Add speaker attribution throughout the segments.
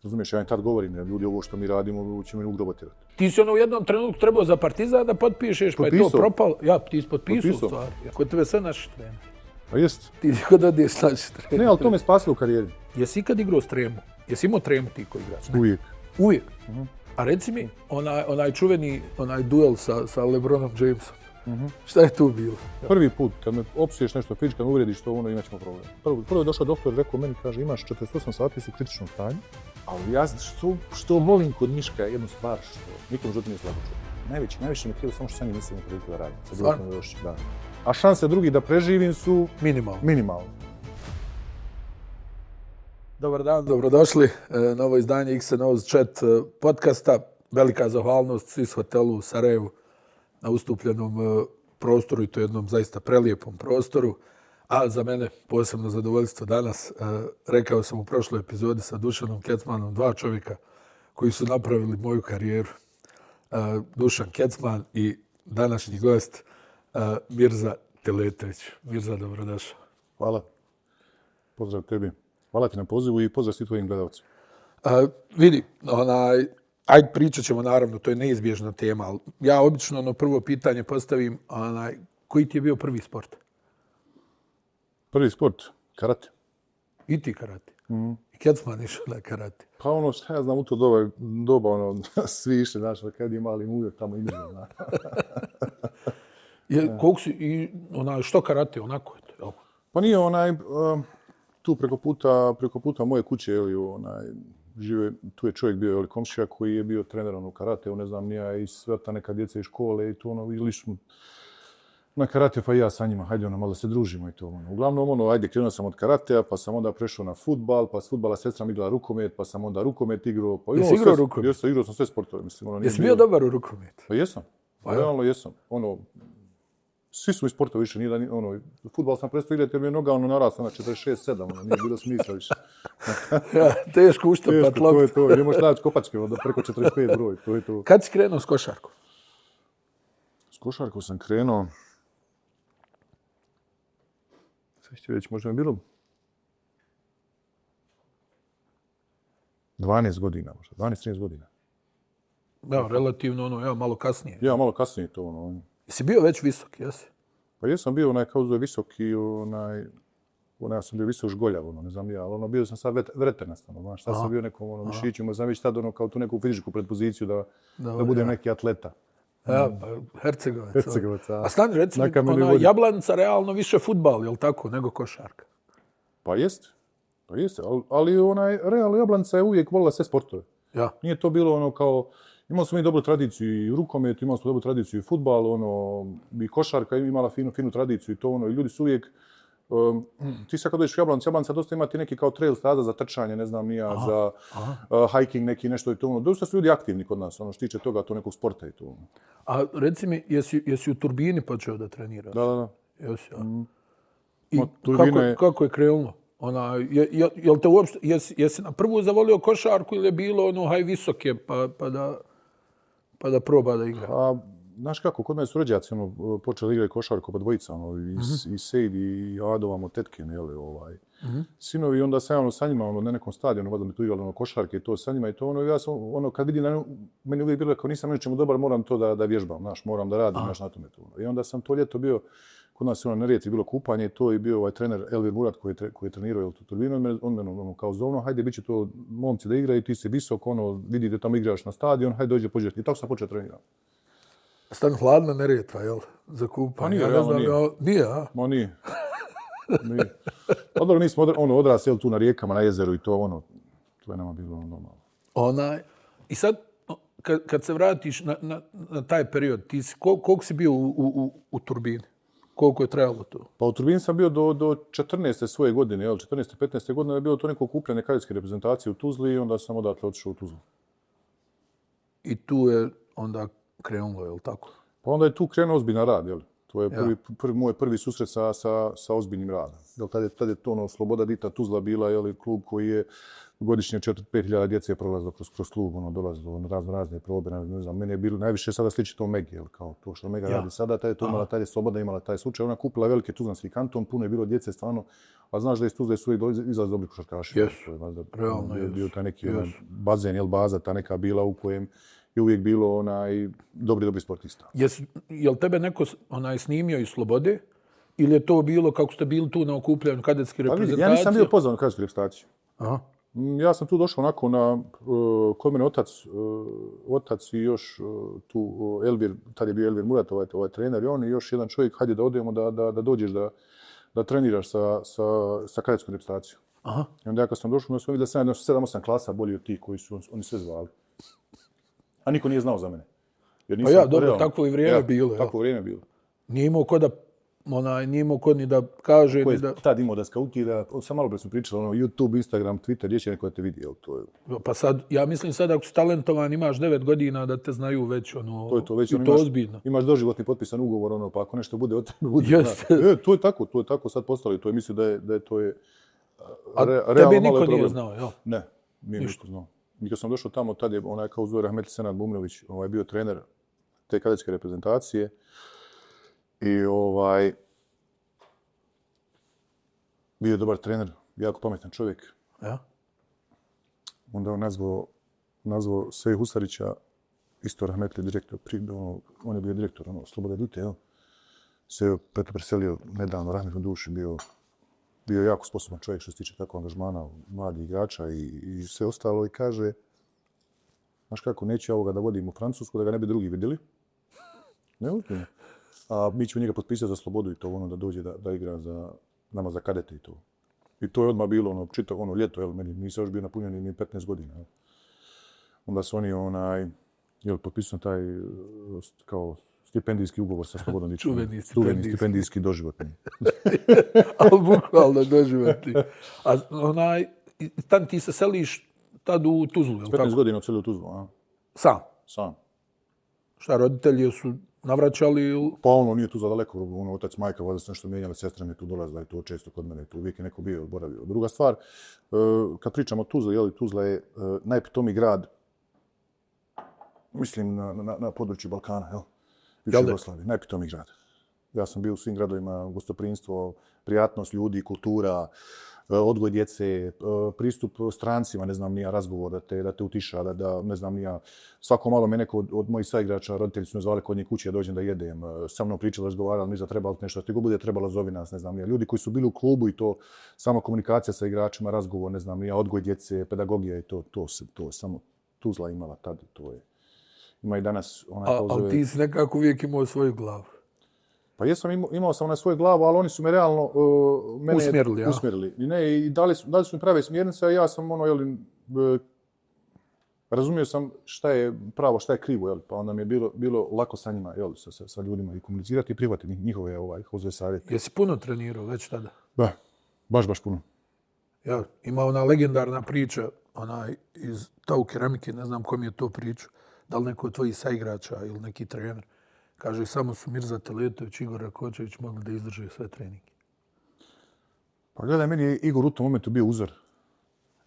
Speaker 1: Razumiješ, ja im tad govorim, ljudi, ovo što mi radimo, će me ugrobotirati.
Speaker 2: Ti si u jednom trenutku trebao za Partizan da potpišeš, pa je to propalo. Ja, ti si potpisao u stvari. Kod tebe sve naši trener.
Speaker 1: Pa jest.
Speaker 2: Ti kod odeš naši trener.
Speaker 1: Ne, ali to me spasilo u karijeri.
Speaker 2: Jesi ikad igrao s Tremu? Jesi imao Tremu ti koji igrač?
Speaker 1: Uvijek.
Speaker 2: Uvijek? A reci mi, onaj čuveni, duel sa LeBronom Jamesom. Šta je tu bilo?
Speaker 1: Prvi put, kad me opsuješ nešto fizički, kad me uvrediš to, imat ćemo problem. Prvo je došao doktor i rekao meni, kaže, imaš 48 sati su u kritičnom stanju, ali ja što volim kod Miška jednu stvar što nikom životu nije slabo čuo. Najviše me krivo samo što sam njim nisam priliku da radim. Da. A šanse drugi da preživim su minimalne.
Speaker 2: Dobar dan, dobrodošli. Novo izdanje XNO's Chat podcasta. Velika zahvalnost Swiss hotelu u Sarajevu na ustupljenom prostoru i to jednom zaista prelijepom prostoru. A za mene posebno zadovoljstvo danas, rekao sam u prošloj epizodi sa Dušanom Kecmanom, dva čovjeka koji su napravili moju karijeru. Dušan Kecman i današnji gost Mirza Teletović. Mirza, dobrodošao.
Speaker 1: Hvala. Pozdrav tebi. Hvala ti na pozivu i pozdrav svi tvojim gledalcima.
Speaker 2: Vidi, ajde pričat ćemo naravno, to je neizbježna tema, ali ja obično prvo pitanje postavim, koji ti je bio prvi sport?
Speaker 1: Prvi sport? Karate.
Speaker 2: I ti karate? I Kecman išao na karate?
Speaker 1: Pa šta ja znam, u to doba svi išli, znaš, kad je mali uvijek tamo i znam.
Speaker 2: Koliko si, što karate, onako je to?
Speaker 1: Pa nije tu preko puta moje kuće, žive, tu je čovjek bio, komšija koji je bio trener u karateu, ne znam, nija i sve ta neka djeca iz škole i to ili smo na karate, pa i ja sa njima, hajde malo se družimo i to. Uglavnom, ajde, krenuo sam od karatea, pa sam onda prešao na fudbal, pa s fudbala sestra mi igrala rukomet, pa sam onda rukomet igrao. Pa
Speaker 2: jesi igrao rukomet?
Speaker 1: Jesam, igrao sam sve sportove, mislim.
Speaker 2: Jesi bio dobar u rukomet?
Speaker 1: Pa jesam, realno jesam. Svi su mi sportovi više, nije da, fudbal sam prestao igrati jer mi je noga narasla na 46-7, nije bilo smisla više.
Speaker 2: Teško uštopat loptu.
Speaker 1: Teško, to je to, ne možeš staviti kopačke, onda preko 45 broj, to je to.
Speaker 2: Kad si krenuo s košarkom?
Speaker 1: S košarkom sam krenuo, sve ću reći, možda mi je bilo 12 godina, možda, 12-13 godina.
Speaker 2: Ja, relativno, malo kasnije.
Speaker 1: Ja, malo kasnije to,
Speaker 2: Jesi bio već visok, jesi?
Speaker 1: Pa jesam bio kao da je visok i ja sam bio visok žgoljav, ne znam ja, ali bio sam sad vretenastavno, šta sam bio nekom mišićima, znam već tad kao tu neku fizičku predpoziciju da budem neki atleta.
Speaker 2: Ja, Hercegovac.
Speaker 1: Hercegovac,
Speaker 2: a stani, recimo, Jablanica realno više fudbal, je li tako, nego košarka?
Speaker 1: Pa jeste, ali realno Jablanica je uvijek volila sve sportove.
Speaker 2: Ja.
Speaker 1: Nije to bilo kao... Imali smo mi dobru tradiciju i u rukometu, imali smo dobru tradiciju i u fudbalu, i košarka imala finu tradiciju i to, i ljudi su uvijek, ti sad kad dođeš u Jablanica dosta imati neki kao trail staza za trčanje, ne znam nija, za hiking neki nešto i to, dosta su ljudi aktivni kod nas, što tiče toga, to nekog sporta i to.
Speaker 2: A reci mi, jesi u Turbini počeo da treniraš?
Speaker 1: Da.
Speaker 2: Jesi, I kako je krenulo? Jel te uopšte, jesi na prvu zavolio košarku ili je bilo haj visoke pa da proba da igra?
Speaker 1: Znaš kako, kod mene su rođaci počeli igrati košarku, pa dvojica, i Sejd i Adovamo tetke, sinovi, i onda sam sa njima na nekom stadionu, valjda mi tu igrali košarke i to sa njima i to, ja sam, kad vidim, meni uvijek bilo kao nisam ničemu dobar, moram to da vježbam, moram da radim, na tome to. I onda sam to ljeto bio, kod nas je na Rijeci bilo kupanje i to je bio trener Elvir Murat koji je trenirao u Turbinu. On me kao zovno, hajde, bit će to momci da igraju, ti si visok, vidite tamo igraš na stadion, hajde dođe pođeti. I tako sam počeo trenirati.
Speaker 2: Stan hladna Neretva, jel? Za kupanje.
Speaker 1: Pa nije, realno nije.
Speaker 2: Nije, a?
Speaker 1: Ma nije. Odmah mi smo odrasli tu na rijekama, na jezeru i to je nama bilo normalno.
Speaker 2: I sad, kad se vratiš na taj period, koliko si bio u Turbini? Koliko je trajalo to?
Speaker 1: Pa u Turbini sam bio do 14. svoje godine, 14. 15. godine je bilo to neko okupljanje kraljevske reprezentacije u Tuzli i onda sam odatle otišao u Tuzlu.
Speaker 2: I tu je onda krenulo, je li tako?
Speaker 1: Pa onda je tu krenuo ozbiljan rad, To je moj prvi susret sa ozbiljnim radom. Tad je to Sloboda Dita Tuzla bila klub koji je godišnje 4-5 hiljada djece prolazilo kroz klub, dolazilo na razne probe. Ne znam, mene je bilo najviše sada sliči to Megi, kao to što Mega radi sada, tad je to imala, tad je Sloboda imala taj slučaj. Ona kupila veliki tuzlanski kanton, puno je bilo djece stvarno, a znaš da iz Tuzle su uvijek izlazi dobri košarkaši.
Speaker 2: Realno je.
Speaker 1: Bio taj neki bazen, baza ta neka bila u kojem je uvijek bilo dobri sportista.
Speaker 2: Jel tebe neko snimio iz Slobode ili je to bilo kako ste bili tu na okupljanju kadetske reprezentacije?
Speaker 1: Ja nisam bio pozvan na kadetsku reprezentaciju.
Speaker 2: Aha.
Speaker 1: Ja sam tu došao onako kod mene otac i još tu Elvir, tad je bio Elvir Murat, ovaj trener i on i još jedan čovjek, hajde da odemo da dođeš da treniraš sa kadetskom reprezentacijom.
Speaker 2: Aha.
Speaker 1: I onda ja kad sam došao, sam vidio da sam 7-8 klasa bolji od tih koji su oni sve zvali. A niko nije znao za mene.
Speaker 2: Dobro, takvo i vrijeme bilo.
Speaker 1: Takvo vrijeme bilo.
Speaker 2: Nije imao ko ni da kaže.
Speaker 1: Ko je tad imao da skautira, sam malo pre smo pričali, YouTube, Instagram, Twitter, gdje će neko da te vidi.
Speaker 2: Pa sad, ja mislim sad ako si talentovan, imaš 9 godina da te znaju već
Speaker 1: već
Speaker 2: i to ozbiljno.
Speaker 1: Imaš doživotni potpisan ugovor, pa ako nešto bude od tebe, bude.
Speaker 2: Jeste.
Speaker 1: To je tako sad postalo i to je mislim da je to je
Speaker 2: realno tebe niko nije znao, jel?
Speaker 1: Ne, nije niko znao. I kad sam došao tamo, tad je kao zove Rahmetli Senad Bumrović, bio trener te kadetske reprezentacije. I bio je dobar trener, jako pametan čovjek.
Speaker 2: Ja?
Speaker 1: Onda on nazvao Sve Husarića, isto Rahmetli direktor, on je bio direktor Slobode Dite, jel? Se preselio nedavno, Rahmetli duši, bio jako sposoban čovjek što se tiče takvog angažmana mladih igrača i sve ostalo i kaže, znaš kako, neću ja ovoga da vodim u Francusku, da ga ne bi drugi vidjeli. Ne ozbiljno. A mi ćemo njega potpisati za Slobodu i to da dođe da igra nama za kadete i to. I to je odmah bilo čitavo ljeto, meni nisam još bio napunjen ni 15 godina. Onda su oni potpisali taj kao stipendijski ugovor sa Slobodom Dičom. Čuveni stipendijski doživotni.
Speaker 2: Ali bukvalno doživotni. A tad ti se seliš tad u Tuzlu, je li tako?
Speaker 1: 15 godina odselio u Tuzlu, a? Sam.
Speaker 2: Šta, roditelji su navraćali ili?
Speaker 1: Pa nije Tuzla daleko, otac, majka, valjda su nešto mijenjali, sestra mi je tu dolazila i to često kod mene, tu uvijek je neko bio, boravio. Druga stvar, kad pričamo o Tuzli, Tuzla je najpitomiji grad, mislim na području Balkana, jel? Bivše Jugoslavije, najpitomiji grad. Ja sam bio u svim gradovima, gostoprinstvo, prijatnost ljudi, kultura, odgoj djece, pristup strancima, ne znam nija, razgovor da te utiša, da ne znam nija. Svako malo me neko od mojih saigrača, roditelji su me zvali kod njih kući da dođem da jedem, sa mnom pričali, razgovarali, ništa trebalo nešto, što bude trebalo zovi nas, ne znam nija. Ljudi koji su bili u klubu i to, samo komunikacija sa igračima, razgovor, ne znam nija, odgoj djece, pedagogija i to samo Tuzla imala tad, to je. Ima i danas
Speaker 2: Ali ti si nekako uvijek imao svoju glavu.
Speaker 1: Pa jesam, imao sam na svoju glavu, ali oni su me realno
Speaker 2: usmjerili.
Speaker 1: I dali su mi prave smjernice, a ja sam razumio sam šta je pravo, šta je krivo, pa onda mi je bilo lako sa njima, sa ljudima i komunicirati i prihvatiti njihove savjete.
Speaker 2: Jesi puno trenirao već tada?
Speaker 1: Da, baš puno.
Speaker 2: Ja, ima ona legendarna priča, iz Tau keramike, ne znam kom je to priča, da li neko od tvojih saigrača ili neki trener. Kaže, samo su Mirza Teletović i Igor Rakočević mogli da izdrže sve treninge.
Speaker 1: Pa gledaj, meni je Igor u tom momentu bio uzor.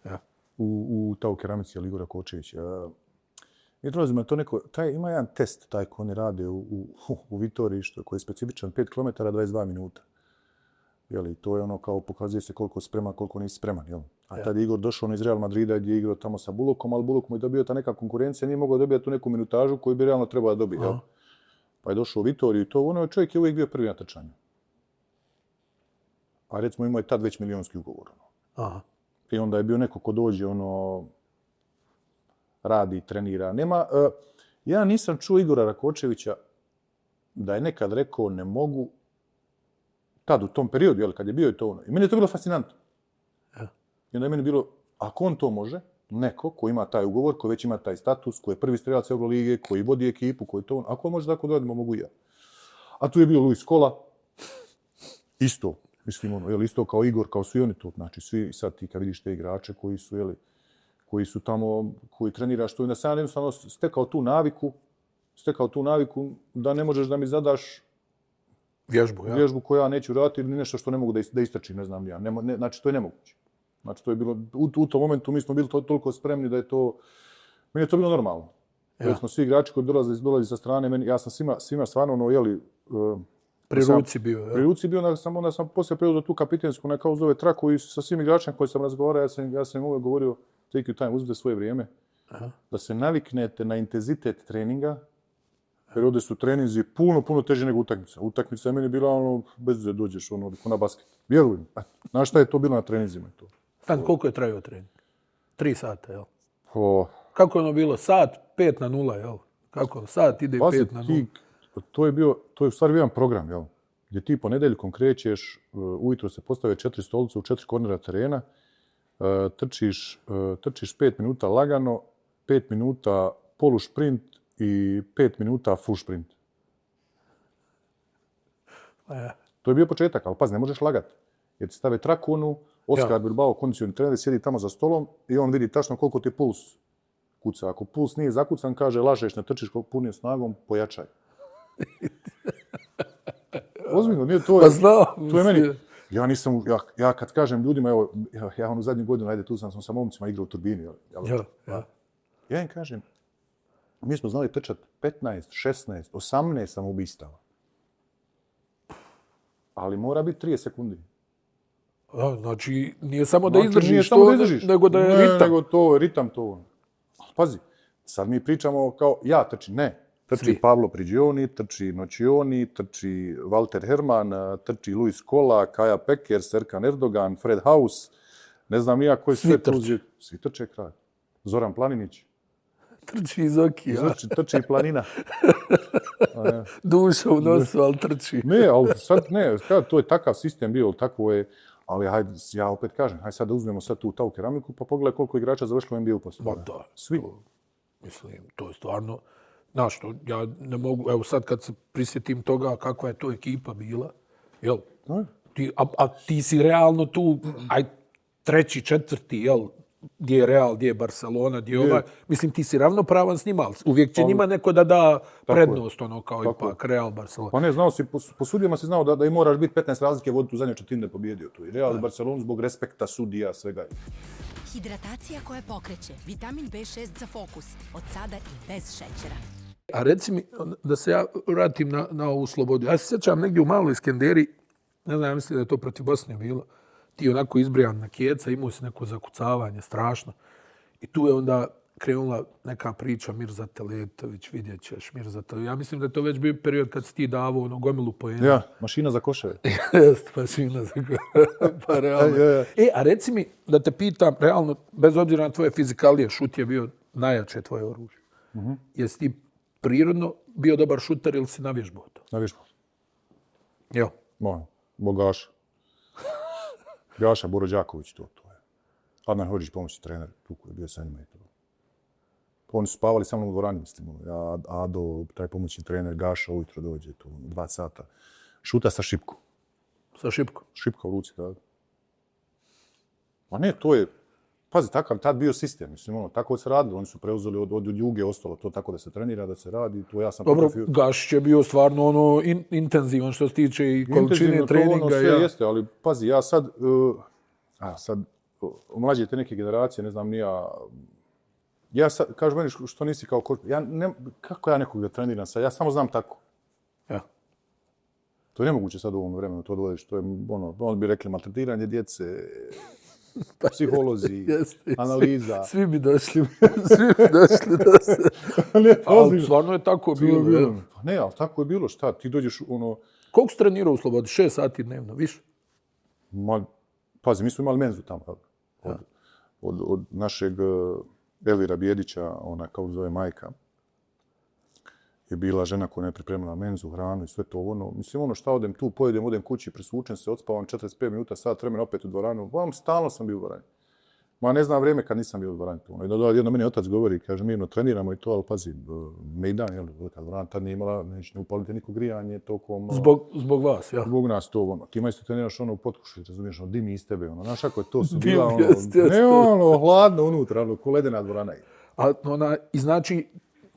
Speaker 2: Ja.
Speaker 1: U Tau keramici, ali Igor Rakočević. Mi dolazimo na to ima jedan test taj koji oni rade u Vitoriji, koji je specifičan 5 km 22 minuta. To je kao pokazuje se koliko si spreman, koliko nisi spreman. A tad je Igor došao iz Real Madrida gdje je igrao tamo sa Bulokom, ali Bulok mu je dobio ta neka konkurencija, nije mogao dobiti tu neku minutažu koju bi realno trebao da dobije. Pa je došao u Vitoriju i to, čovjek je uvijek bio prvi na trčanju. A recimo imao je tad već milionski ugovor. I onda je bio neko ko dođe, radi, trenira. Ja nisam čuo Igora Rakočevića da je nekad rekao ne mogu, tad u tom periodu, kad je bio i to. I meni je to bilo fascinantno. I onda je meni bilo, ako on to može, neko ko ima taj ugovor, koji već ima taj status, koji je prvi strelac Eurolige, koji vodi ekipu, koji to, ako on može tako da radimo, mogu i ja. A tu je bio Luis Scola, isto, mislim, isto kao Igor, kao svi oni to, znači svi sad ti kad vidiš te igrače koji su tamo, koji treniraš, to je da sam jednostavno stekao tu naviku da ne možeš da mi zadaš
Speaker 2: Vježbu, ja.
Speaker 1: Vježbu koju ja neću raditi ili nešto što ne mogu da istrčim, ne znam ja. Znači, to je nemoguće. Znači, to je bilo, u tom momentu mi smo bili toliko spremni da je to, meni je to bilo normalno.
Speaker 2: Ja.
Speaker 1: Jer smo svi igrači koji dolazi sa strane, ja sam svima stvarno,
Speaker 2: pri ruci bio. Ja.
Speaker 1: Pri ruci bio, onda sam poslije preuzeo tu kapitensku, nekao zove traku i sa svim igračima koji sam razgovarao, ja sam im uvijek govorio, take your time, uzmite svoje vrijeme, da se naviknete na intenzitet treninga, jer ovdje su treninzi puno teže nego utakmica. Utakmica je meni bila bez veze dođeš ko na basket. Vjerujem. Znaš šta je to bilo na treninzima?
Speaker 2: Koliko je trajao trening? 3 sata, jel?
Speaker 1: Kako
Speaker 2: je ono bilo? Sat, 5-0, jel? Kako? Sat ide 5-0.
Speaker 1: To je u stvari jedan program, jel? Gdje ti ponedeljkom krećeš, ujutro se postave 4 stolice u 4 kornera terena, trčiš 5 minuta lagano, 5 minuta polušprint i 5 minuta full sprint. To je bio početak, ali pazi, ne možeš lagati. Jer ti stave traku Oskar Bilbao, kondicioni trener, sjedi tamo za stolom i on vidi tačno koliko ti puls kuca. Ako puls nije zakucan, kaže lažeš, ne trčiš punim snagom, pojačaj. Ozbiljno, nije to.
Speaker 2: Pa znam.
Speaker 1: To je meni. Ja kad kažem ljudima, evo, ja u zadnju godinu, ajde, tu sam sa momcima igrao u Turbini. Ja im kažem, mi smo znali trčati 15, 16, 18 samoubistava. Ali mora biti 30 sekundi.
Speaker 2: Znači, nije samo da izdržiš to, nego da je ritam.
Speaker 1: Nego to je ritam to. Pazi, sad mi pričamo kao ja trčim, ne. Trči Pavlo Prigioni, trči Nocioni, trči Walter Herman, trči Luis Kola, Kaja Peker, Serkan Erdogan, Fred Haus, ne znam ja koji sve tuzi. Svi trče kraj. Zoran Planinić.
Speaker 2: Trči iz Okija.
Speaker 1: Trči Planina.
Speaker 2: Duša u nosu, ali trči.
Speaker 1: Ne, ali sad ne, to je takav sistem bio, takvo je, ali hajde, ja opet kažem, hajde sad da uzmemo sad tu Tau keramiku, pa pogledaj koliko igrača završilo NBA poslije.
Speaker 2: Da.
Speaker 1: Svi.
Speaker 2: Mislim, to je stvarno, znaš, ja ne mogu, evo sad kad se prisjetim toga kakva je to ekipa bila, jel? A ti si realno tu, treći, četvrti, jel? Gdje je Real, gdje je Barcelona, gdje je Mislim, ti si ravnopravan s njima, ali uvijek će njima neko da da prednost, kao ipak Real, Barcelona.
Speaker 1: Pa ne, znao si, po sudijama si znao da i moraš biti 15 razlike voditi u zadnjoj četvrtini da pobjedio tu. I Real i Barcelona zbog respekta sudija, svega.
Speaker 3: Hidratacija koja pokreće, vitamin B6 za fokus, od sada i bez šećera.
Speaker 2: A reci mi, da se ja vratim na ovu slobodu. Ja se sjećam negdje u Maloj Skenderi, ne znam, ja mislim da je to protiv Bosne bilo, ti onako izbrijan na keca, imao si neko zakucavanje, strašno. I tu je onda krenula neka priča Mirza Teletović, vidjet ćeš Mirza Teletović. Ja mislim da je to već bio period kad si ti davao gomilu poena.
Speaker 1: Ja, mašina za koševe.
Speaker 2: Jeste, mašina za koševe. Pa realno. A reci mi, da te pitam, realno, bez obzira na tvoje fizikalije, šut je bio najjače tvoje oružje. Jesi ti prirodno bio dobar šuter ili si navježbao to?
Speaker 1: Navježbao.
Speaker 2: Jel?
Speaker 1: Bogaša. Gaša Boro Đaković, to je. Adnan Hodžić, pomoćni trener, tu koji je bio sa njima i to. Oni su spavali sa mnom u dvorani, mislim. Ja, Ado, taj pomoćni trener, Gaša ujutro dođe tu, 2 sata. Šuta sa šipkom.
Speaker 2: Sa šipkom?
Speaker 1: Šipka u ruci, da. Ma ne, to je, pazi, takav tad bio sistem, mislim, tako se radilo. Oni su preuzeli od Juge, ostalo to tako da se trenira, da se radi, to ja sam...
Speaker 2: Dobro, Gašić je bio stvarno intenzivan što se tiče i količine treninga.
Speaker 1: Sve jeste, ali pazi, ja sad, mlađe te neke generacije, ne znam, ja sad, kažu meni što nisi kao koč, kako ja nekog da treniram sad, ja samo znam tako.
Speaker 2: Ja.
Speaker 1: To je nemoguće sad u ovom vremenu, to dovodiš, to je ono bi rekli maltretiranje djece, psiholozi, analiza.
Speaker 2: Svi bi došli da se... Ali stvarno je tako bilo.
Speaker 1: Ne, ali tako je bilo, šta, ti dođeš
Speaker 2: Koliko si trenirao u Slobodi? 6 sati dnevno, više?
Speaker 1: Pazi, mi smo imali menzu tamo. Od našeg Elvira Bijedića, ona kao zove majka, je bila žena koja je pripremila menzu, hranu i sve to Mislim, šta odem tu, pojedem, odem kući, presvučem se, odspavam 45 minuta, sat vremena opet u dvoranu. Stalno sam bio u dvorani. Ma ne znam vrijeme kad nisam bio u dvorani. Jedno meni otac govori, kaže, mirno, treniramo i to, ali pazi, Mejdan, velika dvorana, tad nije imala, neće ne upaliti niko grijanje, tokom...
Speaker 2: Zbog vas, ja.
Speaker 1: Zbog nas to, Ti majsto treniraš u potkuši, razumiješ, dimi iz tebe, znaš ako je to su bila, hladno unutra, ko ledena dvorana.
Speaker 2: I znači,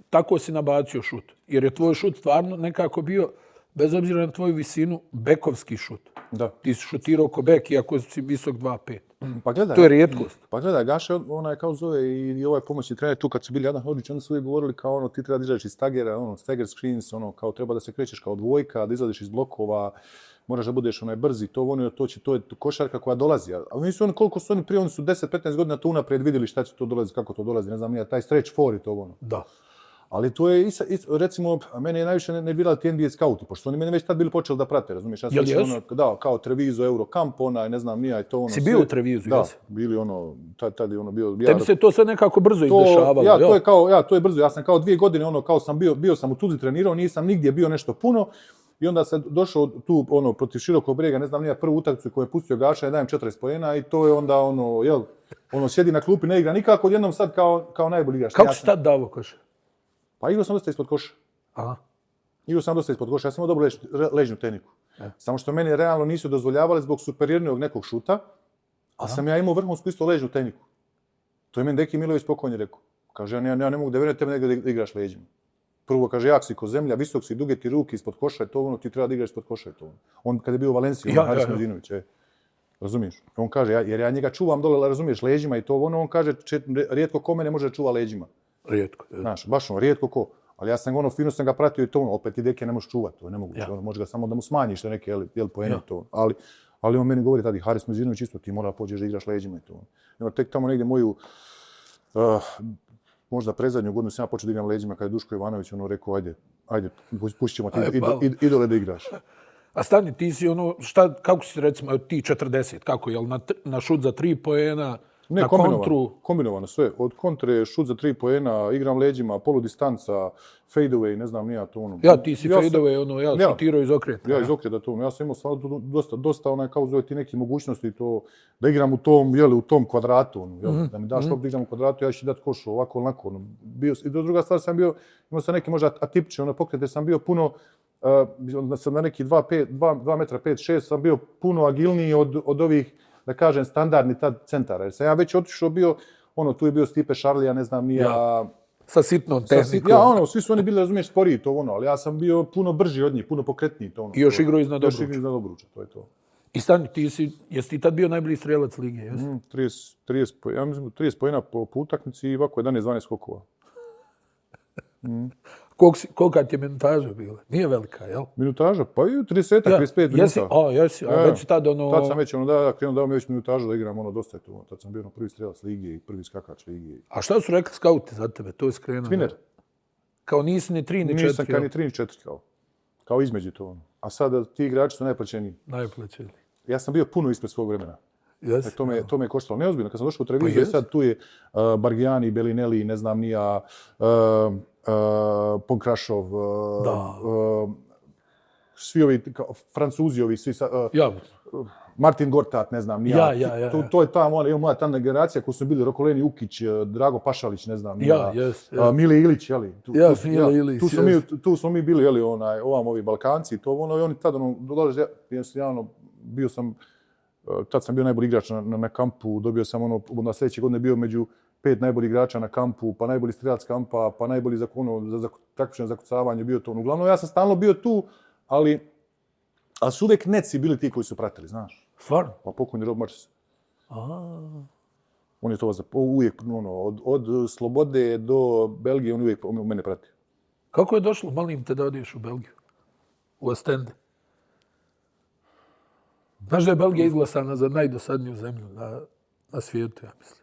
Speaker 2: tako si nabacio šut. Jer je tvoj šut stvarno nekako bio bez obzira na tvoju visinu, bekovski šut.
Speaker 1: Da.
Speaker 2: Ti si šutirao ko bek, iako si visok 2,5.
Speaker 1: Pa gledaj,
Speaker 2: To je rijetkost.
Speaker 1: Pa gledaj, Gaša, onaj kao zove i ovaj pomoćni trener tu kad su bili Adam Hodžić, oni su uvijek govorili kao ono, ti treba da izađeš iz stagera, ono, stagger screens, ono, kao treba da se krećeš kao dvojka, da izlaziš iz blokova, moraš da budeš onaj brzi, to je košarka koja dolazi. A oni su koliko su oni prije, oni su 10-15 godina to unaprijed vidjeli šta će to dolazi, kako to dolazi, ne znam, nije, taj stretch four i to ono.
Speaker 2: Da.
Speaker 1: Ali to je, recimo, mene je najviše nervirali ti NBA scouti, pošto oni mene već tad bili počeli da prate, razumiješ? Ja sam ono, da, kao Treviso, Eurocamp, onaj, ne znam, nija i to ono.
Speaker 2: Si bio u Trevisu,
Speaker 1: da,
Speaker 2: jesi?
Speaker 1: bili ono, tad je ono bio...
Speaker 2: Tebi se to sve nekako brzo izdešavalo,
Speaker 1: to je brzo, ja sam kao 2 godine, ono, kao sam bio sam u Tuzli trenirao, nisam nigdje bio nešto puno, i onda sam došao tu, ono, protiv Širokog Brijega, ne znam, nija prvu utakmicu koju je pustio Gaša, ja dajem 40 poena i to je onda, ono, jel, ono, sjedi na klupi, ne igra nikako, odjednom sad kao najbolji igrač.
Speaker 2: Kako si tad davo koša?
Speaker 1: Pa igrao sam dosta ispod koša.
Speaker 2: Aha.
Speaker 1: Igrao sam dosta ispod koša, ja sam imao dobru ležnu tehniku. Samo što meni realno nisu dozvoljavali zbog superiornog nekog šuta, a sam ja imao vrhunsku isto ležnu tehniku. To je meni Deki Milović pokojni rekao. Kaže, ja ne mogu da vjerujem tebe negdje da igraš leđima. Prvo kaže, jak si ko zemlja, visok si, duge ti ruke ispod koša je to ono, ti treba da igraš ispod koša je to ono. On kad je bio u Valenciji, Haris Medinović, razumiješ? On kaže, jer ja njega čuvam dole, razumiješ, leđima i to ono, on kaže, rijetko ko mene može čuva leđima.
Speaker 2: Rijetko.
Speaker 1: Znaš, baš ono, rijetko ko. Ali ja sam ono, fino sam ga pratio i to ono, opet i Deke ne možeš čuvati, to je nemoguće. Ono, može ga samo da mu smanjiš neke poene i to. Ali on meni govori tada, Haris Medinović isto, ti mora pođeš da igraš leđima i to. Ono, tek tamo negdje moju, možda prezadnju godinu sam ja počeo da igram leđima kada je Duško Ivanović ono rekao, ajde, pustit ćemo ti idole da igraš.
Speaker 2: A stani, ti si ono, kako si recimo, ti 40, kako, jel na šut za 3 poena,
Speaker 1: ne,
Speaker 2: na kontru?
Speaker 1: Kombinovano sve. Od kontre, šut za 3 poena, igram leđima, poludistanca, fade-away, ne znam, nija to ono.
Speaker 2: Ja, ti si fade-away, ono, ja šutirao iz okreta.
Speaker 1: Ja iz okreta to ono. Ja sam imao stvarno dosta onaj, kao zove ti neki mogućnosti to, da igram u tom kvadratu, ono, da mi daš lop da igram u kvadratu, ja ću dati koš ovako, onako, ono. I druga stvar sam bio, imao sam neke možda atipične, ono, pokrete sam bio puno, sam na neki 2 metra 5-6, sam bio puno agilniji od ovih, da kažem, standardni tad centara. Jer sam ja već otišao bio, ono, tu je bio Stipe Šarlija, ne znam,
Speaker 2: sa sitnom tehnikom.
Speaker 1: Ja, ono, svi su oni bili, razumiješ, sporiji to, ono, ali ja sam bio puno brži od njih, puno pokretniji to, ono.
Speaker 2: I još igrao iznad Dobruča.
Speaker 1: Još igrao iznad Dobruča, to je to.
Speaker 2: I stani, jesi ti tad bio najbolji strelac lige, jesi?
Speaker 1: 30 poena po utakmici i ovako 11-12 skokova.
Speaker 2: Kolika ti je minutaža bila? Nije velika, jel?
Speaker 1: Minutaža? Pa i 30-35 minuta.
Speaker 2: Jesi, a već tad ono...
Speaker 1: Tad sam već krenuo dao mi već minutažu da igram, ono, dosta je to. Tad sam bio prvi strelac lige i prvi skakač lige.
Speaker 2: A šta su rekli skauti za tebe? To je skrenuo.
Speaker 1: Twinner.
Speaker 2: Kao nisi ni 3 ni 4.
Speaker 1: Nisam kao ni 3 ni 4 kao između to ono. A sad ti igrači su najplaćeniji.
Speaker 2: Najplaćeniji.
Speaker 1: Ja sam bio puno ispred svog vremena.
Speaker 2: Yes.
Speaker 1: To me je koštalo. Neozbiljno, kad sam došao u Treviso, sad tu je Bargiani, Bellinelli, ne znam nija, Ponkrašov, svi ovi, Francuzi ovi, svi, Martin Gortat, ne znam nija. To je ta moja ta generacija koji su bili Rokoleni Ukić, Drago Pašalić, ne znam nija, Mile Ilić, jeli. Tu smo mi bili, jeli, ovi Balkanci, to ono, i oni tad dolaze, bio sam, tad sam bio najbolji igrač na kampu, dobio sam na sljedeće godine bio među 5 najboljih igrača na kampu, pa najbolji strelac kampa, pa najbolji za takmičenje zakucavanje bio to. Uglavnom, ja sam stalno bio tu, ali su uvijek neci bili ti koji su pratili, znaš.
Speaker 2: Stvarno?
Speaker 1: Pa pokojni Rob Marcis. On je to uvijek, od Slobode do Belgije, on uvijek mene prati.
Speaker 2: Kako je došlo, molim te, da odeš u Belgiju? U Ostende? Znaš da je Belgija izglasana za najdosadniju zemlju na svijetu, ja mislim.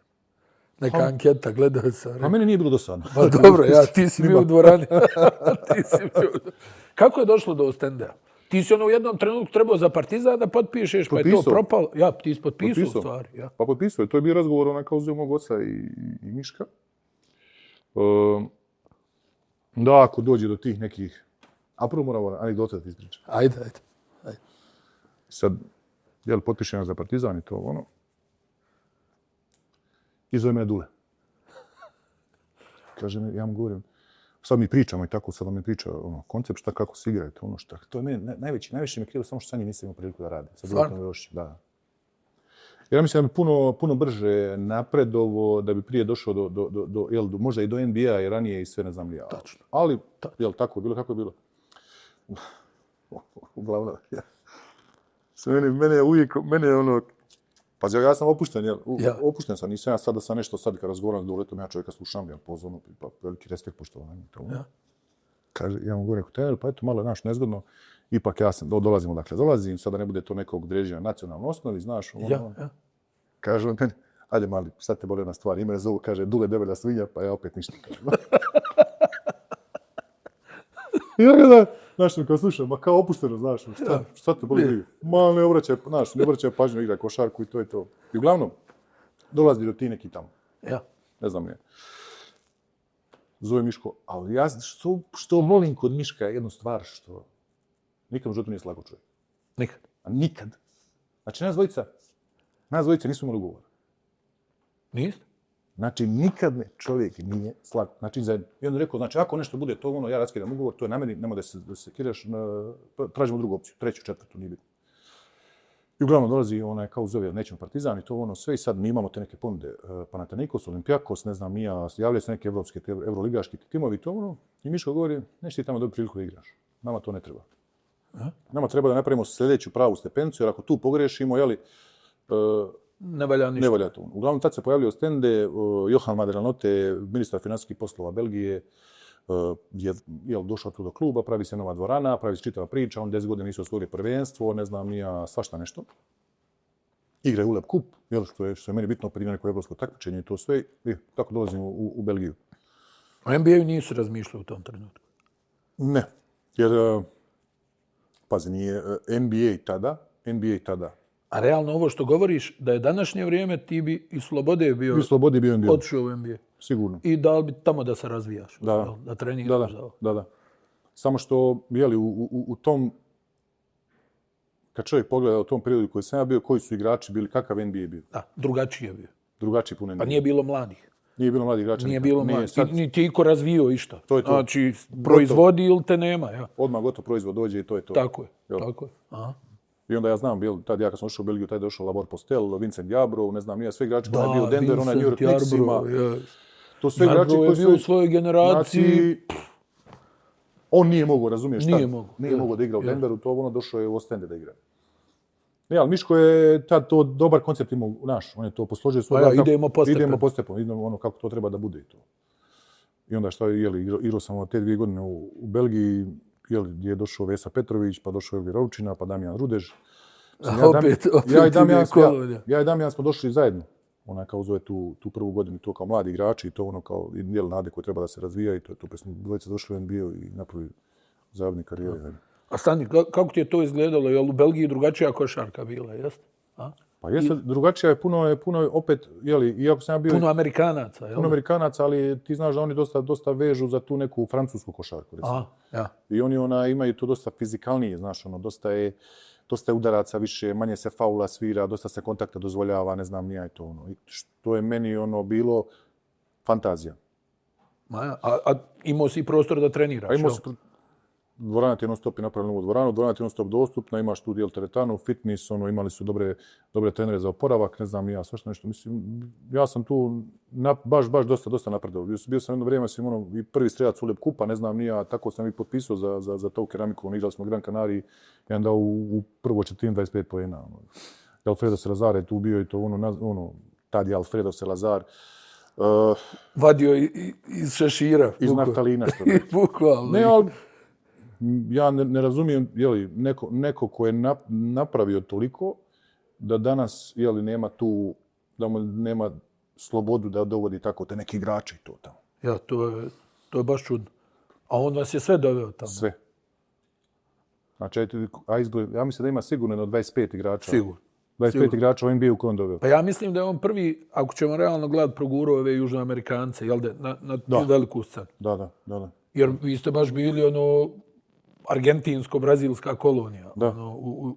Speaker 2: Neka anketa, gledao sam.
Speaker 1: A meni nije bilo dosadno.
Speaker 2: Pa dobro, ti si bio u dvorani. Kako je došlo do Ostendea? Ti si u jednom trenutku trebao za Partizan da potpišeš, pa je to propalo. Ja, ti si potpisao u stvari.
Speaker 1: Pa potpisao je. To je bio razgovor kao uzeo mog oca i Miška. Da, ako dođe do tih nekih... A prvo moram anegdote da ti ispričam.
Speaker 2: Ajde.
Speaker 1: Sad, potpišem za Partizan i to ono. I zove mene Dule. Kaže mi, ja mu govorim, sad mi pričamo i tako, sad on mi priča koncept šta, kako se igra i to ono šta. To je meni najviše mi krivo, samo što sa njim nisam imao priliku da radim.
Speaker 2: Stvarno?
Speaker 1: Da. Jer ja mislim da bi puno brže napredovo, da bi prije došao do možda i do NBA i ranije i sve ne znam li ja.
Speaker 2: Tačno.
Speaker 1: Ali, tako je bilo kako je bilo. Uglavnom, ja. Mene je ono, pazi, ja sam opušten, jel? Opušten sam, nisam ja sad da sam nešto sad kad razgovaram s Doletom, ja čovjeka slušam, jel, pozorno, pa veliki respekt poštovanje.
Speaker 2: Ja.
Speaker 1: Kaže, ja mu govorim, trener, pa eto malo je naš nezgodno, ipak ja sam, dolazim, sad da ne bude to nekog određenja na nacionalnoj osnovi, znaš,
Speaker 2: Ja.
Speaker 1: Kaže on meni, ajde mali, sad te boli jedna stvar, ime zovu, kaže, Dule debelja svinja, pa ja opet ništa. Ja ga znaš, kao slušam, ma kao opušteno, znaš, šta te boli briga? Ma ne obraćaj pažnju, igra košarku i to je to. I uglavnom, dolazi do ti neki tamo.
Speaker 2: Ja.
Speaker 1: Ne znam je. Zove Miško, ali ja što volim kod Miška je jednu stvar što nikad u životu nije slago čovjek.
Speaker 2: Nikad.
Speaker 1: A nikad. Znači, nas dvojica nismo imali ugovor.
Speaker 2: Niste?
Speaker 1: Znači, nikad me čovjek nije slago. Znači, i on je rekao, znači, ako nešto bude to ono, ja raskidam ugovor, to je na meni, nema da se kiraš, tražimo drugu opciju, treću, četvrtu, nije bitno. I uglavnom dolazi onaj kao zove, nećemo Partizan i to ono sve i sad mi imamo te neke ponude, Panathinaikos, Olympiakos, ne znam, javljaju se neke evropske, evroligaški timovi i to ono. I Miško govori, nećeš ti tamo dobiti priliku da igraš. Nama to ne treba. Nama treba da napravimo sljedeću pravu stepenicu, jer ako tu pogrešimo, jeli,
Speaker 2: ne valja ništa.
Speaker 1: Ne valja to. Uglavnom, tad se pojavljaju stende, Johan Maderanote, ministar financijskih poslova Belgije, je došao tu do kluba, pravi se nova dvorana, pravi se čitava priča, on 10 godina nisu osvojili prvenstvo, ne znam, nija svašta nešto. Igra ULEB kup, što je meni bitno prije neko evropsko takmičenje i to sve, i tako dolazimo u Belgiju.
Speaker 2: O NBA-u nisu razmišljali u tom trenutku?
Speaker 1: Ne, jer, pazi, nije NBA tada.
Speaker 2: A realno ovo što govoriš, da je današnje vrijeme, ti bi i Slobode bio, otišao u NBA.
Speaker 1: Sigurno.
Speaker 2: I dal bi tamo da se razvijaš, da treniraš.
Speaker 1: Da. Samo što, jeli, u tom, kad čovjek pogleda u tom periodu koji sam ja bio, koji su igrači bili, kakav NBA bio?
Speaker 2: Da, drugačiji je bio.
Speaker 1: Drugačiji puno NBA.
Speaker 2: Pa nije bilo mladih.
Speaker 1: Nije bilo mladih igrača.
Speaker 2: Nije bilo mladih. Niti iko razvio išta.
Speaker 1: To je to.
Speaker 2: Znači, proizvodi ili te nema. Ja.
Speaker 1: Odmah gotov proizvod dođe i to je to.
Speaker 2: Tako je. Aha.
Speaker 1: I onda ja znam, tad ja kad sam ušao u Belgiju, taj je došao Labor Postel, Vincent Jabrov, ne znam, sve igrači koji je bio Denver, onaj New York Knicksima. To sve igrači koji su...
Speaker 2: je bio u svojoj generaciji.
Speaker 1: On nije mogao, razumiješ šta?
Speaker 2: Nije
Speaker 1: mogao da igra u Denveru, to ono došao je u Ostende da igra. Ne, ali Miško je tad to dobar koncept imao, on je to posložio svoj...
Speaker 2: Idemo po
Speaker 1: stepenu, idemo ono kako to treba da bude i to. I onda šta je, igrao sam te 2 godine u Belgiji, gdje je došao Vesa Petrović, pa došao Elvi Rovčina, pa Damjan Rudeš. Ja i Damjan smo došli zajedno. Ona kao zove tu prvu godinu, to kao mladi igrači, i to ono kao dijel nade koje treba da se razvija i to je to. Pa smo dvojice došli u NBA i napravili zajedni karijere.
Speaker 2: A stani, kako ti je to izgledalo? Je li u Belgiji drugačija košarka bila, jeste?
Speaker 1: Pa jeste, drugačija je puno opet, iako sam ja bio...
Speaker 2: Puno Amerikanaca, jel?
Speaker 1: Puno Amerikanaca, ali ti znaš da oni dosta vežu za tu neku francusku košarku, recimo. I oni imaju to dosta fizikalnije, znaš, dosta je udaraca više, manje se faula svira, dosta se kontakta dozvoljava, ne znam, nija je to ono. I što je meni bilo fantazija.
Speaker 2: A imao si prostor da treniraš,
Speaker 1: jel? Dvorana ti je non stop i napravila novu dvoranu, dvorana ti je non stop dostupna, imaš tu dijel teretanu, fitness, imali su dobre trenere za oporavak, ne znam, ja svašta nešto. Mislim, ja sam tu baš dosta napredovao. Bio sam jedno vrijeme, i prvi strelac ULEB kupa, ne znam, ja tako sam i potpisao za to keramiku, igrali smo Gran Canaria i onda u prvo 25 poena. Alfredo Salazar je tu bio i to tad je Alfredo Salazar.
Speaker 2: Vadio iz šešira.
Speaker 1: Iz naftalina.
Speaker 2: Bukvalno.
Speaker 1: Ne, ali ja ne razumijem, neko ko je napravio toliko, da danas, nema tu, da mu nema slobodu da dovodi tako te neki igrače i to tamo.
Speaker 2: Ja, to je baš čudno. A on vas je sve doveo tamo?
Speaker 1: Sve. Znači, ja mislim da ima sigurno jedno 25 igrača.
Speaker 2: Sigurno.
Speaker 1: 25 igrača u NBA-u koji on doveo.
Speaker 2: Pa ja mislim da je on prvi, ako ćemo realno gledati, progurao ove Južnoamerikance, jel da, na veliku scenu.
Speaker 1: Da.
Speaker 2: Jer vi ste baš bili argentinsko-brazilska kolonija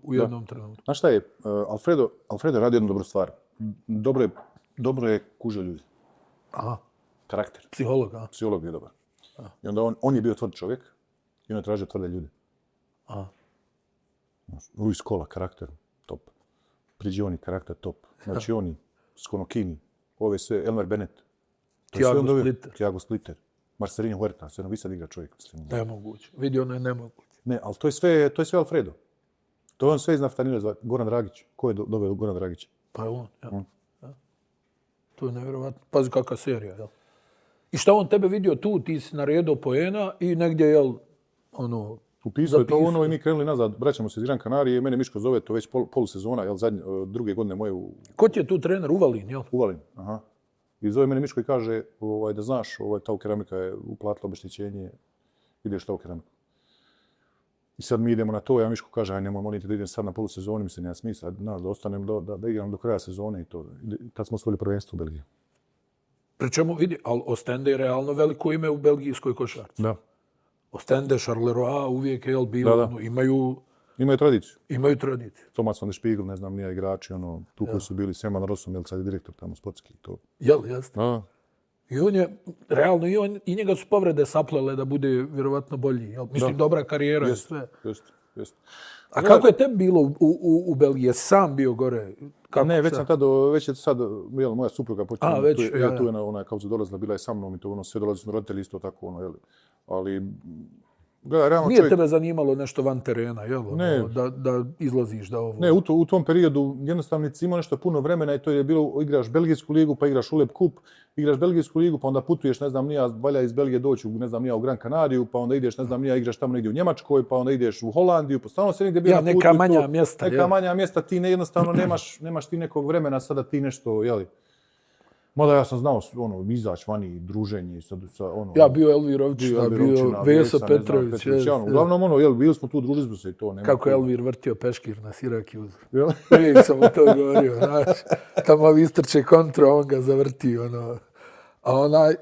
Speaker 2: u jednom trenutku.
Speaker 1: Znaš šta je? Alfredo radi jednu dobru stvar. Dobro je kužio ljudi.
Speaker 2: Aha.
Speaker 1: Karakter.
Speaker 2: Psiholog, a?
Speaker 1: Psiholog je dobar. I onda on je bio tvrd čovjek i on je tražio tvrde ljude.
Speaker 2: Aha.
Speaker 1: Luis Scola, karakter, top. Prigioni, karakter, top. Znači oni, Skonokini, ove sve, Elmer Bennett.
Speaker 2: Thiago Splitter.
Speaker 1: Thiago Splitter. Marcelinho Huerta, sve vi sad igra čovjek.
Speaker 2: Nemoguće. Vidi, ono je nemoguće.
Speaker 1: Ne, ali to je sve Alfredo. To je on sve iz naftanira, Goran Dragić. Ko je doveo Goran Dragića?
Speaker 2: Pa je on, ja. Ja. To je nevjerovatno. Pazi kakva serija, jel? I šta on tebe vidio tu, ti si naredio poena i negdje, jel, ono...
Speaker 1: Upisao je to ono i mi krenuli nazad, vraćamo se iz Gran Kanarije, mene Miško zove, to već polusezona, jel, druge godine moje
Speaker 2: Ko ti je tu trener? Uvalin, jel?
Speaker 1: Uvalin, aha. I zove mene Miško i kaže, da znaš, Tau Keramika je uplatila obeštećenje, ideš Tau Keramiku. I sad mi idemo na to, ja Miško kaže, aj nemoj, molim te da idem sad na polusezoni, mislim, nema smisla, znaš, da ostanem, da igram do kraja sezone i to. I tad smo osvojili prvenstvo u Belgiji.
Speaker 2: Pri čemu, vidi, ali Ostende je realno veliko ime u belgijskoj košarci.
Speaker 1: Da.
Speaker 2: Ostende, Charleroi, uvijek je bilo,
Speaker 1: Da.
Speaker 2: ono, imaju tradiciju.
Speaker 1: Thomas van der Spiegel, ne znam, nije igrači, ono, tu koji su bili, Seman Rosom, jel sad je direktor tamo sportski, to.
Speaker 2: Jel, jeste.
Speaker 1: Da.
Speaker 2: I on je, realno, i njega su povrede saplele da bude vjerovatno bolji. Jel? Mislim, dobra karijera i sve.
Speaker 1: Jeste.
Speaker 2: A kako je tebi bilo u Belgiji? Jesi sam bio gore? Kako,
Speaker 1: ne, već je sad, jel, moja supruga počela, tu je ona kao se dolazila, bila je sa mnom i to ono, sve dolazili smo roditelji isto tako, ono, jel, ali, gledaj, realno
Speaker 2: nije tebe zanimalo nešto van terena, jel?
Speaker 1: Ne.
Speaker 2: Da izlaziš, da ovo...
Speaker 1: Ne, u tom periodu jednostavno nisi imao nešto puno vremena i to je bilo, igraš Belgijsku ligu, pa igraš Uleb Kup, igraš Belgijsku ligu, pa onda putuješ, ne znam, nija, valja iz Belgije doći, ne znam, nija u Gran Kanariju, pa onda ideš, ne znam, nija, igraš tamo negdje u Njemačkoj, pa onda ideš u Holandiju, pa stalno se negdje bio na putu.
Speaker 2: Neka manja mjesta.
Speaker 1: Neka manja mjesta, ti jednostavno nemaš ti nekog vremena sada ti nešto, jeli. Mada ja sam znao, ono, izaći vani, druženje sa ono...
Speaker 2: Ja bio Elvir Ovčina, bio Veso Petrović.
Speaker 1: Uglavnom, ono, jel, bili smo tu, družili smo se i to.
Speaker 2: Kako je Elvir vrtio peškir na Sirakiuzu. Uvijek sam o to govorio, znaš. Tamo istrče kontra, on ga zavrti, ono. A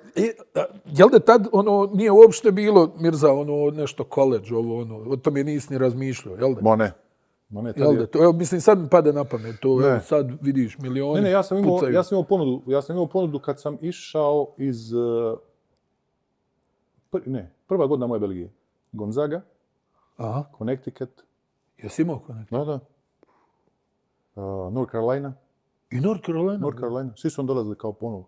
Speaker 2: jel da tad, ono, nije uopšte bilo, Mirza, ono, nešto koledž, ovo, ono, o tome nisi ni razmišljao, jel da?
Speaker 1: Ma ne.
Speaker 2: Jel da, to, evo, mislim, sad mi pade na pamet, to, evo, sad vidiš, milioni
Speaker 1: Ne, ja sam imao ponudu kad sam išao iz... prva godina moje Belgije. Gonzaga,
Speaker 2: Aha.
Speaker 1: Connecticut.
Speaker 2: Jesi imao Connecticut?
Speaker 1: Da. North Carolina.
Speaker 2: I North Carolina?
Speaker 1: North Carolina. Svi su on dolazili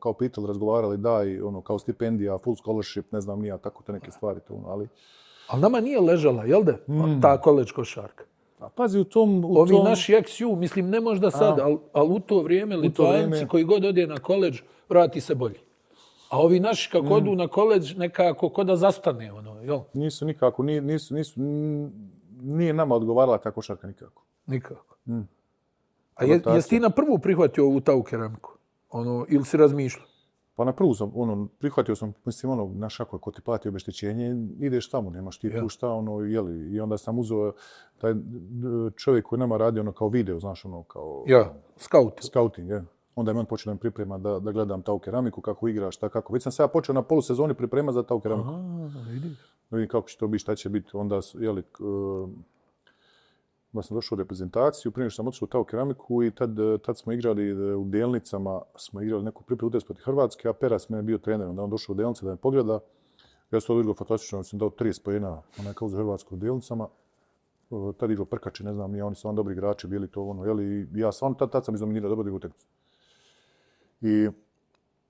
Speaker 1: kao pitali, razgovarali, da, i ono, kao stipendija, full scholarship, ne znam, nija, tako te neke stvari. To, ono, ali
Speaker 2: nama nije ležala, jel da, ta koledž košarka?
Speaker 1: A pazi,
Speaker 2: Ovi naši ex-ju, mislim, ne možda sad, ali u to vrijeme Litvanci koji god ode na koledž, vrati se bolji. A ovi naši kako odu na koledž, nekako ko da zastane, ono, jel?
Speaker 1: Nisu nikako, nije nama odgovarala ta košarka nikako.
Speaker 2: Nikako. A jesi ti na prvu prihvatio ovu Tau Keramiku? Ono, ili si razmišljao?
Speaker 1: Pa na prvu sam, prihvatio sam, mislim, znaš kako, ako ti plati obeštećenje, ideš tamo, nemaš ti tu šta, jeli. I onda sam uzeo taj čovjek koji nama radi, kao video, znaš, kao...
Speaker 2: Ja,
Speaker 1: scouting, je. Onda je on počeo da mi priprema da gledam Tau Keramiku, kako igraš, šta kako. Već sam se ja počeo na polusezoni priprema za Tau Keramiku.
Speaker 2: Aha, vidiš.
Speaker 1: Vidim kako će to biti, šta će biti. Onda, jeli, ja sam došao u reprezentaciju, prije što sam otišao u Tau Keramiku i tad smo igrali u Delnicama, smo igrali neku pripremu utakmicu protiv Hrvatske, a Peras mene bio trener, onda on došao u Delnice da me pogleda. Ja sam odigrao fantastično, sam dao 30 poena, onaj kao za Hrvatsku u Delnicama. Tad igrao Prkači, ne znam, oni su dobri igrači bili to, jeli, ja sam tad sam izdominirao dobro utakmicu. I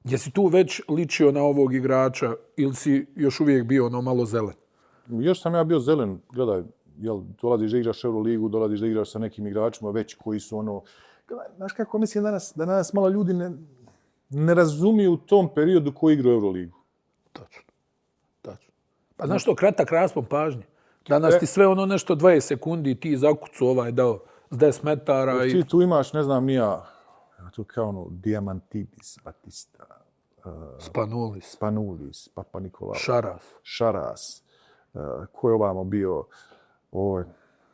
Speaker 2: jesi tu već ličio na ovog igrača ili si još uvijek bio malo zelen?
Speaker 1: Još sam ja bio zelen, gledaj, dolaziš da igraš Euroligu, dolaziš da igraš sa nekim igračima već koji su znaš kako mislim da danas malo ljudi ne razumiju u tom periodu ko igra Euroligu.
Speaker 2: Točno. Pa znaš što, kratak raspon pažnje. Danas ti sve nešto 20 sekundi ti zakucu dao s 10 metara.
Speaker 1: Ti tu imaš, ne znam, tu kao Diamantidis, Batista, Spanulis, Papa Nikolau, Šaras, ko je ovamo bio,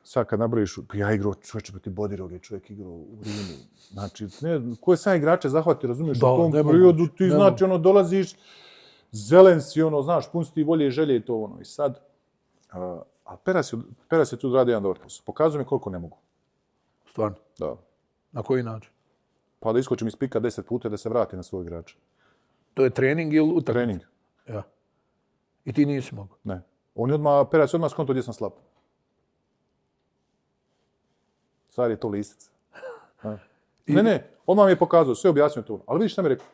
Speaker 1: sad kad nabrojiš, ja igrao čovječe protiv Bodiroge, čovjek igrao u Rimu. Znači, koje sam igrače zahvati, razumiješ, u tom periodu ti znači, dolaziš, zelen si, znaš, pun si ti volje i želje i to, i sad, a Peras je tu radio jedan dobar posao. Pokazuje mi koliko ne mogu.
Speaker 2: Stvarno?
Speaker 1: Da.
Speaker 2: Na koji način?
Speaker 1: Pa da iskočim iz pika 10 puta da se vrati na svoj igrača.
Speaker 2: To je trening ili utakmica?
Speaker 1: Trening.
Speaker 2: Ja. I ti nisi mogao?
Speaker 1: Ne. Peras je odmah skonto gdje sam slab. Stvar je to listice. Ne, odmah mi je pokazao, sve objasnio to. Ali vidiš šta mi je rekao?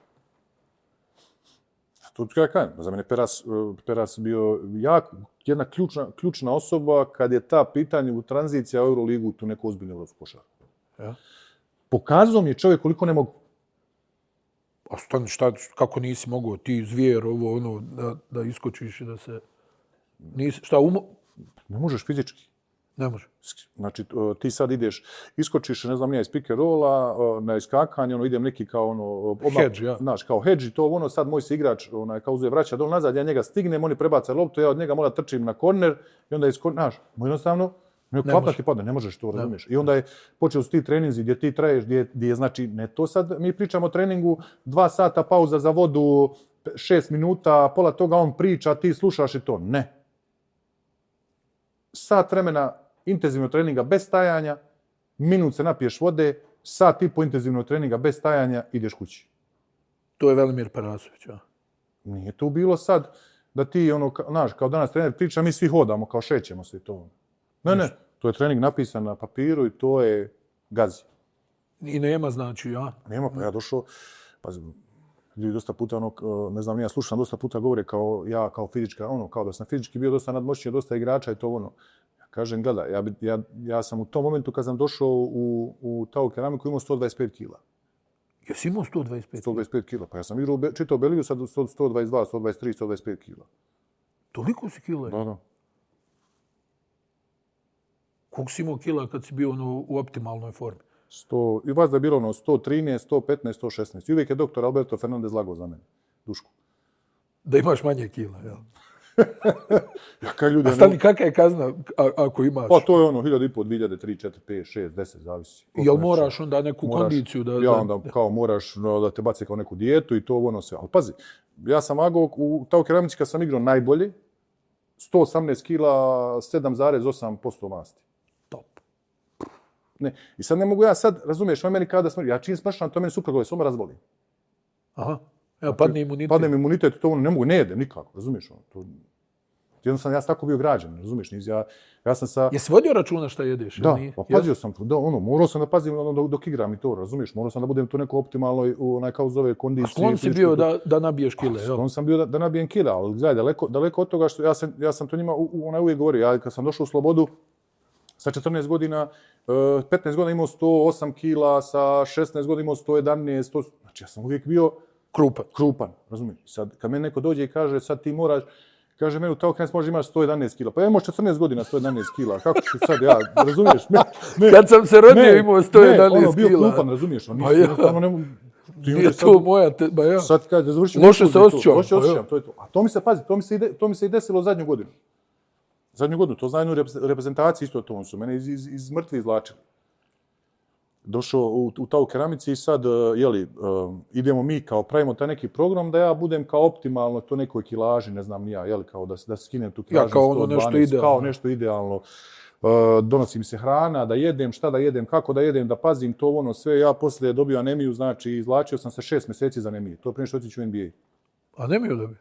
Speaker 1: To ti kažem, za mene Peras bio jedna ključna osoba kad je ta pitanje u tranzicija u Euroligu tu neku ozbiljnu evropsku košarku.
Speaker 2: Ja.
Speaker 1: Pokazao mi je čovjek koliko ne mogu.
Speaker 2: A stani, kako nisi mogao ti zvijer ovo, ono, da iskočiš i da se... Nisi,
Speaker 1: Ne možeš fizički.
Speaker 2: Ne može.
Speaker 1: Znači, ti sad iskočiš, ne znam, iz pick and rolla, na iskakanje, idem neki kao
Speaker 2: hedge, ja.
Speaker 1: Znaš, kao hedge i to sad moj se igrač, kao uzuje vraća dol nazad, ja njega stignem, oni prebaca loptu, ja od njega mora trčim na korner i onda znaš, jednostavno, klapna ti padne, ne možeš to, razumiješ. I onda je počeo su ti treninzi gdje ti traješ, gdje je, znači, ne to sad, mi pričamo o treningu, 2 sata pauza za vodu, 6 minuta, pola toga on priča, ti slušaš i to. Ne. Sat vremena intenzivnog treninga bez stajanja, minut se napiješ vode, sat i po intenzivnog treninga bez stajanja, ideš kući.
Speaker 2: To je Velimir Perasović, ja.
Speaker 1: Nije to bilo sad da ti, znaš, kao danas trener priča, mi svi hodamo, kao šećemo se i to. Ne, to je trening napisan na papiru i to je gazi.
Speaker 2: I nema, znači, ja?
Speaker 1: Nema, pa ja došao, pazi, ljudi dosta puta, ne znam, ja slušam, dosta puta govore kao ja, kao fizička, kao da sam fizički bio dosta nadmoćniji, dosta igrača i to Ja kažem, gledaj, ja sam u tom momentu kad sam došao u Tau keramiku imao 125 kila.
Speaker 2: Jesi imao 125?
Speaker 1: 125 kila, pa ja sam čitao Belgiju sad 122, 123, 125 kila.
Speaker 2: Toliko si kila?
Speaker 1: Da.
Speaker 2: Koliko si imao kila kad si bio u optimalnoj formi?
Speaker 1: I vas da je bilo 113, 115, 116. I uvijek je doktor Alberto Fernandez lagao za mene, Duško.
Speaker 2: Da imaš manje kila, jel?
Speaker 1: Ja kaj ljudi...
Speaker 2: A stani, kakva je kazna ako imaš?
Speaker 1: Pa to je 1.500, 2.000, 3, 4, 5, 6, 10, zavisi.
Speaker 2: Jel moraš onda neku kondiciju da...
Speaker 1: Ja onda kao moraš da te baci kao neku dijetu i to sve. Ali pazi, ja sam magao u Tau keramici kad sam igrao najbolje, 118 kila, 7,8% masti.
Speaker 2: Top.
Speaker 1: Ne. I sad ne mogu ja sad, razumiješ, on meni kada smrti, ja čim smršam, to meni super gledaj, samo razvolim.
Speaker 2: Aha. Evo, padne imunitet.
Speaker 1: Padne mi imunitet, to ne mogu, ne jedem nikako, razumiješ? Jednostavno, ja sam tako bio građan, razumiješ? Ja sam sa...
Speaker 2: Jesi vodio računa šta jedeš?
Speaker 1: Da, pa pazio sam to, morao sam da pazim dok igram i to, razumiješ? Morao sam da budem tu neko optimalno, kao zove kondicije.
Speaker 2: A sklon si bio da nabiješ kile, jel?
Speaker 1: Sklon sam bio da nabijem kile, ali gledaj, daleko od toga što ja sam to njima uvijek govorio, ja kad sam došao u Slobodu, sa 14 godina, 15 godina imao 108 kila, sa 16 godina imao 111, 100... Znači ja sam uvijek bio krupan, razumiješ? Sad, kad meni neko dođe i kaže, sad ti moraš, kaže meni u Tau keramici može imaš 111 kila. Pa ja imao 14 godina 111 kila. Kako ću sad ja, razumiješ?
Speaker 2: Kad sam se rodio imao 111 kila.
Speaker 1: Bio krupan, razumiješ?
Speaker 2: Nije to moja...
Speaker 1: Sad kad je završio...
Speaker 2: Loše se osjećam.
Speaker 1: Loše osjećam, to je to. A to mi se, pazi, to mi se i desilo zadnju godinu. To zna jednu reprezentaciju isto to. On su mene iz mrtvi izvlačili. Došao u Tau keramici i sad, idemo mi kao pravimo taj neki program da ja budem kao optimalno to nekoj kilaži, ne znam ni ja, kao da skinem tu kilažu 112, kao nešto idealno. Donosi mi se hrana, da jedem, šta da jedem, kako da jedem, da pazim to sve. Ja poslije dobio anemiju, znači izvlačio sam se 6 mjeseci za anemiju. To prije što otići u NBA.
Speaker 2: Anemiju dobio?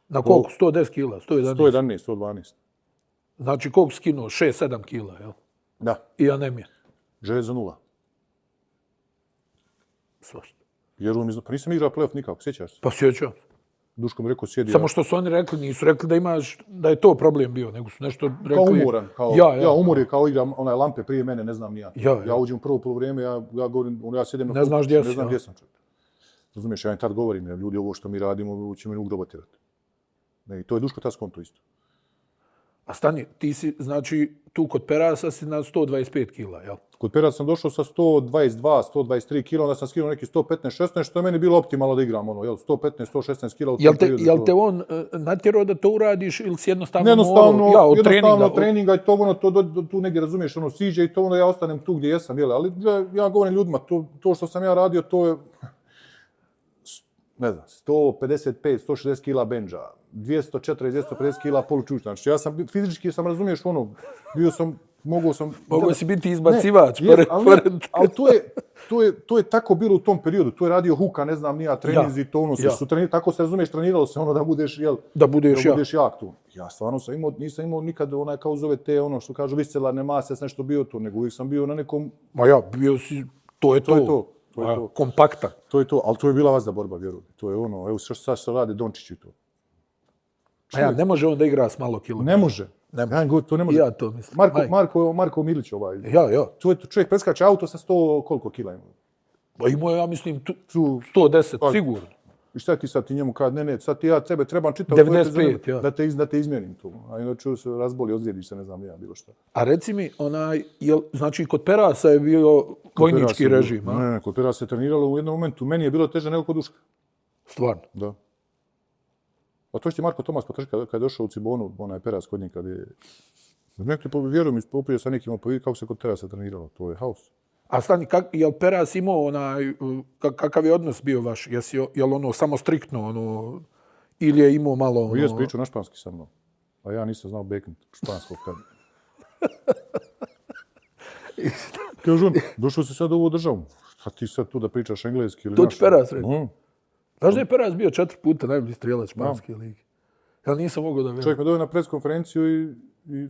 Speaker 2: Na koliko? 110 kila? 111?
Speaker 1: 111, 112.
Speaker 2: Znači koliko skinuo? 6-7 kila, jel?
Speaker 1: Da.
Speaker 2: I anemija?
Speaker 1: Železa 0.
Speaker 2: Svašta.
Speaker 1: Jer pa nisam igrao play-off nikako, sjećaš se?
Speaker 2: Pa sjećam.
Speaker 1: Duško mi rekao sjedi.
Speaker 2: Samo što su oni rekli, nisu rekli da je to problem bio, nego su nešto rekli...
Speaker 1: Kao umoran, umor je kao igram onaj lampe prije mene, ne znam ni ja. Ja uđem u prvo poluvreme, ja govorim, ja sjedim na
Speaker 2: ne znaš gdje si.
Speaker 1: Ne znam gdje sam čovjek. Razumiješ, ja im tad govorim, ljudi, ovo što mi radimo, će me ugrobotirati. I to je Duško tad skonto isto.
Speaker 2: A stani, ti si, znači, tu kod Perasa si na 125 kila, jel?
Speaker 1: Kod Perasa sam došao sa 122, 123 kila, onda sam skinuo neki 115-16, što je meni bilo optimalno da igram, 115-116 kila u tom periodu.
Speaker 2: Jel te on natjerao da to uradiš ili si jednostavno
Speaker 1: jednostavno treninga i to tu negdje razumiješ, siđe i to ja ostanem tu gdje jesam, ali ja govorim ljudima, to što sam ja radio, to je, ne znam, 155, 160 kila benđa, 240, 250 kila polučučna. Znači, ja sam fizički, razumiješ, bio sam, mogao
Speaker 2: si biti izbacivač.
Speaker 1: Ali to je tako bilo u tom periodu. To je radio Huka, ne znam, nija treninzi, tako se razumiješ, treniralo se da budeš,
Speaker 2: da budeš
Speaker 1: jak tu. Ja stvarno nisam imao nikad kao zove te, što kažu, viscelarne mase, nešto bio tu, nego uvijek sam bio na nekom...
Speaker 2: Ma ja, bio si, to je to.
Speaker 1: To je to.
Speaker 2: Kompaktan.
Speaker 1: To je to, ali to je bila vazda borba, vjerujem. To je ono, evo sad što rade Dončić i to.
Speaker 2: Ne može on da igra s malo kilograma.
Speaker 1: Ne može. To ne može.
Speaker 2: Ja to mislim.
Speaker 1: Marko Milić
Speaker 2: Ja.
Speaker 1: Čovjek preskače auto sa 100 koliko kila ima.
Speaker 2: Pa imao je, ja mislim, 110, sigurno.
Speaker 1: I šta ti sad ti njemu kad ne, sad ti ja tebe trebam čitao
Speaker 2: 95, ja.
Speaker 1: da te izmjenim tu. A inače se razboli, ozlijediš se, ne znam ja, bilo šta.
Speaker 2: A reci mi, znači kod Perasa je bio vojnički režim, a?
Speaker 1: Ne, kod Perasa se treniralo u jednom momentu. Meni je bilo teže nego kod Duška.
Speaker 2: Stvarno?
Speaker 1: Da. A to će ti Marko Tomas potrši kad je došao u Cibonu, onaj Peras kod njih kad je... Neki vjerujem, poprio sa nekim, pa vidi kako se kod Perasa treniralo. To je haos.
Speaker 2: A stani, je li Peras imao kakav je odnos bio vaš? Je li ono samo striktno, ili je imao malo...
Speaker 1: On je pričao na španski sa mnom, a ja nisam znao beknut španskog kad. Kažu on, došao si sad u ovu državu, a ti sad tu da pričaš engleski ili
Speaker 2: to ti Peras reći.
Speaker 1: Mm.
Speaker 2: Znaš da je Peras bio 4 puta najbolji strijelac španske lige? Ja nisam mogao da vjerujem.
Speaker 1: Čovjek me doveo na preskonferenciju i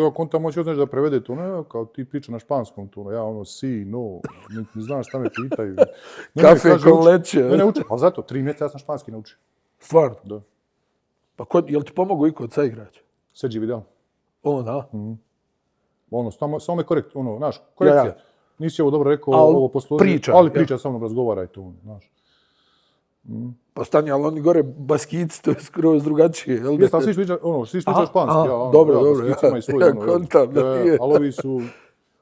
Speaker 1: ja kontam moći znači da prevede to, ne, kao ti priča na španskom tu, ja ono si, no, ne znaš šta me pitaju.
Speaker 2: Kafe ko leće.
Speaker 1: Ne uči, ali zato 3 mjeseca ja sam španski naučio.
Speaker 2: Stvarno?
Speaker 1: Da.
Speaker 2: Pa je li ti pomogao iko od sa igrača?
Speaker 1: Seđi Vidal.
Speaker 2: Da?
Speaker 1: Ono, samo me znaš, korekcija.
Speaker 2: Ja.
Speaker 1: Nisi ovo dobro rekao,
Speaker 2: Al
Speaker 1: ovo posloži,
Speaker 2: priča,
Speaker 1: ali priča sa mnom, razgovaraj tu, znaš.
Speaker 2: Pa stani, ali oni gore baskici, to je skroz drugačije.
Speaker 1: Jeste, ali svi priča španski.
Speaker 2: Dobro.
Speaker 1: Baskici imaju svoj,
Speaker 2: Ja kontam da nije.
Speaker 1: ali ovi su...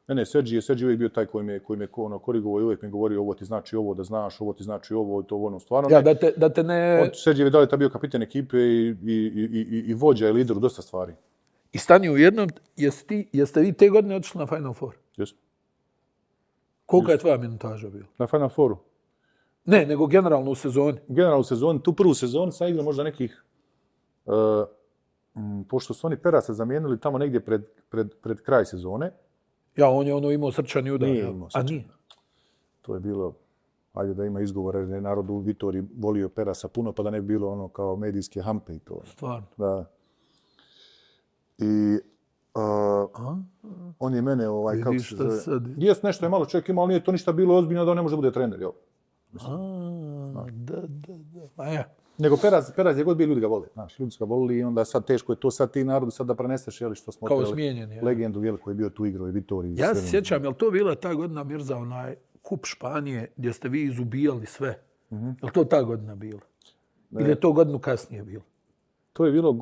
Speaker 1: Ne, Sergi je uvijek bio taj koji me korigovao i uvijek mi govorio ovo ti znači ovo, da znaš, ovo ti znači ovo, to ono, stvarno.
Speaker 2: Ja, da te ne...
Speaker 1: Od Sergi Vidal je bio kapiten ekipe i vođa i lider u dosta stvari.
Speaker 2: I stani u jednom, jeste vi te godine otišli na Final Four?
Speaker 1: Jesmo.
Speaker 2: Kolika je tvoja minutaža bila?
Speaker 1: Na Final Fouru?
Speaker 2: Ne, nego generalno u sezoni.
Speaker 1: Generalno u sezoni, tu prvu sezonu sam igrao možda nekih, pošto su oni Perasa zamijenili tamo negdje pred kraj sezone.
Speaker 2: Ja, on je imao srčani udar.
Speaker 1: Nije imao srčani.
Speaker 2: A nije?
Speaker 1: To je bilo, ajde da ima izgovor, jer je narod u Vitoriji volio Perasa puno, pa da ne bi bilo kao medijske hampe i to.
Speaker 2: Stvarno?
Speaker 1: Da. I on je mene, kako se zove... Jes, nešto je malo čovjek imao, ali nije to ništa bilo ozbiljno da on ne može bude trener, jel?
Speaker 2: Da. Pa ja.
Speaker 1: Nego Peraz je god bio, ljudi ga vole. Znaš, ljudi su ga volili i onda sad teško je to sad ti narodu sad da preneseš, jel, što smo
Speaker 2: kao smijenjen, ja.
Speaker 1: Legendu, jel, koji je bio tu igrao i Vitoriji.
Speaker 2: Ja se sjećam, jel to bila ta godina, Mirza, onaj kup Španije gdje ste vi izubijali sve? Jel to ta godina bila? Ili je to godinu kasnije bilo?
Speaker 1: To je bilo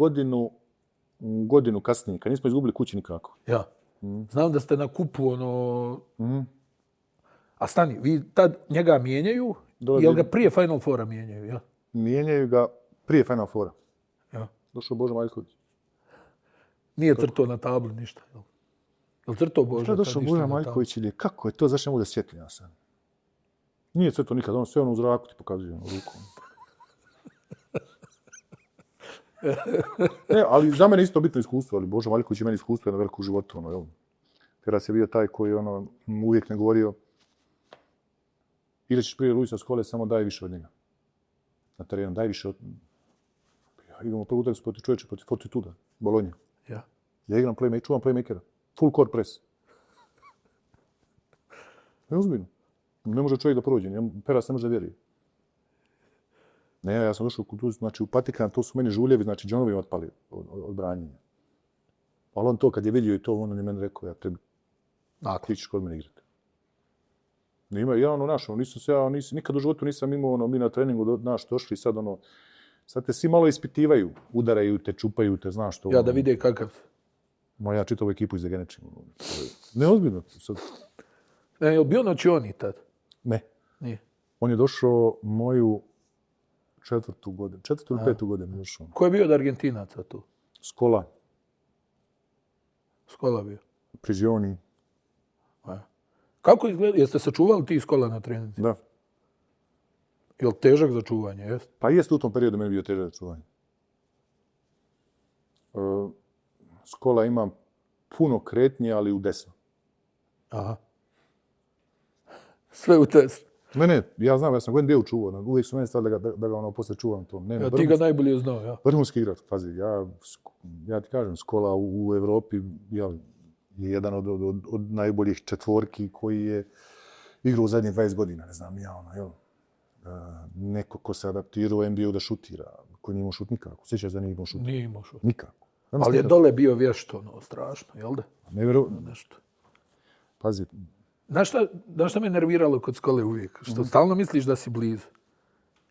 Speaker 1: godinu kasnije, kad nismo izgubili kući nikako.
Speaker 2: Ja. Znam da ste na kupu, A stani, vi tad njega mijenjaju, jel ga prije Final Fora mijenjaju, ja?
Speaker 1: Mijenjaju ga prije Final Fora.
Speaker 2: Ja.
Speaker 1: Došao Božo Maljković.
Speaker 2: Nije crtao na tablu ništa, jel? Jel crtao Božo?
Speaker 1: Šta je došao Božo Maljković ili kako je to, zašto ne mogu da sjetim ja sam? Nije crtao nikad, on sve u zraku ti pokazuje rukom. Ne, ali za mene isto bitno iskustvo, ali Božo Maljković je meni iskustvo jedno veliko u životu, jel? Teras je bio taj koji uvijek ne govorio ili ćeš prije Luisa Skole, samo daj više od njega. Na terenu, daj više od... Ja igram prvu utakmicu protiv čovječa, protiv Fortituda, Bolonja.
Speaker 2: Ja.
Speaker 1: Ja igram čuvam playmakera. Full court press. Ne uzbiljno. Ne može čovjek da prođe, Peras ne može da vjeruje. Ne, ja sam došao u Patikan, to su meni žuljevi, znači džonovi otpali od branjenja. Ali on to kad je vidio i to, on je meni rekao, ja tebi, ti ćeš kod mene igrati. Nikad u životu nisam imao, mi na treningu, došli sad, sad te svi malo ispitivaju, udaraju te, čupaju te, znaš to.
Speaker 2: Ja, da vide kakav.
Speaker 1: Ja čitavu ekipu izdegenečim. Neozbiljno.
Speaker 2: Je li bio noći tad?
Speaker 1: Ne.
Speaker 2: Nije.
Speaker 1: On je došao moju 4. ili 5. godinu došao.
Speaker 2: Ko je bio od Argentinaca tu?
Speaker 1: Skola.
Speaker 2: Skola bio.
Speaker 1: Prigioni.
Speaker 2: Kako izgleda? Jeste sačuvali ti Skola na treningu?
Speaker 1: Da.
Speaker 2: Je li težak za čuvanje, jest?
Speaker 1: Pa jest u tom periodu meni bio težak za čuvanje. Skola ima puno kretnje, ali u desno.
Speaker 2: Aha. Sve u desno.
Speaker 1: Ne, ja znam, ja sam godin bio učuvao. Uvijek su meni stavili da ga poslije čuvam to.
Speaker 2: Ja, ti ga najbolje znao, ja.
Speaker 1: Vrhunski igrač, pazi. Ja ti kažem, Skola u Evropi je jedan od najboljih četvorki koji je igrao u zadnjih 20 godina, ne znam, ja ono, jel? Neko ko se adaptirao u NBA da šutira, ko nije imao šut nikako. Sjećaš da nije imao šut?
Speaker 2: Nije imao šut.
Speaker 1: Nikako.
Speaker 2: Ali je dole bio vješt, ono, strašno, jel da?
Speaker 1: Nevjerovatno.
Speaker 2: Nešto.
Speaker 1: Pazi,
Speaker 2: Znaš šta me nerviralo kod Skole uvijek? Što stalno misliš da si blizu.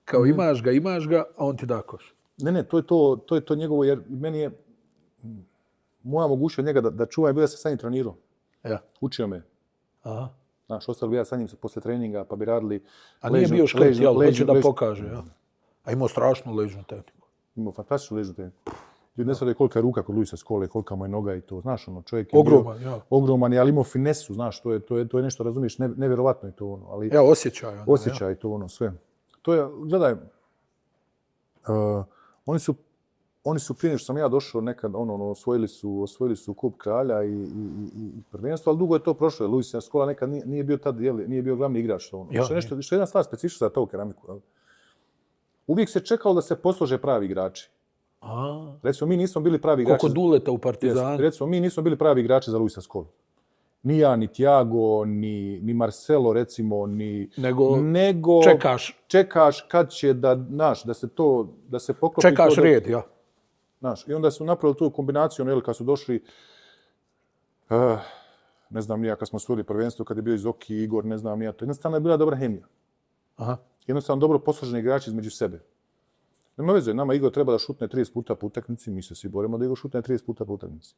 Speaker 2: Kao imaš ga, a on ti da koš.
Speaker 1: ne, to je to njegovo, jer meni je moja mogućnost od njega da čuvam je bila da se sa njim trenirao.
Speaker 2: Ja.
Speaker 1: Učio me.
Speaker 2: Aha.
Speaker 1: Znaš, ostali bi ja sa njim posle treninga, pa bi radili...
Speaker 2: A nije bio škrt, jel? Hoće da pokaže, jel? A imao strašnu ležnu tehniku.
Speaker 1: Imao fantastičnu ležnu tehniku. Ljudi ne shvataju kolika je ruka kod Luisa Skole, kolika mu je noga i to. Znaš, ono, čovjek je
Speaker 2: Ogroman,
Speaker 1: bio,
Speaker 2: ja.
Speaker 1: ogroman je, ali imao finesu, znaš, to je nešto, razumiješ, nevjerovatno je to ono. Ali
Speaker 2: Ja, osjećaj. Ono,
Speaker 1: osjećaj to ono, sve. To je, gledaj, oni su prije što sam ja došao nekad, osvojili su kup kralja i prvenstvo, ali dugo je to prošlo. Luis Skola nekad nije bio tad, nije bio glavni igrač. Ono.
Speaker 2: Ja,
Speaker 1: što je jedna stvar specifična za to keramiku. Jel? Uvijek se čekalo da se poslože pravi igrači. Recimo, mi nismo bili pravi igrači.
Speaker 2: Koliko Duleta u Partizanu.
Speaker 1: Recimo, mi nismo bili pravi igrači za Luisa Skolu. Ni ja, ni Thiago, ni Marcelo, recimo, nego čekaš kad će da se poklopi.
Speaker 2: Čekaš red, ja.
Speaker 1: Znaš, i onda su napravili tu kombinaciju, ono, kad su došli, ne znam nija, kad smo osvojili prvenstvo, kad je bio Zoki, Igor, ne znam nija, to jednostavno je bila dobra hemija.
Speaker 2: Aha.
Speaker 1: Jednostavno dobro posloženi igrači između sebe. Nema veze, nama Igor treba da šutne 30 puta po utakmici, mi se svi borimo da Igor šutne 30 puta po utakmici.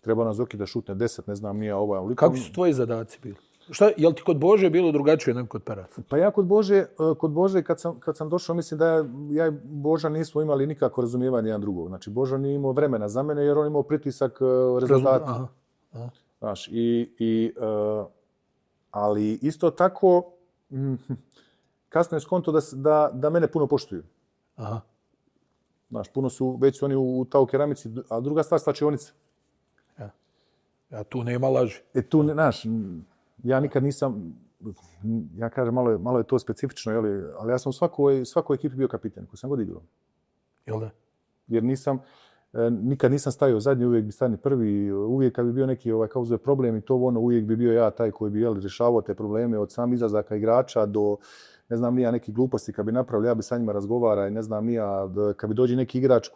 Speaker 1: Treba na Zoki da šutne 10, ne znam nija, ovaj.
Speaker 2: Kako su tvoji zadaci bili? Jel ti kod Bože bilo drugačije nego kod Perasa?
Speaker 1: Pa ja kod Bože kad sam došao, mislim da ja i Boža nismo imali nikako razumijevanje jedan drugog. Znači, Boža nije imao vremena za mene jer on imao pritisak rezultata. Znaš, ali isto tako, kasno je skonto da mene puno poštuju.
Speaker 2: Aha.
Speaker 1: Znaš, već su oni u tau keramici, a druga stvar, slačionice.
Speaker 2: Ja, tu nema laži.
Speaker 1: Tu, znaš, ja nikad nisam, ja kažem, malo je to specifično, ali ja sam u svakoj ekipi bio kapiten, koji sam god igrao.
Speaker 2: Jel da?
Speaker 1: Jer nikad nisam stavio zadnji, uvijek bi stani prvi, uvijek kad bi bio neki kao uzeo problem i to uvijek bi bio ja taj koji bi rješavao te probleme od sam izlazaka igrača do, ne znam nija, neki gluposti kad bi napravili, ja bi sa njima razgovara i ne znam nija, kad bi dođe neki igrač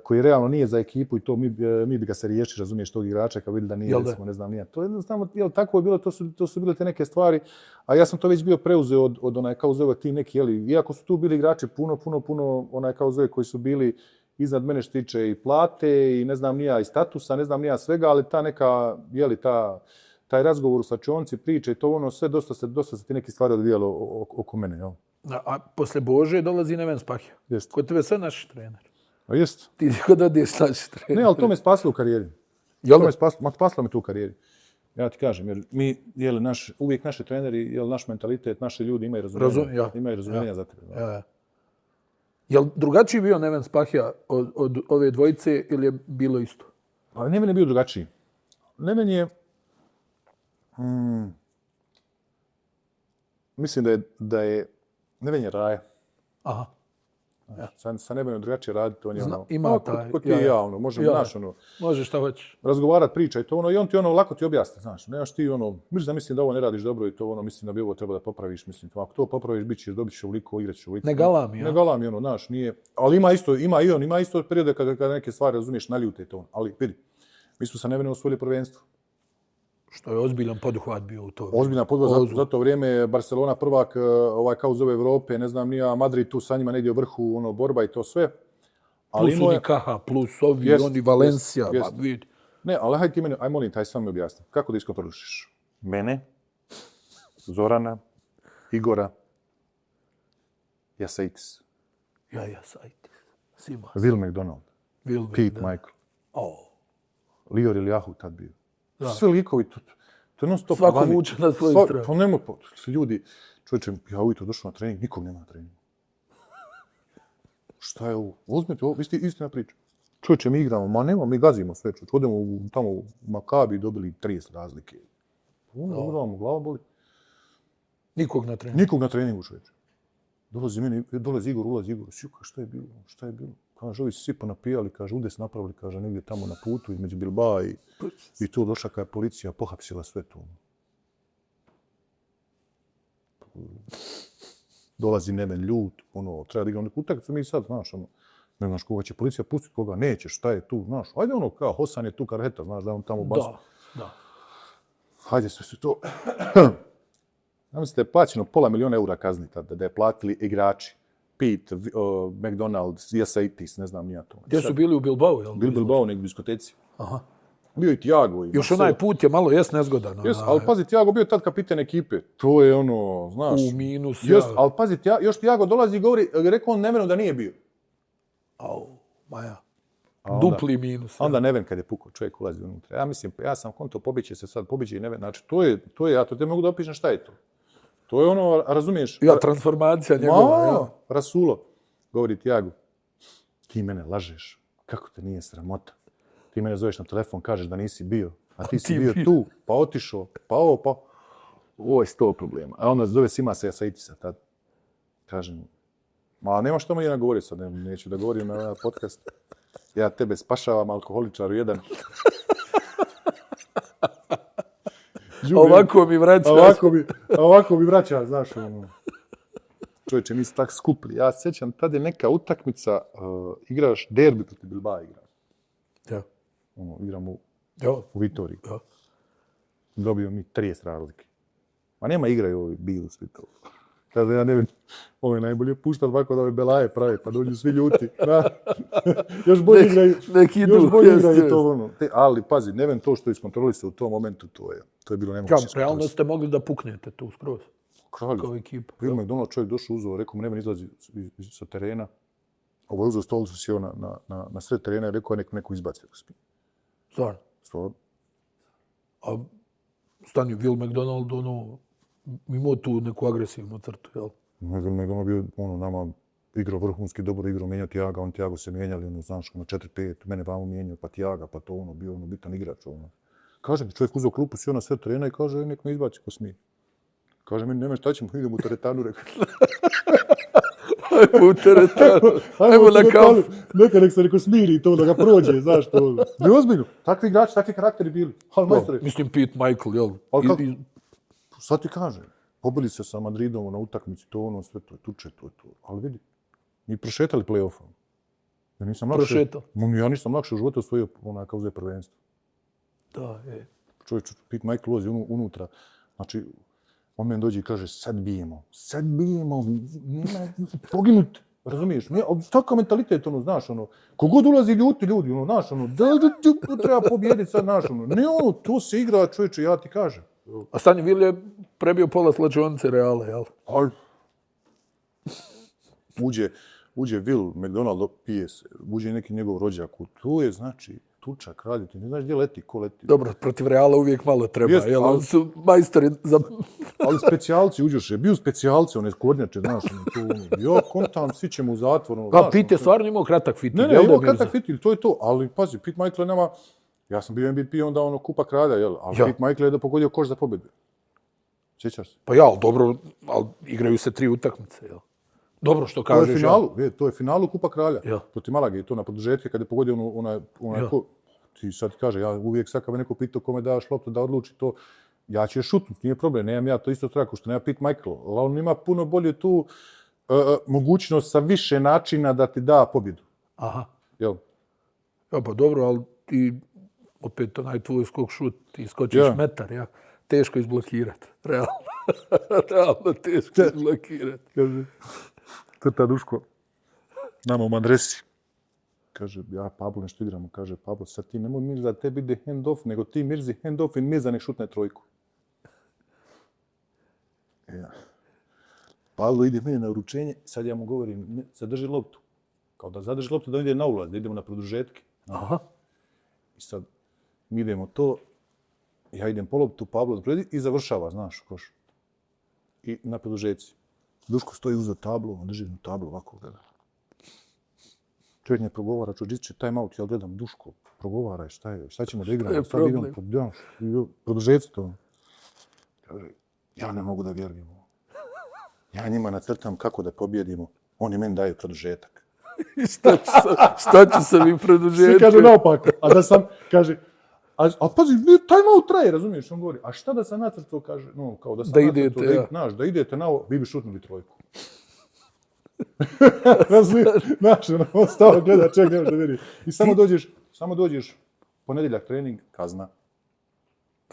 Speaker 1: koji realno nije za ekipu i to mi bi ga se riješili, razumiješ, tog igrača kad vidi da nije, recimo, ne znam nija. To jednostavno, tako je bilo, to su bile te neke stvari, a ja sam to već bio preuzeo od onaj kao zove tim neki, iako su tu bili igrači puno onaj kao zove koji su bili iznad mene što tiče i plate i ne znam nija i statusa, ne znam nija svega, ali ta neka, taj razgovor u slačionici, priče i to ono, sve dosta se ti neke stvari odvijalo oko mene, jel?
Speaker 2: A posle Bože dolazi Neven Spahija.
Speaker 1: Jest.
Speaker 2: Kod tebe sve naši trener.
Speaker 1: A jest.
Speaker 2: Ti kod odiješ naši trener.
Speaker 1: Ne, ali to me spasilo u karijeri.
Speaker 2: Jel?
Speaker 1: Spasilo me tu u karijeri. Ja ti kažem, jer mi, uvijek naši treneri, naš mentalitet, naši ljudi imaju razumijevanja. Imaju razumijevanja za tebe.
Speaker 2: Ja. Jel drugačiji bio Neven Spahija od ove dvojice ili je bilo isto?
Speaker 1: Pa Neven je bio drugačiji. Neven je... mislim da je Neven je raja.
Speaker 2: Aha.
Speaker 1: Ja. Sa Nevenom drugačije raditi, on je
Speaker 2: ima taj...
Speaker 1: Kod ti i ja, možemo, znaš,
Speaker 2: Možeš šta hoćeš.
Speaker 1: Razgovarat, pričaj to, i on ti lako ti objasni, znaš, nemaš ti mislim da ovo ne radiš dobro i to mislim da bi ovo treba da popraviš, mislim, ako to popraviš, dobit ćeš ovoliko, igrat ćeš ovoliko.
Speaker 2: Ne galami, ja? Ne
Speaker 1: galami, znaš, nije, ali ima isto periode kada neke stvari, razumiješ, naljute to, ali vidi, mi smo sa Nevenom osvojili prvenstvo.
Speaker 2: Što je ozbiljan poduhvat bio u to.
Speaker 1: Ozbiljan poduhvat, za to vrijeme Barcelona prvak, kao zove Evrope, ne znam nija, Madrid tu sa njima negdje u vrhu, borba i to sve.
Speaker 2: Ali plus Unikaha, plus ovi, oni Valencija, vidi.
Speaker 1: Ne, ali hajde ti meni, aj molim, taj sam mi objasni. Kako da iskontrolišiš? Mene, Zorana, Igora, Jasaitis.
Speaker 2: Jasaitis. Sima.
Speaker 1: Will McDonald. Pete Michael. Lior Iljahu tad bio. Sve likovi, to je non stop.
Speaker 2: Svako vuče na svoju stranu.
Speaker 1: Pa nema, ljudi, čovječe, ja ujutro došao na trening, nikom nema na treningu. Šta je ovo? Uzmite ovo, istina priča. Čovječe, mi igramo, mi gazimo sve, čovječe. Odemo tamo u Makabi i dobili 30 razlike. Igramo, glava boli.
Speaker 2: Nikog na treningu?
Speaker 1: Nikog na treningu, čovječe. Dolazi Igor, ulazi Igor. Sjuka, šta je bilo? Kaže, ovi su svi ponapijali, kaže, udes napravili, kaže, negdje tamo na putu između Bilbao i tu došla kada je policija pohapsila sve to. Dolazi Neven ljut, ono, treba da igram neku utakmicu, mi sad, znaš, ono, ne znaš koga će policija pustiti, koga neće, šta je tu, znaš. Ajde ono, kao Hosan je tu karheta, znaš, da on tamo basu.
Speaker 2: Da.
Speaker 1: Hajde sve su to. Ja mislim da je plaćeno €500.000 kazni tada, da je platili igrači. Pete, McDonald's, Jasaitis, ne znam nija to.
Speaker 2: Gdje su bili u Bilbao, jel?
Speaker 1: Bili Bilbao negdje u diskoteci.
Speaker 2: Aha.
Speaker 1: Bio i Thiago. I
Speaker 2: Još onaj put je malo nezgodan.
Speaker 1: Jes, ali pazi, Thiago bio tad kapiten ekipe. To je ono, znaš.
Speaker 2: U minus.
Speaker 1: Jes, ali pazi, još Thiago dolazi i govori, rekao on Nevenu da nije bio.
Speaker 2: Au, Maja.
Speaker 1: Onda,
Speaker 2: Dupli minus.
Speaker 1: Onda Neven kad je pukao, čovjek ulazi unutra. Ja mislim, ja sam konto, pobiće se sad, pobiće i Neven. Znači, ja to te mogu da opišem šta je to. To je ono, razumiješ?
Speaker 2: Ja, transformacija njegova, ja.
Speaker 1: Rasulo, govori Thiago, ti mene lažeš, kako te nije sramota? Ti mene zoveš na telefon, kažeš da nisi bio, a ti si bio tu, pa otišao, pa ovo, pa... Ovo je 100 problema. A onda zove Sima se Jasaitisa tad. Kažem, ma nema što mi je nagovorio sad, neću da govorim na podcast. Ja tebe spašavam, alkoholičaru jedan.
Speaker 2: Ovako mi vraća.
Speaker 1: Ovako mi vraća, znaš, ono. Čovječe, mi se tak skupili. Ja se sjećam, tad je neka utakmica, igraš derbi protiv Bilbao igra.
Speaker 2: Ja.
Speaker 1: Ono, igramo u Vitoriji.
Speaker 2: Ja.
Speaker 1: Dobio mi 30 razlike. Ma nema igraju ovi Bills svi to. Kada ja ne vidim, ovo je najbolje puštat ovako da ove belaje prave, pa dođu svi ljuti. Još bolje igraju. Još bolje igraju to ono. Ali pazi, ne vem to što iskontrolisao u tom momentu, to je bilo nemoguće.
Speaker 2: Ja, realno ste mogli da puknete tu skroz. Kao ekipa.
Speaker 1: Prije McDonald čovjek došao, uzeo, rekao mu Neven izlazi sa terena. Ovo je uzeo stolicu, sjeo na sred terena i rekao je neko izbaci.
Speaker 2: Stvarno?
Speaker 1: Stvarno.
Speaker 2: A stani Will McDonald, ono, imao tu neku agresivnu crtu, jel?
Speaker 1: Will McDonald bio, ono, nama igrao vrhunski, dobro igrao, mijenjao Thiaga, on Thiago se mijenjali, ono, znaš, na 4-5, mene vamo mijenjao, pa Thiaga, pa to, ono, bio ono, bitan igrač, ono. Kaže mi, čovjek uzeo klupu, sjeo na sred terena i kaže, nek me izbaci ko smije. Kaže meni, nema šta ćemo, idemo u teretanu, rekao.
Speaker 2: Ajmo u teretanu, ajmo na kafu.
Speaker 1: Nek se neko smiri to, da ga prođe, znaš to. Ne ozbiljno, takvi igrači, takvi karakteri bili. Ali majstore.
Speaker 2: Mislim, Pete Michael, jel?
Speaker 1: Ali kako? Sad ti kažem, pobili se sa Madridom na utakmici, to ono, sve to je tuče, to je to. Ali vidi, mi prošetali play-offom. Ja nisam lakše u životu osvojio onakav uzeo prvenstvo.
Speaker 2: Da, je.
Speaker 1: Čovječ, Pete Michael ulazi unutra, znači, on meni dođe i kaže, sad bijemo, poginut, razumiješ? Takav mentalitet, ono, znaš, ono, kogod ulazi ljuti ljudi, ono, znaš, ono, da treba pobijediti sad, znaš, ono, ne ono, to se igra, čovječe, ja ti kažem.
Speaker 2: A Stani Will je prebio pola slačionice Reala, jel?
Speaker 1: Ali, uđe Will, McDonald pije se, uđe neki njegov rođak, to je, znači, tučak raditi, ne znaš gdje leti, ko leti.
Speaker 2: Dobro, protiv Reala uvijek malo treba, jel? Oni su majstori za...
Speaker 1: Ali specijalci uđoše, bio specijalci, one kornjače, znaš, ja kontam, svi ćemo u zatvoru.
Speaker 2: A Pete je stvarno imao kratak fitilj,
Speaker 1: jel? Ne, imao kratak fitilj, to je to, ali pazi, Pete Michael je nama, ja sam bio MVP, onda ono kupa kralja, jel? Ali Pete Michael je da pogodio koš za pobjedu. Sjećaš se?
Speaker 2: Pa ja, ali dobro, ali igraju se 3 utakmice, jel? Dobro što kažeš,
Speaker 1: to je finalu Kupa kralja. Protiv Malage, to na produžetke, kad je pogodio onaj ti sad kaže, ja uvijek sad kad me neko pitao kome daš loptu da odluči to, ja ću je šutnuti, nije problem, nemam ja to isto trako što nema Pete Michael, ali on ima puno bolje tu mogućnost sa više načina da ti da pobjedu.
Speaker 2: Aha.
Speaker 1: Jel?
Speaker 2: Ja, pa dobro, ali ti opet onaj tvoj skok šut, ti skočiš metar, ja. Teško izblokirati, realno. Realno teško izblokirati.
Speaker 1: Kaže, Trta Duško, nama u Madresi. Kaže, ja Pablo nešto igramo. Kaže, Pablo, sad ti nemoj mirza da tebi ide hand-off, nego ti mirzi hand-off i mirza nek šutne trojku. Ja. Pablo ide meni na uručenje, sad ja mu govorim, zadrži loptu. Kao da zadrži loptu da ide na ulaz, da idemo na produžetke.
Speaker 2: Aha.
Speaker 1: I sad mi idemo to, ja idem po loptu, Pablo i završava, znaš, koš. I na produžetci. Duško stoji uzeo tablu, on drži na tablu ovako gleda. Čovjek ne progovara, čovjek će time out, ja gledam, Duško, progovaraj, šta ćemo da igramo?
Speaker 2: Šta je problem?
Speaker 1: Produžeci to. Kaže, ja ne mogu da vjerujem. Ja njima nacrtam kako da pobjedimo, oni meni daju produžetak.
Speaker 2: Šta će se mi produžetak?
Speaker 1: Svi kažu naopako, a da sam, kaže, A pazi, time-out traje, razumiješ, on govori, a šta da sam nacrtao, kaže, no, kao da sam
Speaker 2: Da
Speaker 1: nacrtao,
Speaker 2: idete, ja.
Speaker 1: znaš, da idete na ovo, vi bi šutnuli trojku. Razumiješ, znaš, on stava gleda, ček, nemaš da vidi. I samo dođeš, ponedjeljak trening, kazna.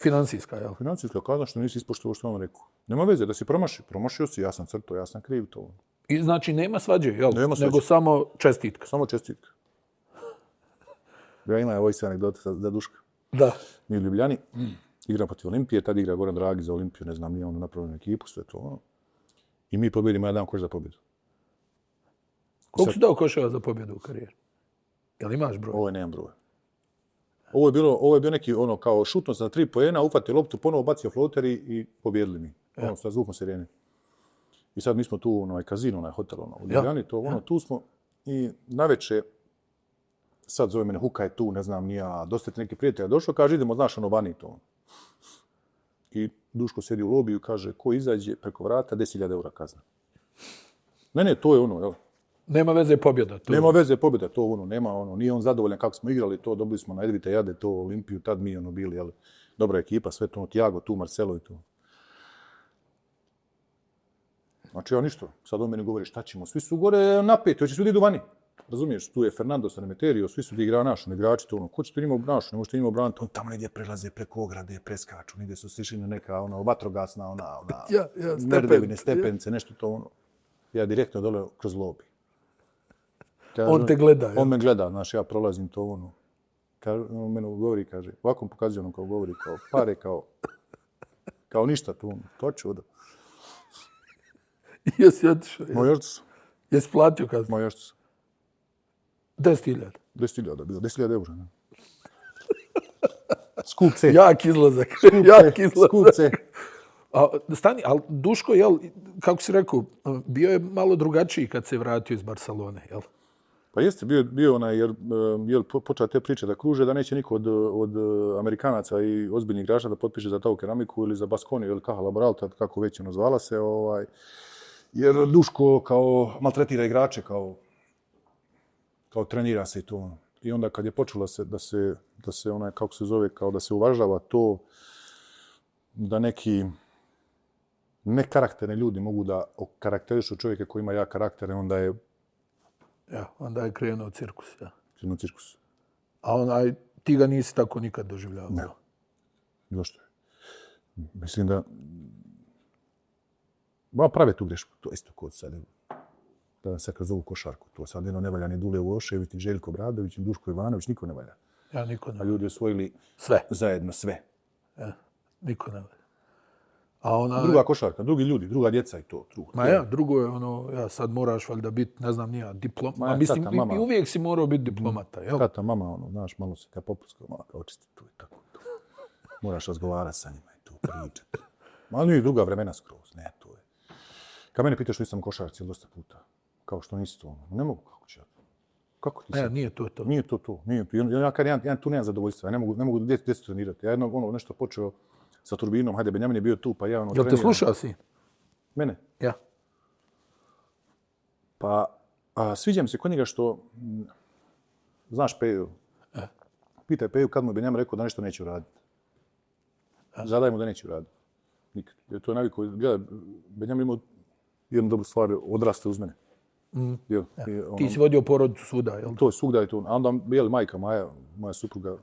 Speaker 2: Financijska, jel?
Speaker 1: Financijska kazna što nisi ispoštovao što on rekao. Nema veze, da si promašio si, ja sam crto, ja sam kriv to.
Speaker 2: I znači nema svađe, jel?
Speaker 1: Nema svađe.
Speaker 2: Nego samo čestitka.
Speaker 1: Samo čestitka. Ja imam ovoj se anegdota za Duška.
Speaker 2: Da.
Speaker 1: Mi u Ljubljani, igram protiv Olimpije, tad igra Goran Dragi za Olimpiju, ne znam, nije on napravljenu ekipu, sve to ono. I mi pobjedimo, ja dam koš za pobjedu.
Speaker 2: Koliko si dao koševa za pobjedu u karijeri? Jel imaš broj?
Speaker 1: Ovo je nemam broj. Ovo je bio neki ono kao šutno za 3 poena, ufatio loptu, ponovo bacio floater i pobjedili mi. Ono, sa zvukom sirene. I sad mi smo tu, kazino, hotel, u Ljubljani, tu smo. I navečer, sad zove mene, Huka je tu, ne znam, nija, dosta ti neki prijatelja došao, kaže, idemo, znaš, vani to. I Duško sjedi u lobiju, kaže, ko izađe preko vrata, 10.000 eura kazna. Ne, to je ono, jel?
Speaker 2: Nema veze pobjeda.
Speaker 1: Nema veze pobjeda, to ono, nema ono, nije on zadovoljan kako smo igrali, to dobili smo na Edvite Jade, to Olimpiju, tad mi ono bili, jel, dobra ekipa, sve to, Tiago, tu Marcelo i to. Znači ja ništa, sad on meni govori šta ćemo, svi su gore napeti, hoće svi da idu vani. Razumiješ, tu je Fernando Sanemeterio, svi su da igrao naš, igrači to ono, ko ćete njima naš, ne možete njima obraniti, on tamo negdje prelaze preko ograde, preskaču, negdje su sišli na neka ono, vatrogasna, merdevine, stepence, nešto to ono. Ja direktno dole kroz lobi. Kaže,
Speaker 2: on te gleda, jel?
Speaker 1: On me gleda, znaš, ja prolazim to ono. On mene govori, kaže, ovako pokazuje ono kao govori, kao pare, kao ništa tu, ono, to ću oda.
Speaker 2: Jesi otišao?
Speaker 1: Moj otac.
Speaker 2: Jesi platio kaznu?
Speaker 1: Moj otac.
Speaker 2: 10.000.
Speaker 1: 10.000 bilo, 10.000 eura, ne? Skup C.
Speaker 2: Jak izlazak.
Speaker 1: Skup C.
Speaker 2: Stani, ali Duško, jel, kako si rekao, bio je malo drugačiji kad se vratio iz Barcelone, jel?
Speaker 1: Pa jeste, bio onaj, jer počela te priče da kruže, da neće niko od Amerikanaca i ozbiljnih igrača da potpiše za Tau Keramiku ili za Baskoniju ili Caja Laboral, kako već ono zvala se, jer Duško kao maltretira igrače, kao trenira se i to. I onda kad je počelo da se onaj, kako se zove, kao da se uvažava to, da neki nekarakterni ljudi mogu da okarakterišu čovjeka koji ima jak karakter, onda je...
Speaker 2: Ja, onda je krenuo cirkus, ja.
Speaker 1: Krenuo cirkus.
Speaker 2: A ti ga nisi tako nikad doživljavao?
Speaker 1: Ne. Bilo što je. Mislim da... prave tu grešku. To je isto kod sad. Da se kroz ovu košarku. To sad jedno ne valja ni Dule Vošević, ni Željko Bradović, ni Duško Ivanović, niko ne valja.
Speaker 2: Ja, niko ne valja.
Speaker 1: A ljudi osvojili
Speaker 2: sve.
Speaker 1: Zajedno sve.
Speaker 2: Ja, niko ne valja.
Speaker 1: Druga košarka, drugi ljudi, druga djeca i to.
Speaker 2: Drugo je ono, sad moraš valjda biti, ne znam nija, diplomata. Mislim, i uvijek si morao biti diplomata, jel?
Speaker 1: Tata, mama, znaš, malo se kad popuska, kao očisti tu i tako. Moraš razgovarati sa njima i tu pričati. Ali nije druga vremena skroz, ne, to je. Kad mene pitaš što nisam košarci dosta puta, kao što nisi to, ne mogu, kako ću ja. Kako ti sad?
Speaker 2: Nije to to.
Speaker 1: Nije to to. Ja kad ja tu nemam zadovoljstva, ja ne mogu djecu trenirati. Ja jednog nešto počeo sa turbinom, hajde, Benjamin je bio tu, pa ja ono
Speaker 2: treniram. Jel te slušao si?
Speaker 1: Mene?
Speaker 2: Ja.
Speaker 1: Pa, sviđa mi se kod njega što, znaš Peju, pitaj Peju kad mu je Benjamin rekao da nešto neće uraditi. Zadaj mu da neće uraditi. Nikad. Jer to je naviku, gledaj, Benjamin imao jednu dobru stvar, odraste uz mene.
Speaker 2: Ti si vodio porodicu svuda, jel?
Speaker 1: To je svugda i to. A onda, bijeli majka Maja, moja supruga,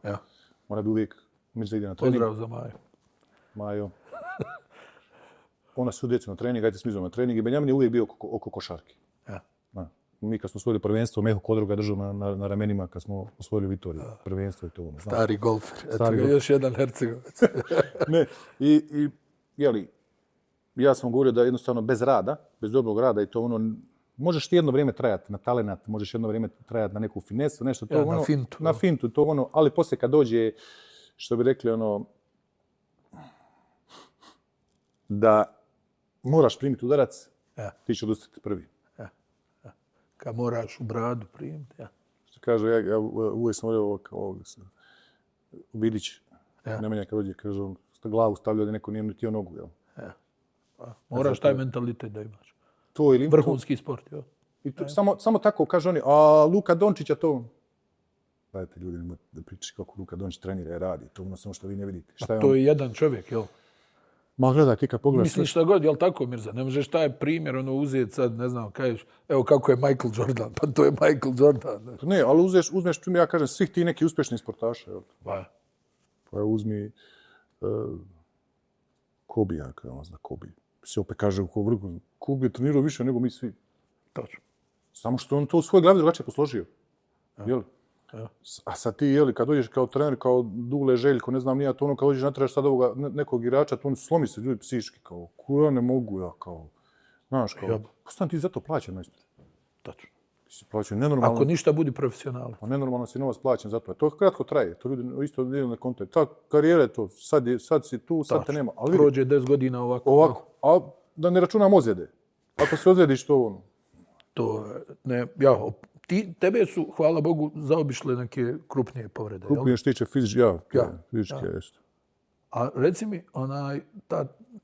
Speaker 1: ona bi uvijek, mislim da ide na trening.
Speaker 2: Pozdrav za Maju.
Speaker 1: Majo. Ona su djecu na trening, ajte smizom na trening i Benjamin je uvijek bio oko košarke.
Speaker 2: Ja.
Speaker 1: Mi kad smo osvojili prvenstvo, Meho Kodruga držao na ramenima kad smo osvojili Vitoriju. Prvenstvo je to.
Speaker 2: Stari golfer. Eto ga još jedan Hercegovac.
Speaker 1: Ne, i jeli, ja sam govorio da jednostavno bez rada, bez dobrog rada i to ono, možeš ti jedno vrijeme trajati na talenat, možeš jedno vrijeme trajati na neku finesu, nešto to ono. Na fintu, to ono, ali poslije kad dođe, što bi rekli ono, da moraš primiti udarac, ti će odustati prvi.
Speaker 2: Kad moraš u bradu primiti,
Speaker 1: Što kaže, ja uvijek sam volio ovog Vidić, Nemanja kad dođe, kaže, glavu stavlja da neko nije ni tio nogu, jel?
Speaker 2: Moraš taj mentalitet da imaš.
Speaker 1: To ili
Speaker 2: vrhunski sport, jel?
Speaker 1: I to, samo tako, kaže oni, a Luka Dončića to... Gledajte, ljudi, nemojte da pričati kako Luka Dončić trenira i radi. To ono samo što vi ne vidite. Šta je
Speaker 2: To
Speaker 1: on?
Speaker 2: je jedan čovjek, jel?
Speaker 1: Ma gledaj, ti kad pogledaš...
Speaker 2: Mislim šta god, jel tako, Mirza? Ne možeš taj primjer uzeti sad, ne znam, kažeš, evo kako je Michael Jordan, pa to je Michael Jordan. Ne?
Speaker 1: Ne, ali uzmeš primjer, ja kažem, svih ti neki uspješni sportaša. Jel? Pa uzmi Kobija, kada on zna Kobi. Se opet kaže, Kobi je trenirao više nego mi svi.
Speaker 2: Točno.
Speaker 1: Samo što on to u svoj glavi drugačije posložio. Jel?
Speaker 2: Ja.
Speaker 1: A sad ti, jeli, kad dođeš kao trener, kao Dule Željko, ne znam nija, to ono kad dođeš natraš sad ovoga nekog igrača, to on slomi se ljudi psihički, kao, ja ne mogu, ja kao, znaš, kao, pa stan ti za to plaćen, majstor.
Speaker 2: Tačno.
Speaker 1: Ti si plaćen nenormalno.
Speaker 2: Ako ništa, budi profesionalac.
Speaker 1: Pa nenormalno si novac plaćen za to. To kratko traje, to ljudi isto dijeli na kontent. Ta karijera je to, sad si tu, sad te nema. Ali vidi,
Speaker 2: Prođe 10 godina ovako.
Speaker 1: ovako, a da ne računam ozljede. Ako se ozljediš, to ono.
Speaker 2: To, ne, tebe su, hvala Bogu, zaobišle neke krupnije povrede.
Speaker 1: Krupnije što tiče fizičke, jeste.
Speaker 2: A reci mi,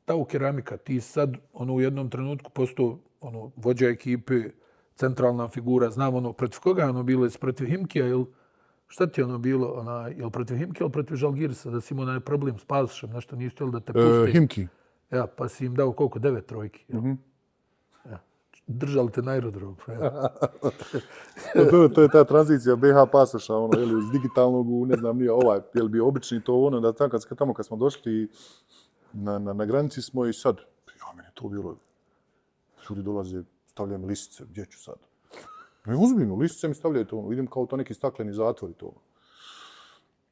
Speaker 2: ta keramika, ti sad u jednom trenutku postao vođa ekipe, centralna figura, znam protiv koga je bilo, protiv Himkija ili šta ti je bilo, jel protiv Himkija ili protiv Žalgirisa, da si imao onaj problem s pasošem, nešto nisi htjeli da te pusti.
Speaker 1: Himki.
Speaker 2: Ja, pa si im dao koliko, 9 trojki. Ja. Držali te na aerodromu.
Speaker 1: To je ta tranzicija BH pasoša, iz digitalnog u, ne znam, nije je li bio obični to da tamo kad smo došli na granici smo i sad, meni to bilo, ljudi dolaze, stavljaju mi lisice, gdje ću sad? Uzbiljno, lisice mi stavljaju to, idem kao to neki stakleni zatvor i to.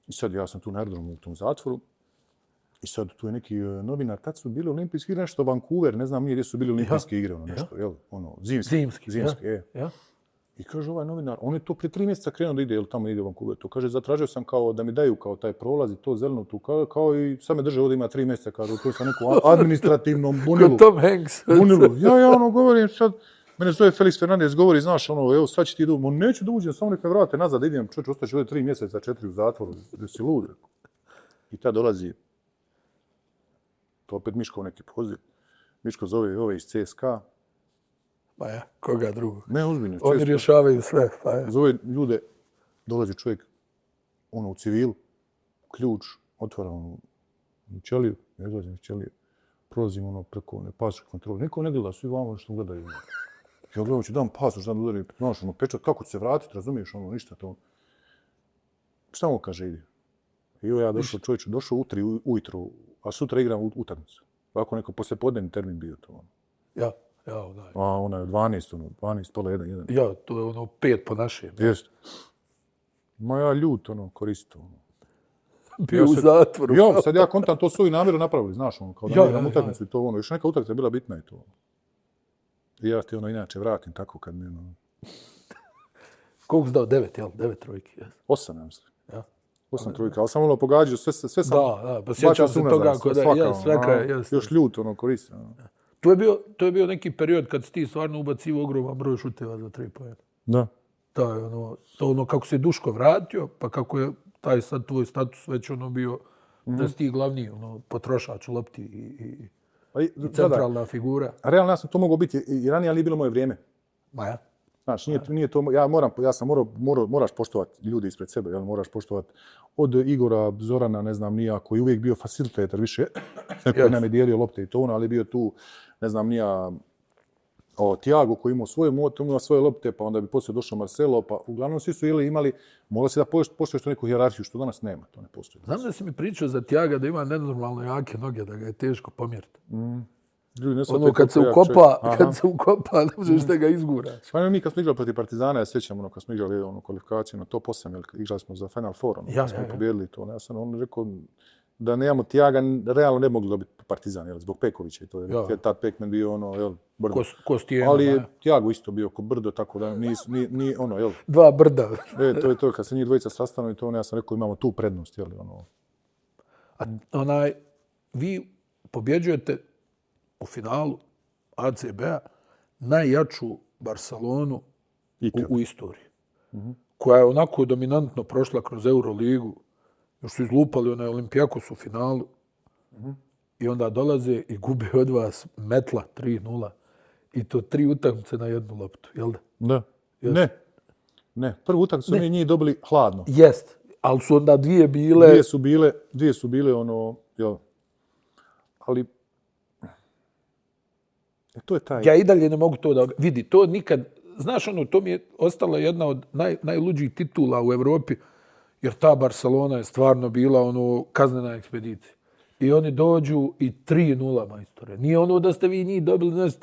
Speaker 1: I sad ja sam tu na aerodromu u tom zatvoru. I sad tu je neki novinar, tad su bili olimpijski igre, nešto Vancouver, ne znam nije gdje su bili olimpijske igre, nešto, jel? Zimski.
Speaker 2: Ja.
Speaker 1: I kaže ovaj novinar, on je to prije 3 mjeseca krenuo da ide, jel tamo ide u Vancouver. To kaže, zatražio sam kao da mi daju kao taj prolaz i to zeleno tu, kao i sad me drže ovdje ima 3 mjeseca, kaže, to je sa nekom administrativnom bunilu.
Speaker 2: Kod Tom Hanks.
Speaker 1: Bunilu. Ja govorim sad, mene zove Felix Fernandez, govori, znaš, evo sad će ti idu, neću da uđem, samo neka vrate nazad, da idem, čovječ, ostaći ovdje 3 mjeseca, 4 u zatvoru, da si lud. I tad dolazi, to opet Miškov neki poziv. Miško zove ove iz CSKA.
Speaker 2: Pa ja, koga drugo?
Speaker 1: Ne, ozbiljno.
Speaker 2: Oni rješavaju sve, pa ja.
Speaker 1: Zove ljude, dolazi čovjek u civilu, ključ, otvara u ćeliju, ne izlazim iz ćelije, prolazim preko pasoške kontrole. Niko ne gleda, svi vamo što gledaju. Ja gledam, ću dam pasoš, dam udari, znaš, pečat, kako će se vratiti, razumiješ, ništa to. Šta mu kaže, ide? I ja došao u 3 ujutro, a sutra igram utakmicu. Ovako neko poslijepodnevni termin bio to.
Speaker 2: Ja, da.
Speaker 1: A ona je 12, pola 1.
Speaker 2: Ja, to je 5 po našem.
Speaker 1: Jeste. Ma ja ljut, koristim.
Speaker 2: Bio u zatvoru.
Speaker 1: Ja, sad ja kontam, to su ovi namjerno napravili, znaš, kao da igram utakmicu i to Još neka utakmica je bila bitna i to. I ja ti inače vratim tako kad mi
Speaker 2: Koliko si dao? 9, jel? 9 trojki, jes?
Speaker 1: 8, ja mislim.
Speaker 2: Ja.
Speaker 1: 8 trojka, ali sam pogađao, sve sam...
Speaker 2: Da, pa sjećam se toga,
Speaker 1: još ljut, koristim.
Speaker 2: To je bio neki period kad si ti stvarno ubacivo ogroman broj šuteva za 3 poena.
Speaker 1: Da.
Speaker 2: To kako se Duško vratio, pa kako je taj sad tvoj status već bio da si ti glavni potrošač lopti i centralna figura.
Speaker 1: Realno ja sam to mogao biti i ranije, ali nije bilo moje vrijeme.
Speaker 2: Ma ja.
Speaker 1: Znaš, nije to, moraš poštovati ljudi ispred sebe, moraš poštovati od Igora, Zorana, ne znam nija, koji je uvijek bio facilitator više, koji nam je dijelio lopte i to ali je bio tu, ne znam nija, Tiago koji imao svoje lopte, pa onda bi poslije došao Marcelo, pa uglavnom svi su imali, moralo se da postojiš neku hijerarhiju, što danas nema, to ne postoji.
Speaker 2: Znam da si mi pričao za Tiaga da ima nenormalno jake noge, da ga je teško pomjeriti. Kad se ukopa, ne možeš da ga izguraš.
Speaker 1: Pa mi kad smo igrali protiv Partizana, ja sjećam kad smo igrali kvalifikaciju na top 8, igrali smo za Final Four, kad smo pobijedili to. Ja sam rekao da nemamo Tiaga, realno ne mogli dobiti Partizan, zbog Pekovića i to je tad Pekmen bio brdo. Ali je Tiago isto bio ko brdo, tako da nije
Speaker 2: Dva brda.
Speaker 1: To je to, kad se njih dvojica sastanu i to, ja sam rekao imamo tu prednost,
Speaker 2: A vi pobjeđujete u finalu ACB-a najjaču Barcelonu u istoriji. Koja je onako dominantno prošla kroz Euroligu. Još su izlupali onaj Olimpijakos u finalu. I onda dolaze i gube od vas metla 3-0. I to 3 utakmice na jednu loptu, jel da?
Speaker 1: Da. Ne. Ne, prvu utakmicu mi njih dobili hladno.
Speaker 2: Jest, ali su onda dvije bile...
Speaker 1: Dvije su bile ono, jel, ali to je taj...
Speaker 2: Ja i dalje ne mogu to da... Vidi, to nikad... Znaš, ono, to mi je ostala jedna od najluđih titula u Evropi, jer ta Barcelona je stvarno bila ono kaznena ekspedicija. I oni dođu i 3-0, majstore. Nije ono da ste vi njih dobili, znaš,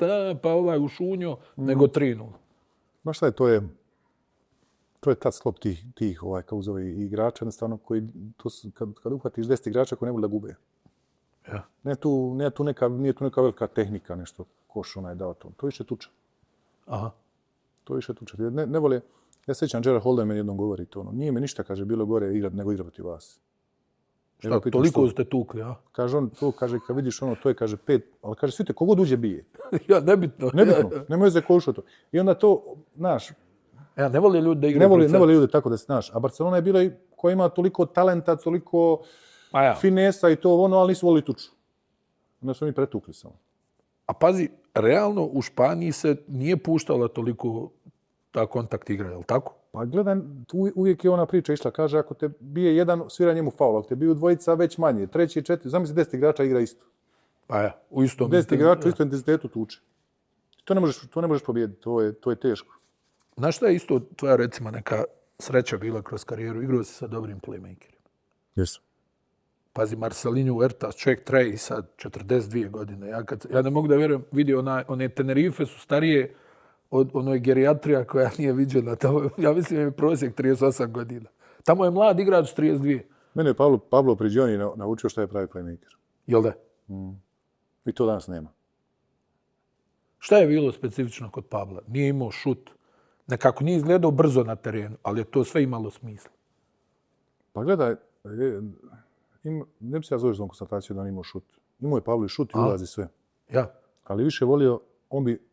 Speaker 2: pa ovaj ušunjo, nego 3-0.
Speaker 1: Znaš šta je, to je tad sklop tih kako zove, igrača, jednostavno, koji, kad uhvatiš 10 igrača koji ne vole da gube.
Speaker 2: Ja.
Speaker 1: Nije tu neka velika tehnika, nešto, koš onaj dao to. To je više tuča.
Speaker 2: Aha.
Speaker 1: To je više tuča. Ne vole, ja sjećam, Gerard Holden meni jednom govori to, ono, nije mi ništa, kaže, bilo gore igrat nego igrati vas.
Speaker 2: Šta, toliko ste tukli, a?
Speaker 1: Kaže on, to, kaže, kad vidiš ono, to je, kaže, 5, ali kaže, svite, kogod uđe bije.
Speaker 2: Ja, nebitno.
Speaker 1: Nemoj za košo to. I onda to, znaš,
Speaker 2: ja, ne vole ljudi da igraju
Speaker 1: ne vole ljudi tako da se znaš. A Barcelona je bila koja ima toliko talenta, toliko finesa i to ono, ali nisu volili tuču. Onda su mi pretukli samo.
Speaker 2: A pazi, realno u Španiji se nije puštala toliko ta kontakt igra, je li tako?
Speaker 1: Pa gledaj, uvijek je ona priča išla. Kaže, ako te bije jedan, svira njemu faul. Ako te biju dvojica, već manje. 3 i 4, zamisli 10 igrača igra isto.
Speaker 2: Pa ja, u istom.
Speaker 1: 10 igrača u istom intenzitetu tuče. To ne možeš pobijediti, to je teško.
Speaker 2: Znaš šta je isto tvoja, recimo, neka sreća bila kroz karijeru? Igrao si sa dobrim playmakerima.
Speaker 1: Jesu.
Speaker 2: Pazi, Marcelinho Huertas, čovjek traje sad 42 godine. Ja ne mogu da vjerujem, vidio one Tenerife su starije od onoj gerijatrija koja nije viđena. Tamo, ja mislim je prosjek 38 godina. Tamo je mlad igrač 32.
Speaker 1: Mene je Pablo Prigioni naučio šta je pravi playmaker.
Speaker 2: Jel da?
Speaker 1: I to danas nema.
Speaker 2: Šta je bilo specifično kod Pabla? Nije imao šut. Nekako nije izgledao brzo na terenu, ali je to sve imalo smisla.
Speaker 1: Pa gledaj, ne bi se ja zove za konstataciju da on imao šut. Imao je Pavlo i šut i ulazi sve.
Speaker 2: Ja.
Speaker 1: Ali više volio,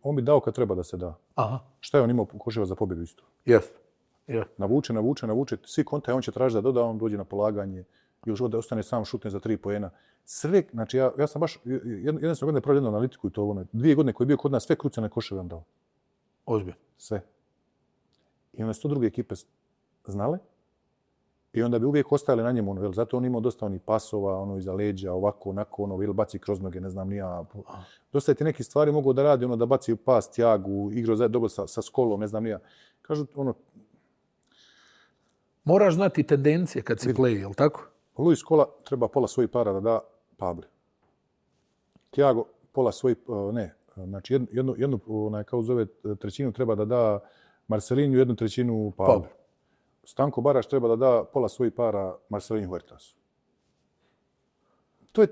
Speaker 1: on bi dao kad treba da se da.
Speaker 2: Aha.
Speaker 1: Šta je on imao koševa za pobjedu isto?
Speaker 2: Jest.
Speaker 1: Navuče. Svi konta, on će tražiti da doda, on dođe na polaganje. Ili da ostane sam šutne za 3 poena. Sve, znači ja sam baš, jedan sam godine pravio jednu analitiku i to 2 godine koji je bio kod nas, sve krucijalne koševe on dao.
Speaker 2: Ozbiljno.
Speaker 1: Sve. I onda su to druge ekipe znale. I onda bi uvijek ostajali na njemu, zato on imao dosta onih pasova, iza leđa, ovako, onako, ili baci kroz noge, ne znam ni ja. Dosta je ti neke stvari mogao da radi, da baci pas, Tiagu, igrao dobro sa Skolom, ne znam ni ja. Kažu,
Speaker 2: moraš znati tendencije kad si play, jel tako?
Speaker 1: Luis Scola treba pola svojih para da da Pabli. Tiago pola svojih, znači jednu kao zove, trećinu treba da da Marcelinho, 1/3 Pabli. Stanko Baraš treba da da pola svojih para Marcelinho Huertasu. To je,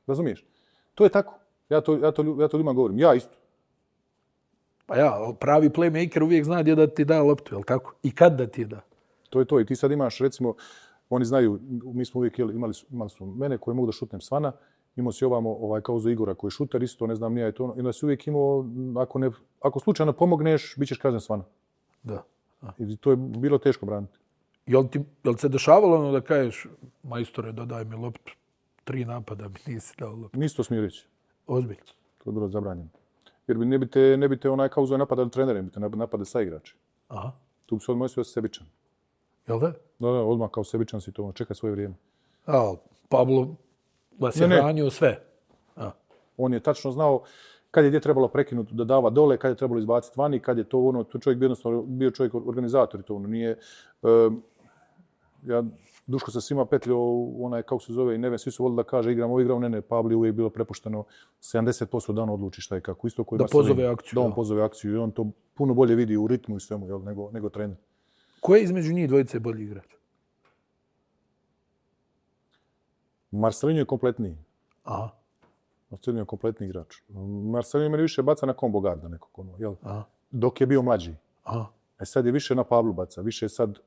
Speaker 1: razumiješ, to je tako. Ja to ljudima govorim, ja isto.
Speaker 2: Pa ja, pravi playmaker uvijek zna gdje da ti da loptu, jel tako? I kad da ti je da.
Speaker 1: To je to. I ti sad imaš, recimo, oni znaju, mi smo uvijek imali smo mene koji mogu da šutnem s vana, imao si ovamo kao za Igora koji je šuter, isto, ne znam, nije to. I onda si uvijek imao, ako slučajno pomogneš, bit ćeš kažnjen s vana.
Speaker 2: Da.
Speaker 1: I to je bilo teško braniti.
Speaker 2: Jel se dešavalo da kažeš, majstore, dodaj mi loptu, 3 napada mi nisi dao loptu?
Speaker 1: Nisi to smio reći.
Speaker 2: Ozbiljno.
Speaker 1: To je bilo zabranjeno. Jer ne bi te kao zove napadali trenere, bi te napade sa igrače.
Speaker 2: Aha.
Speaker 1: Tu bi se odmah sebičan.
Speaker 2: Jel da?
Speaker 1: Da, odmah kao sebičan si to, čeka svoje vrijeme.
Speaker 2: Pablo vas je hranio sve.
Speaker 1: On je tačno znao kad je gdje trebalo prekinuti da dava dole, kad je trebalo izbaciti vani, kad je to to čovjek bio čovjek organizator i to nije. Ja Duško se svima petljao, kako se zove, i Neven, svi su volili da kaže igramo, ne, Pabli uvijek bilo prepušteno 70% dana odluči šta je kako. Isto koji
Speaker 2: da pozove akciju.
Speaker 1: Da on pozove akciju i on to puno bolje vidi u ritmu i svemu nego trener.
Speaker 2: Ko je između njih dvojice bolji igrač?
Speaker 1: Marcelinho je kompletniji.
Speaker 2: Aha.
Speaker 1: Marcelinho je kompletni igrač. Marcelinho meni više baca na kombo garda nekog, jel?
Speaker 2: Aha.
Speaker 1: Dok je bio mlađi.
Speaker 2: Aha.
Speaker 1: Sad je više na Pablu baca, više je sad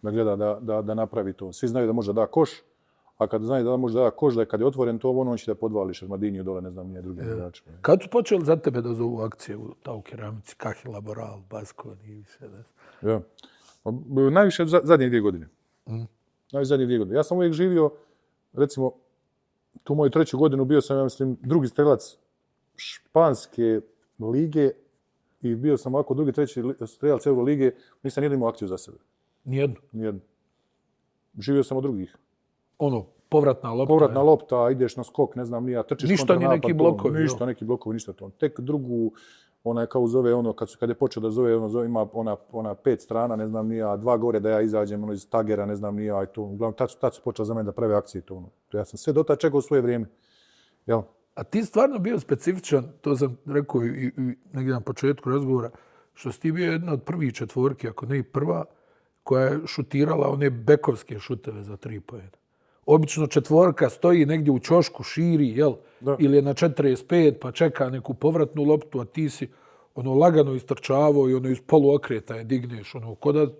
Speaker 1: da gleda da napravi to. Svi znaju da može da koš, a kad znaju da može da koš, da kad je otvoren to, on će da podvali Šermadiniju dole, ne znam, nije drugi igrač.
Speaker 2: Kad su počeli za tebe da zovu akcije u keramici, Kahila, Boral, Basko, nije više, ne znam?
Speaker 1: Ja. Najviše zadnje 2 godine. Najviše zadnje 2 godine. Ja sam uvijek živio, recimo, tu moju 3. godinu bio sam, ja mislim, drugi strelac španske lige i bio sam ovako drugi, treći strelac Eurolige, nisam nijednu imao akciju za sebe.
Speaker 2: Nijedno.
Speaker 1: Nijednu. Živio sam od drugih.
Speaker 2: Ono, povratna lopta.
Speaker 1: Povratna lopta, ideš na skok, ne znam, trčiš
Speaker 2: Ništa,
Speaker 1: kontranapad.
Speaker 2: ni neki blokovi,
Speaker 1: Ništa, neki blokovi, ništa to. Tek drugu, ona je kao zove, kad je počeo da zove, ima ona 5 strana, ne znam, 2 gore da ja izađem, iz tagera, ne znam, i to. Uglavnom, tad su počeli za mene da prave akcije to. Ja sam sve do tada čekao svoje vrijeme. Jel?
Speaker 2: A ti stvarno bio specifičan, to sam rekao i negdje na početku razgovora, što si ti bio jedna od prvih četvorki, ako ne i prva, koja je šutirala one bekovske šuteve za 3 poena. Obično četvorka stoji negdje u ćošku, širi, jel?
Speaker 1: Da.
Speaker 2: Ili je na 45 pa čeka neku povratnu loptu, a ti si lagano istrčavao i iz poluokreta je digneš,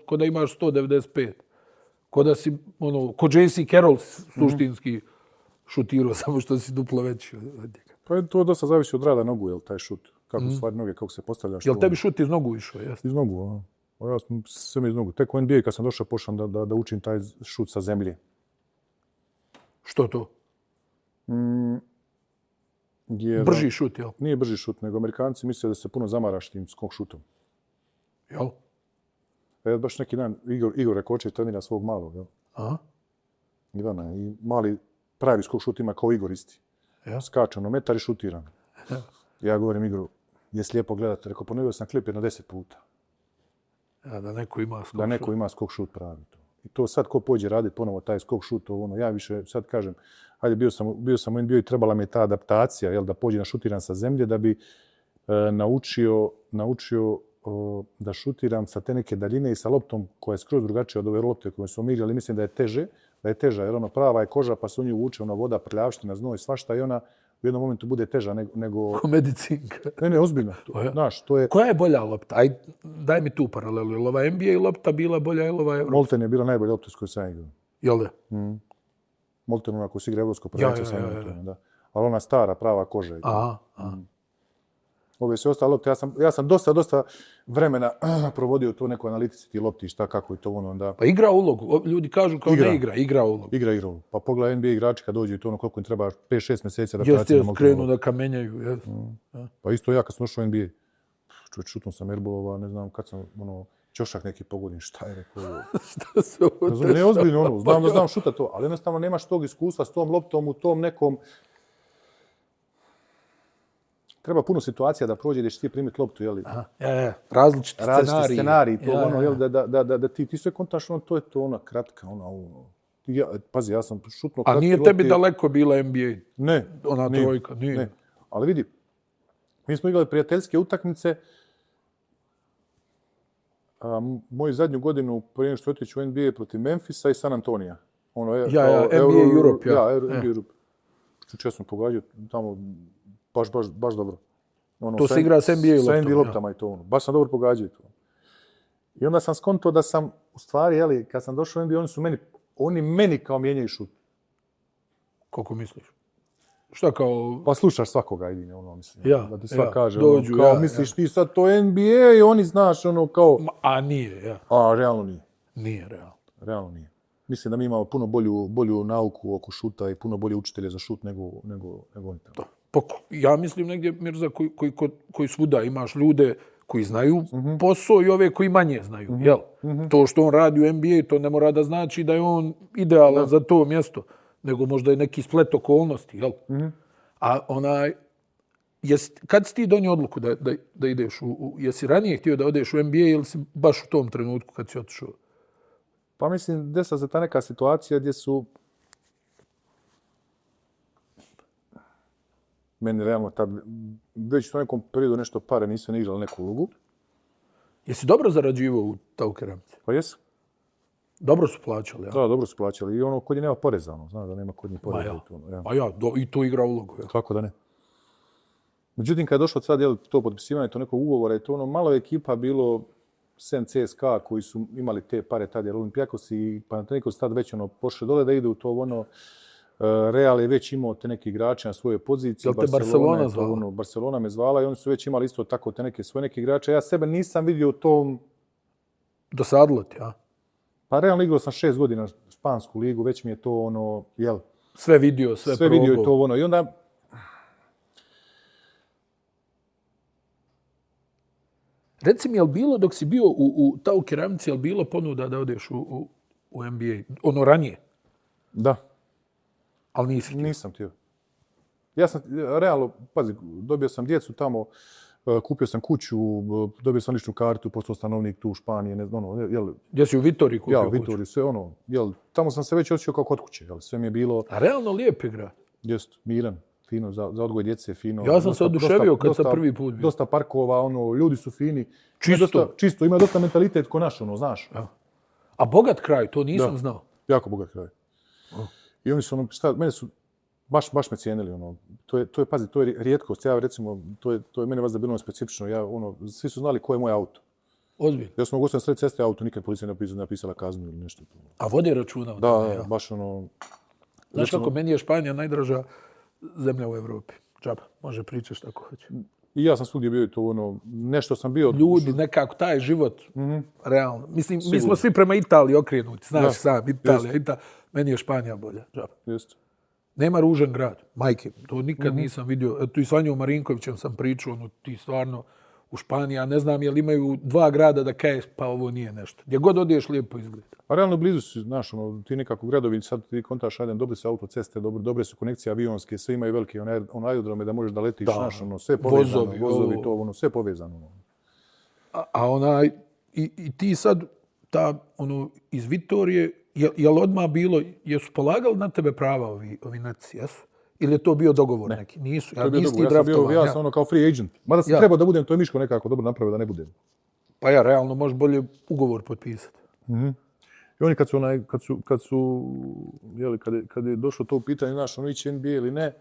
Speaker 2: ko da imaš 195. Ko da si, ko J.C. Carroll suštinski šutirao, samo što si duplo veći od njega.
Speaker 1: Pa to dosta zavisi od rada nogu, jel, taj šut. Kako stvari noge, kako se postavlja.
Speaker 2: Jel tebi šut iz nogu išao, jesno?
Speaker 1: Iz nogu, a ja sam sve mi iz nogu. Tek u NBA kad sam došao, počnem da učim taj šut sa zemlje.
Speaker 2: Što to? Brži šut, jel?
Speaker 1: Nije brži šut, nego Amerikanci misle da se puno zamaraš tim skok šutom.
Speaker 2: Jel?
Speaker 1: Baš neki dan Igor Rekočević trenira svog malog, jel?
Speaker 2: Aha.
Speaker 1: Ivana, i mali pravi skok šut ima kao Igor isti.
Speaker 2: Ja.
Speaker 1: Skače metar i šutira. Ja govorim Igoru, jesi lijepo gledati. Rekao, ponovio sam klip jedno 10 puta.
Speaker 2: Ja, da neko ima skok šut.
Speaker 1: Da neko ima skok šut pravi. I to sad ko pođe raditi ponovo taj skok šut, ja više sad kažem, hajde bio sam u NBA i trebala mi je ta adaptacija, jel, da pođe na šutiran sa zemlje, da bi naučio da šutiram sa te neke daljine i sa loptom koja je skroz drugačija od ove lopte koje smo igrali. Mislim da je teža, jer prava je koža pa se u nju vuče voda, prljavština, znoj, svašta i ona u jednom momentu bude teža nego...
Speaker 2: Ko medicinka.
Speaker 1: Ne, ozbiljno. Znaš, to je...
Speaker 2: Koja je bolja lopta? Aj, daj mi tu paralelu. Je li ova NBA lopta bila bolja ili ova Evropska?
Speaker 1: Molten je bila najbolja lopta s kojoj sam igrao.
Speaker 2: Jel da?
Speaker 1: Molten onako si igra Evropsko prvenstvo sam igrao. Da. Ali ona stara, prava koža.
Speaker 2: Aha.
Speaker 1: Ove sve ostale lopte, ja sam dosta vremena provodio u to nekoj analitici ti lopti, šta, kako je to onda...
Speaker 2: Pa igra ulogu. Ljudi kažu kao ne igra ulogu.
Speaker 1: Igra ulogu. Pa pogledaj NBA igrači kad dođu i to koliko im treba 5-6 mjeseci adaptacije.
Speaker 2: Jeste krenu da kamenjaju.
Speaker 1: Pa isto ja kad sam došao u NBA, šutno sam airbolova, ne znam kad sam ćošak neki pogodim, šta je rekao.
Speaker 2: Šta se ovo
Speaker 1: ne ozbiljno znam da znam šuta to, ali jednostavno nemaš tog iskustva s tom loptom u tom nekom... Treba puno situacija da prođe da ćeš ti primiti loptu, jel?
Speaker 2: Različiti
Speaker 1: scenariji, to jel, da ti sve kontaš, to je to kratka, pazi, ja sam šutno kratki lopti.
Speaker 2: A nije tebi daleko bila NBA?
Speaker 1: Ne.
Speaker 2: Ona trojka, nije.
Speaker 1: Ne. Ali vidi, mi smo igrali prijateljske utakmice. Moju zadnju godinu prije nego što otići u NBA protiv Memphisa i San Antonija.
Speaker 2: NBA Europe.
Speaker 1: NBA Europe. Česno pogađao tamo baš dobro.
Speaker 2: To se igra s NBA loptom.
Speaker 1: Sa NBA loptama i to. Baš sam dobro pogađao to. I onda sam skontao da sam, u stvari, jeli, kad sam došao u NBA, oni meni kao mijenjaju šut.
Speaker 2: Kako misliš? Šta kao...
Speaker 1: Pa slušaš svakoga, mislim. Da ti svak kaže,
Speaker 2: dođu,
Speaker 1: kao misliš ti sad to NBA i oni znaš, kao...
Speaker 2: A nije,
Speaker 1: A, realno nije.
Speaker 2: Nije, realno.
Speaker 1: Realno nije. Mislim da mi imamo puno bolju nauku oko šuta i puno bolje učitelje za šut nego oni tamo.
Speaker 2: Ja mislim negdje, Mirza, koji svuda imaš ljude koji znaju posao i ove koji manje znaju. Jel? To što on radi u NBA, to ne mora da znači da je on idealan za to mjesto, nego možda je neki splet okolnosti. Jel? A kad si ti donio odluku da ideš jesi ranije htio da odeš u NBA ili si baš u tom trenutku kad si otišao?
Speaker 1: Pa mislim, desila se ta neka situacija gdje su meni realno tad, već u nekom periodu nešto pare nisam igrali neku ulogu.
Speaker 2: Jesi dobro zarađivao u Taukeramci?
Speaker 1: Pa jesam.
Speaker 2: Dobro su plaćali, ja?
Speaker 1: Da, dobro su plaćali. I kod njih nema poreza, znaš da nema kod njih poreza.
Speaker 2: I to igra ulogu. Ja.
Speaker 1: Kako da ne. Međutim, kad je došlo sad to potpisivanje to nekog ugovora, to malo je ekipa bilo sem CSKA koji su imali te pare tad, jer Olimpijakos i Panathinaikos tad već pošli dole da ide u to Real je već imao te neki igrače na svojoj poziciji.
Speaker 2: Jel te Barcelona zvala?
Speaker 1: Barcelona me zvala i oni su već imali isto tako te svoje neke igrače. Ja sebe nisam vidio u tom...
Speaker 2: Dosadilo ti, a?
Speaker 1: Pa realno igrao sam 6 godina špansku ligu, već mi je to jel?
Speaker 2: Sve vidio, sve probao.
Speaker 1: Sve vidio je to I onda...
Speaker 2: Reci mi, je li bilo dok si bio u Tau Keramici, je li bilo ponuda da odeš u NBA? Ono ranije,
Speaker 1: Da,
Speaker 2: ali nisi htio.
Speaker 1: nisam htio. Ja sam, realno, pazi, dobio sam djecu tamo, kupio sam kuću, dobio sam ličnu kartu, postao stanovnik tu u Španiji, ne znam, ono, jel,
Speaker 2: Gdje si u Vitoriji kupio
Speaker 1: ja, u
Speaker 2: kuću?
Speaker 1: Vitoriji, sve ono, jel, tamo sam se već osjećao kao kod kuće, jel, sve mi je bilo,
Speaker 2: A realno lijep je grad.
Speaker 1: jest, miran, fino, za odgoj djece, fino.
Speaker 2: Ja sam se oduševio kad sam prvi put bio.
Speaker 1: Dosta parkova, ono, ljudi su fini.
Speaker 2: Čisto.
Speaker 1: Čisto, ima dosta mentalitet ko naš, ono, znaš.
Speaker 2: Ja. A bogat kraj, to nisam
Speaker 1: Da.
Speaker 2: znao.
Speaker 1: Jako bogat kraj. I oni su, ono, mene su, baš me cijenili, ono, pazi, to je rijetkost, ja recimo, to je mene vas da bilo specifično, ja, ono, svi su znali ko je moj auto.
Speaker 2: Ozbiljno.
Speaker 1: Ja sam ugostio na sred ceste auto, nikad policija napisala kaznu ili nešto.
Speaker 2: A vode računa o
Speaker 1: Da,
Speaker 2: tome, ja.
Speaker 1: baš ono...
Speaker 2: Znaš kako, meni je Španija najdraža zemlja u Evropi. Džaba, može pričati šta ko hoće.
Speaker 1: I ja sam svugdje bio i to ono, nešto sam bio...
Speaker 2: Ljudi, nekako taj život, realno. Mislim, mi smo
Speaker 1: Sigurno.
Speaker 2: svi prema Italiji okrenuti, znaš
Speaker 1: Da.
Speaker 2: sam, Italija. Meni je Španija bolja, džaba.
Speaker 1: Jest.
Speaker 2: Nema ružan grad, majke, to nikad nisam vidio. Eto i s Vanjom Marinkovićem sam pričao, ono, ti stvarno u Španiji, ja ne znam jel imaju dva grada da kažeš, pa ovo nije nešto. Gdje god odeš, lijepo izgleda.
Speaker 1: A realno blizu su, znaš, ono, ti nekako gradovi, sad ti kontaš, ajde, dobre su autoceste, dobre su konekcije avionske, sve imaju velike ono aerodrome da možeš da letiš, znaš, ono, sve povezano, vozovi, to, ono, sve povezano. Ono.
Speaker 2: A onaj, i ti sad, ono, iz Vitorije, jel odmah bilo, jesu polagali na tebe prava ovi naci, jesu? Ili je to bio dogovor neki? Nisu, ja nisi ti draftovan.
Speaker 1: Ja sam ono kao free agent. Mada sam trebao da budem, to je Miško nekako dobro napravio da ne budem.
Speaker 2: Pa ja, realno, možeš bolje ugovor potpisati.
Speaker 1: I oni kad su jeli, kad je došlo to pitanje, znaš, ono ići NBA ili ne,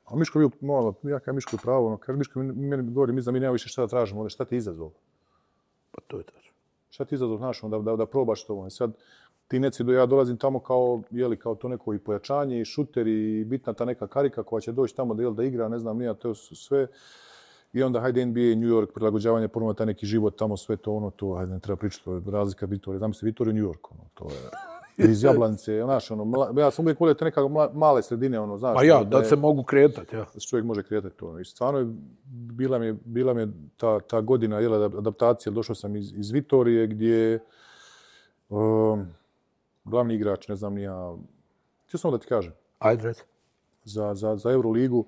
Speaker 1: a Miško je bio, ja kao Miško je pravo, ono, kaže Miško, meni govori, mi nema više šta da tražimo, ovdje, šta ti je izazov?
Speaker 2: Pa to je tačno.
Speaker 1: Šta ti je izazov, znaš, da probaš to. I sad, ti neci, ja dolazim tamo kao, kao to neko i pojačanje, i šuter, i bitna ta neka karika koja će doći tamo da igra, ne znam, nije, to su sve. I onda, hajde NBA, New York, prilagođavanje, ponovno taj neki život, tamo sve to, ono, to, hajde, ne treba pričati, to je razlika Vitorije. Znam se Vitorije, New York, ono, to je... Iz Jablanice, znaš, ono, ja sam uvijek volio te neka male sredine, ono, znaš.
Speaker 2: Pa ja, da se mogu kretati, ja.
Speaker 1: Da se čovjek može kretati to. I stvarno je, bila mi je ta godina, jela, adaptacija, došao sam iz Vitorije, gdje glavni igrač, ne znam ni ja, htio sam da ti kažem,
Speaker 2: Ajde, reci.
Speaker 1: za Euroligu,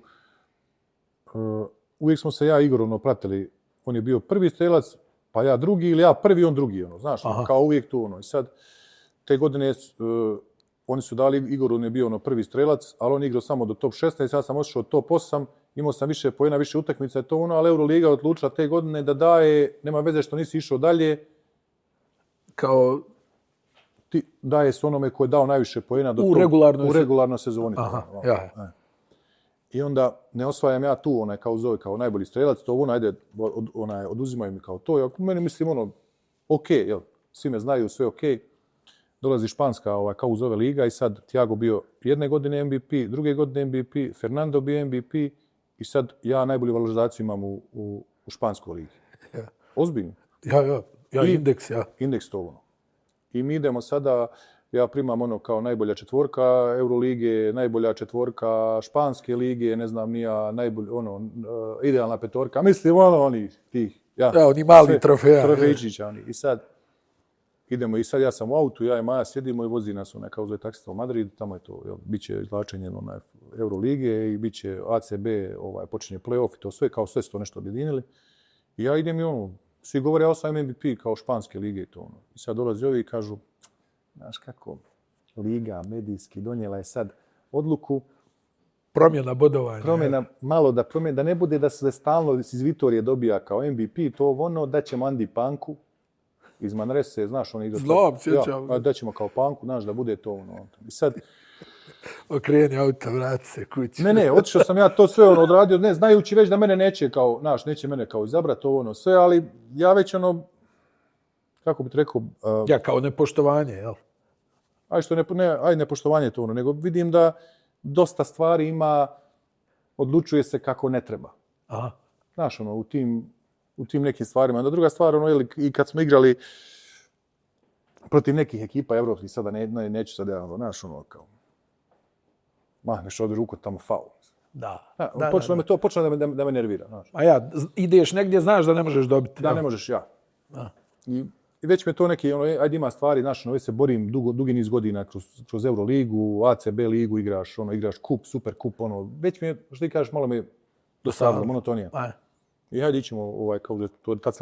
Speaker 1: uvijek smo se ja i Igor, ono, pratili, on je bio prvi strelac, pa ja drugi, ili ja prvi, on drugi, ono, znaš, kao uvijek tu, ono, i sad, te godine oni su dali, Igor on je bio ono prvi strelac, ali on igrao samo do top 16, ja sam otišao od top 8, imao sam više poena, više utakmica i to ono, ali Euroliga odlučila te godine da daje, nema veze što nisi išao dalje,
Speaker 2: Kao
Speaker 1: ti daje se onome ko je dao najviše poena
Speaker 2: u
Speaker 1: regularnoj sezoni.
Speaker 2: Aha, ja.
Speaker 1: I onda ne osvajam ja tu, onaj kao zove, kao najbolji strelac, to ono, ajde, oduzimaju mi kao to. Ja meni mislim, ono, okej, jel, svi me znaju, sve okej. Dolazi Španska kao uz ove liga i sad Thiago bio jedne godine MVP, druge godine MVP, Fernando bio MVP i sad ja najbolju valorizaciju imam u Španskoj ligi.
Speaker 2: Ja.
Speaker 1: Ozbiljno.
Speaker 2: Ja, indeks, ja.
Speaker 1: Indeks to ono. I mi idemo sada, ja primam ono kao najbolja četvorka Eurolige, najbolja četvorka Španske lige, ne znam nija, ono, idealna petorka. Mislim, ono, oni tih.
Speaker 2: Ja, oni mali trofeja.
Speaker 1: Trofejčića oni. I sad, idemo i sad ja sam u autu, ja i Maja sjedimo i vozi nas kao uzve taksista u Madrid, tamo je to, bit će izvlačenje Eurolige i bit će ACB, počinje play-off i to sve, kao sve su to nešto objedinili. I ja idem i ono, svi govore, ja sam MVP kao Španske lige i to ono. I sad dolazi ovi i kažu, znaš kako, liga medijski donijela je sad odluku,
Speaker 2: promjena bodovanja.
Speaker 1: Malo da promjena, da ne bude da se stalno iz Vitorije dobija kao MVP, to ono, da ćemo Andi Panku, iz Manrese, znaš, on igra...
Speaker 2: Znam, sjećam.
Speaker 1: Ja, da ćemo kao Panku, znaš, da bude to ono. I sad...
Speaker 2: Okreni auta, vrati se kući.
Speaker 1: Ne, otišao sam ja to sve ono odradio, ne, znajući već da mene neće kao, znaš, neće mene kao izabrati ovo ono sve, ali ja već ono, kako bih rekao...
Speaker 2: Ja, kao nepoštovanje, jel?
Speaker 1: Aj nepoštovanje to ono, nego vidim da dosta stvari ima, odlučuje se kako ne treba.
Speaker 2: Aha.
Speaker 1: Znaš, ono, u tim nekim stvarima. Onda druga stvar, ono, i kad smo igrali protiv nekih ekipa evropskih, sada neću sad, znaš, ono, kao, mahneš ovdje ruku, tamo faul.
Speaker 2: Da.
Speaker 1: Počelo da me nervira. Znaš.
Speaker 2: A ja, ideš negdje, znaš da ne možeš dobiti.
Speaker 1: Da, ne možeš ja. I već me to neki, ajde ima stvari, znaš, već se borim dugi niz godina kroz Euroligu, ACB ligu igraš, igraš kup, super kup, već mi je, što ti kažeš, malo me dosadilo, monotonija. I hajde ićemo, tad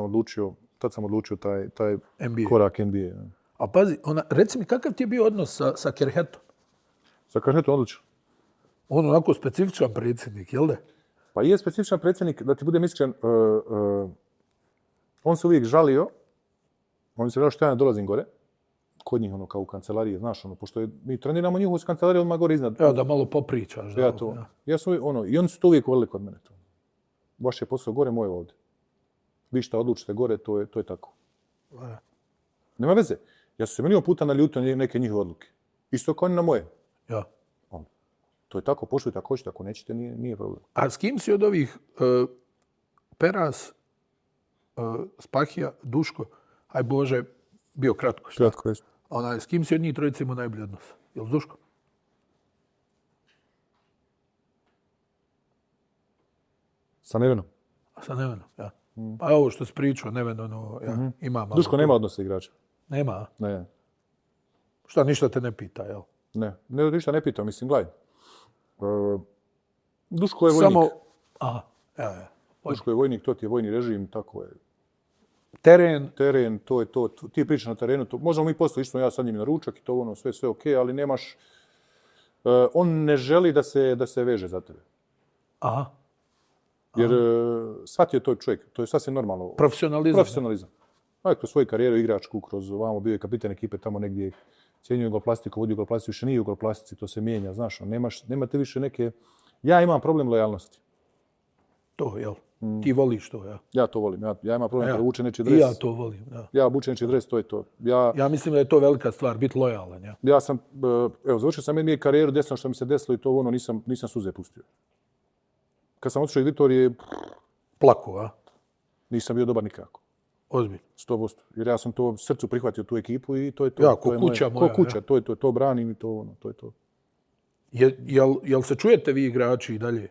Speaker 1: sam odlučio taj
Speaker 2: NBA.
Speaker 1: Korak NBA.
Speaker 2: A pazi, reci mi, kakav ti je bio odnos sa Kerhetom?
Speaker 1: Sa Kerhetom odlično.
Speaker 2: On onako specifičan predsjednik, jel da?
Speaker 1: Pa je specifičan predsjednik, da ti budem iskren, on se uvijek žalio, što ja ne dolazim gore, kod njih kao u kancelariji, znaš, pošto mi treniramo njihovu s kancelarije, odmah gore iznad.
Speaker 2: Ja, da malo popričaš.
Speaker 1: I oni su to uvijek volili kod mene. Vaš je posao gore, moj ovdje. Vi šta odlučite gore, to je tako. Nema veze. Ja sam se milion puta naljutio na neke njihove odluke. Isto kao oni na moje.
Speaker 2: Ja.
Speaker 1: To je tako, poštujte ako hoćete, ako nećete, nije problem.
Speaker 2: A s kim si od ovih Peras, Spahija, Duško, aj Bože, bio kratko?
Speaker 1: Kratko, jesmo.
Speaker 2: S kim si od njih trojice imao najbolji odnos? Jel s Duškom?
Speaker 1: Sa Nevenom.
Speaker 2: Sa Nevenom, ja. Pa ovo što si pričao, Neveno, ima malo.
Speaker 1: Duško nema odnosa igrača.
Speaker 2: Nema, a?
Speaker 1: Ne.
Speaker 2: Šta, ništa te ne pita, jel?
Speaker 1: Ne, ništa ne pita, mislim, gledaj. Duško je vojnik.
Speaker 2: Samo, aha, ja.
Speaker 1: Duško je vojnik, to ti je vojni režim, tako je.
Speaker 2: Teren,
Speaker 1: to je to. Ti pričaš na terenu, možemo mi poslije isto ja sa njim na ručak i to sve okej, ali nemaš... on ne želi da se veže za tebe.
Speaker 2: Aha.
Speaker 1: Jer shvatio je to čovjek, to je sasvim normalno.
Speaker 2: Profesionalizam.
Speaker 1: Kroz svoju karijeru igračku, kroz ovamo bio je kapitan ekipe tamo negdje, cijenio Jugoplastiku, vodio Jugoplastiku, više nije Jugoplastici, to se mijenja, znaš, nemate više neke... Ja imam problem lojalnosti.
Speaker 2: To, jel? Ti voliš to, ja?
Speaker 1: Ja to volim, ja imam problem kada vučem nečiji dres.
Speaker 2: I ja to volim, da.
Speaker 1: Ja vučem nečiji dres, to je to.
Speaker 2: Ja mislim da je to velika stvar, biti lojalan, ja.
Speaker 1: Ja sam, završio sam NBA karijeru, desno što mi se desilo i to nisam suze pustio. Kad sam otišao iz Vitorije...
Speaker 2: Plako, a?
Speaker 1: Nisam bio dobar nikako.
Speaker 2: Ozbiljno.
Speaker 1: 100%. Jer ja sam to srcu prihvatio tu ekipu i to je to.
Speaker 2: Ja, ko kuća moja.
Speaker 1: Ko kuća, to je to branim i to je to.
Speaker 2: Jel se čujete vi igrači i dalje?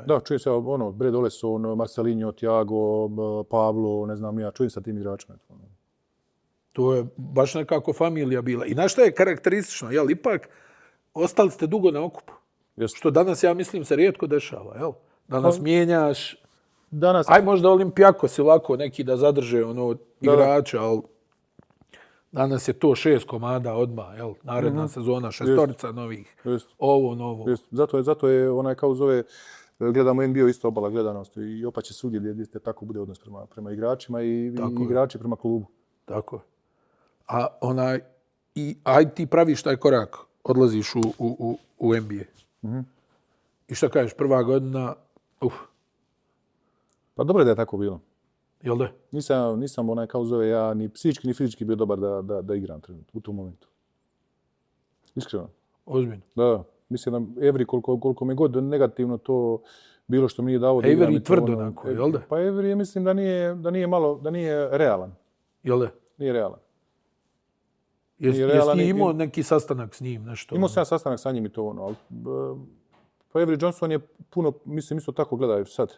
Speaker 1: Da, čujem se Brad Oleson, Marcelinho, Thiago, Pablo, ne znam ja, čujem sa tim igračima.
Speaker 2: To je baš nekako familija bila. I znaš što je karakteristično, jel? Ipak, ostali ste dugo na okupu.
Speaker 1: Jesu.
Speaker 2: Što danas, ja mislim, se rijetko dešava, jel? Danas mijenjaš...
Speaker 1: Danas...
Speaker 2: Aj možda Olimpijakos je lako neki da zadrže igrača, ali danas je to 6 komada odmah, jel? Naredna sezona, 6 novih. Ovo, novo.
Speaker 1: Zato je kao zove, gledamo NBA isto obala gledanost i opa će svugdje gdje tako bude odnos prema igračima i igrači prema klubu.
Speaker 2: Tako je. A aj ti praviš taj korak, odlaziš u NBA. I šta kažeš, prva godina,
Speaker 1: Pa dobro je da je tako bilo.
Speaker 2: Jel da?
Speaker 1: Nisam kao zove, ja ni psihički ni fizički bio dobar da igram trenutno u tom momentu. Iskreno.
Speaker 2: Ozbiljno.
Speaker 1: Da, mislim da Evri koliko mi god negativno to bilo što mi nije dao da igram.
Speaker 2: Evri tvrdo onako, jel da?
Speaker 1: Pa Evri mislim da nije realan.
Speaker 2: Jel da?
Speaker 1: Nije realan.
Speaker 2: Jesi ti imao neki sastanak s njim, nešto?
Speaker 1: Imao sam ja sastanak sa njim i to ali... Pa Avery Johnson je puno, mislim, isto tako gledaju sad.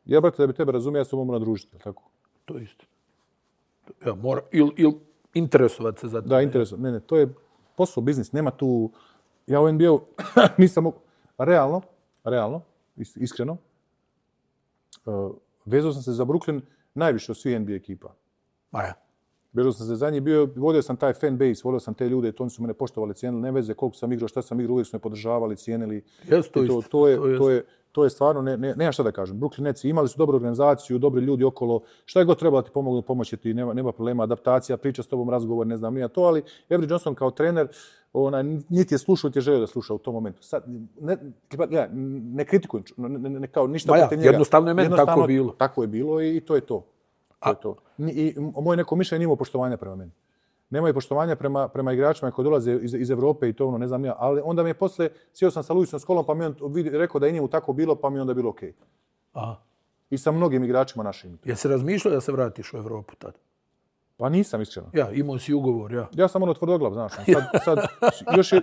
Speaker 1: Ja, brate, da bi tebe razumio, ja se mogu nadružiti, tako?
Speaker 2: To je isto. Ja, mora, ili interesovati se za to.
Speaker 1: Da, interesovati. Ne, to je posao, biznis, nema tu... Ja u NBA-u nisam mogu... Realno, iskreno, vezao sam se za Brooklyn najviše od svih NBA ekipa.
Speaker 2: Ja.
Speaker 1: Vezao sam se za njih, vodio sam taj fan base, volio sam te ljude, to oni su mene poštovali, cijenili, ne veze koliko sam igrao, šta sam igrao, uvijek su me podržavali, cijenili. To je stvarno, nema šta da kažem. Brooklyn Nets imali su dobru organizaciju, dobri ljudi okolo, šta je god trebalo ti pomognu, pomoći ti, nema problema, adaptacija, priča s tobom, razgovor, ne znam, nije to, ali Avery Johnson kao trener, niti je slušao, niti je želio da sluša u tom momentu. Sad, ne kritikujem, kao ništa protiv njega.
Speaker 2: Jednostavno je meni tako bilo.
Speaker 1: Tako je bilo i to je to. I moje neko mišljenje nije imao poštovanja prema meni. Nemaju poštovanja prema igračima koji dolaze iz Evrope i to ne znam ja. Ali onda mi je posle, sjeo sam sa Luisom Skolom pa mi on rekao da je njemu tako bilo pa mi je onda bilo okej.
Speaker 2: Aha.
Speaker 1: I sa mnogim igračima našim.
Speaker 2: Jesi razmišljao da se vratiš u Evropu tad?
Speaker 1: Pa nisam iskreno.
Speaker 2: Ja, imao si ugovor, ja.
Speaker 1: Ja sam ono tvrdoglav, znaš.